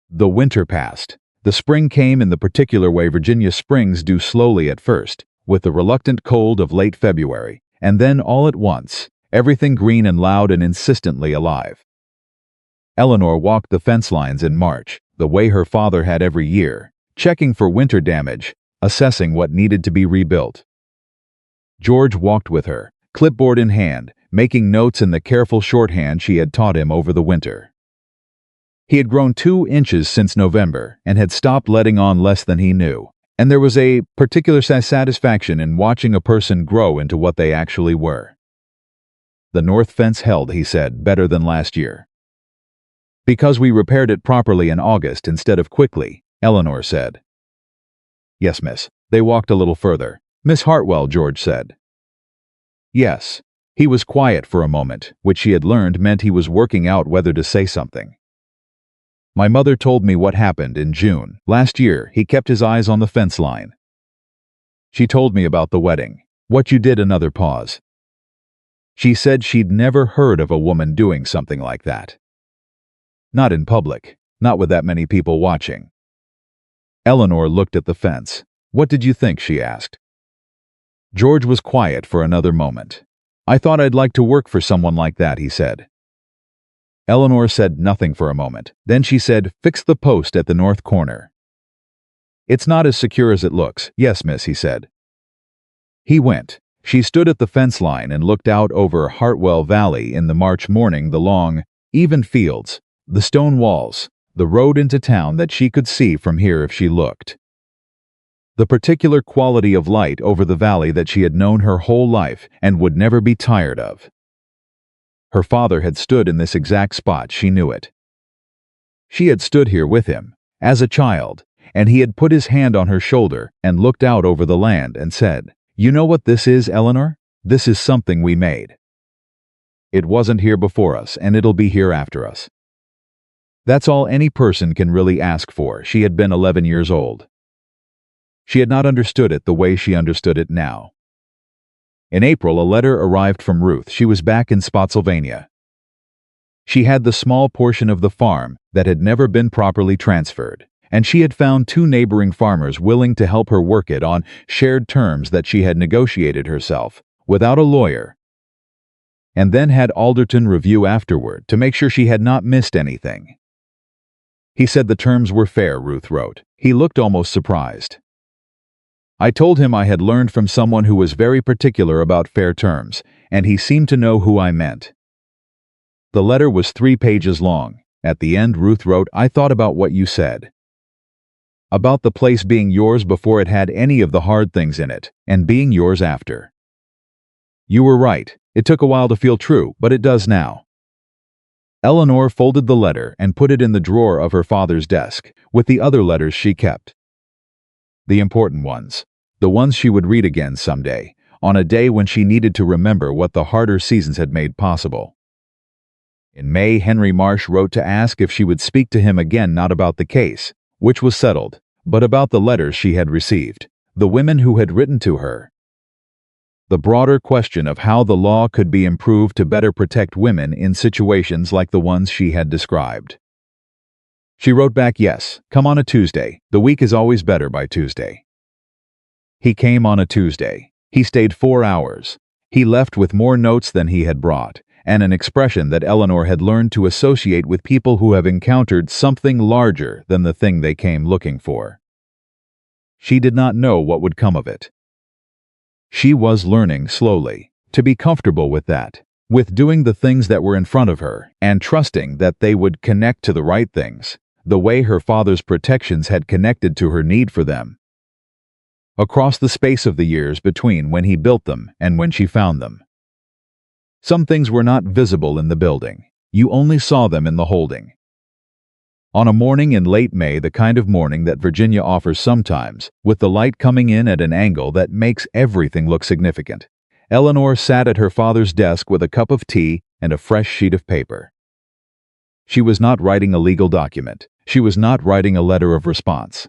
The winter passed. The spring came in the particular way Virginia springs do, slowly at first, with the reluctant cold of late February, and then all at once, everything green and loud and insistently alive. Eleanor walked the fence lines in March, the way her father had every year, checking for winter damage, assessing what needed to be rebuilt. George walked with her, clipboard in hand, making notes in the careful shorthand she had taught him over the winter. He had grown 2 inches since November and had stopped letting on less than he knew, and there was a particular satisfaction in watching a person grow into what they actually were. "The north fence held," he said, "better than last year." "Because we repaired it properly in August instead of quickly," Eleanor said. "Yes, miss." They walked a little further. "Miss Hartwell," George said. "Yes." He was quiet for a moment, which she had learned meant he was working out whether to say something. "My mother told me what happened in June. Last year, he kept his eyes on the fence line. She told me about the wedding. What you did." Another pause. "She said she'd never heard of a woman doing something like that. Not in public, not with that many people watching." Eleanor looked at the fence. "What did you think?" she asked. George was quiet for another moment. "I thought I'd like to work for someone like that," he said. Eleanor said nothing for a moment. Then she said, "Fix the post at the north corner." "It's not as secure as it looks." "Yes, miss," he said. He went. She stood at the fence line and looked out over Hartwell Valley in the March morning, the long, even fields, the stone walls, the road into town that she could see from here if she looked. The particular quality of light over the valley that she had known her whole life and would never be tired of. Her father had stood in this exact spot, she knew it. She had stood here with him, as a child, and he had put his hand on her shoulder and looked out over the land and said, "You know what this is, Eleanor? This is something we made. It wasn't here before us, and it'll be here after us." That's all any person can really ask for. She had been 11 years old. She had not understood it the way she understood it now. In April, a letter arrived from Ruth. She was back in Spotsylvania. She had the small portion of the farm that had never been properly transferred, and she had found 2 neighboring farmers willing to help her work it on shared terms that she had negotiated herself, without a lawyer, and then had Alderton review afterward to make sure she had not missed anything. He said the terms were fair, Ruth wrote. He looked almost surprised. I told him I had learned from someone who was very particular about fair terms, and he seemed to know who I meant. The letter was 3 pages long. At the end, Ruth wrote, I thought about what you said. About the place being yours before it had any of the hard things in it, and being yours after. You were right. It took a while to feel true, but it does now. Eleanor folded the letter and put it in the drawer of her father's desk, with the other letters she kept. The important ones. The ones she would read again someday, on a day when she needed to remember what the harder seasons had made possible. In May, Henry Marsh wrote to ask if she would speak to him again, not about the case, which was settled, but about the letters she had received, the women who had written to her. The broader question of how the law could be improved to better protect women in situations like the ones she had described. She wrote back, yes, come on a Tuesday. The week is always better by Tuesday. He came on a Tuesday. He stayed 4 hours. He left with more notes than he had brought, and an expression that Eleanor had learned to associate with people who have encountered something larger than the thing they came looking for. She did not know what would come of it. She was learning slowly to be comfortable with that, with doing the things that were in front of her, and trusting that they would connect to the right things, the way her father's protections had connected to her need for them. Across the space of the years between when he built them and when she found them. Some things were not visible in the building. You only saw them in the holding. On a morning in late May, the kind of morning that Virginia offers sometimes, with the light coming in at an angle that makes everything look significant, Eleanor sat at her father's desk with a cup of tea and a fresh sheet of paper. She was not writing a legal document. She was not writing a letter of response.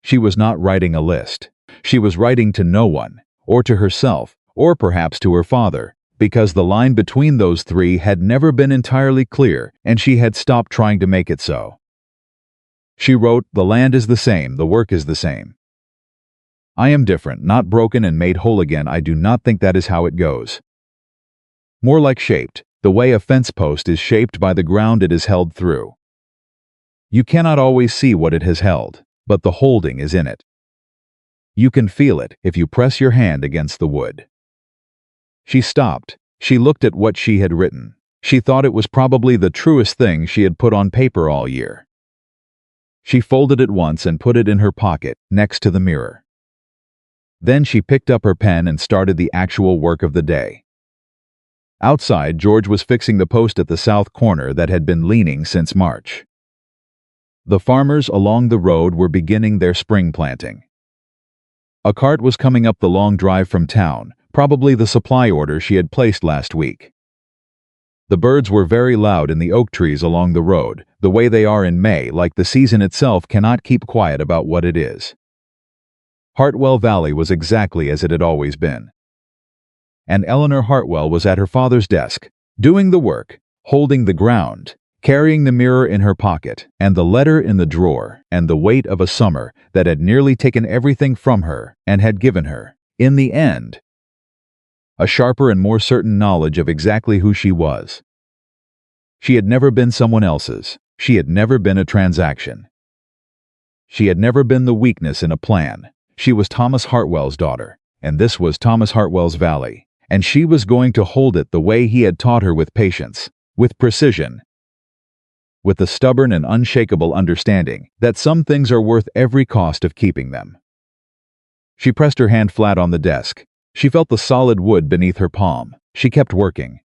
She was not writing a list. She was writing to no one, or to herself, or perhaps to her father, because the line between those three had never been entirely clear, and she had stopped trying to make it so. She wrote, the land is the same, the work is the same. I am different, not broken and made whole again. I do not think that is how it goes. More like shaped, the way a fence post is shaped by the ground it is held through. You cannot always see what it has held, but the holding is in it. You can feel it if you press your hand against the wood. She stopped. She looked at what she had written. She thought it was probably the truest thing she had put on paper all year. She folded it once and put it in her pocket, next to the mirror. Then she picked up her pen and started the actual work of the day. Outside, George was fixing the post at the south corner that had been leaning since March. The farmers along the road were beginning their spring planting. A cart was coming up the long drive from town, probably the supply order she had placed last week. The birds were very loud in the oak trees along the road, the way they are in May, like the season itself cannot keep quiet about what it is. Hartwell Valley was exactly as it had always been. And Eleanor Hartwell was at her father's desk, doing the work, holding the ground, carrying the mirror in her pocket, and the letter in the drawer, and the weight of a summer that had nearly taken everything from her and had given her, in the end, a sharper and more certain knowledge of exactly who she was. She had never been someone else's. She had never been a transaction. She had never been the weakness in a plan. She was Thomas Hartwell's daughter, and this was Thomas Hartwell's valley, and she was going to hold it the way he had taught her, with patience, with precision, with the stubborn and unshakable understanding that some things are worth every cost of keeping them. She pressed her hand flat on the desk. She felt the solid wood beneath her palm. She kept working.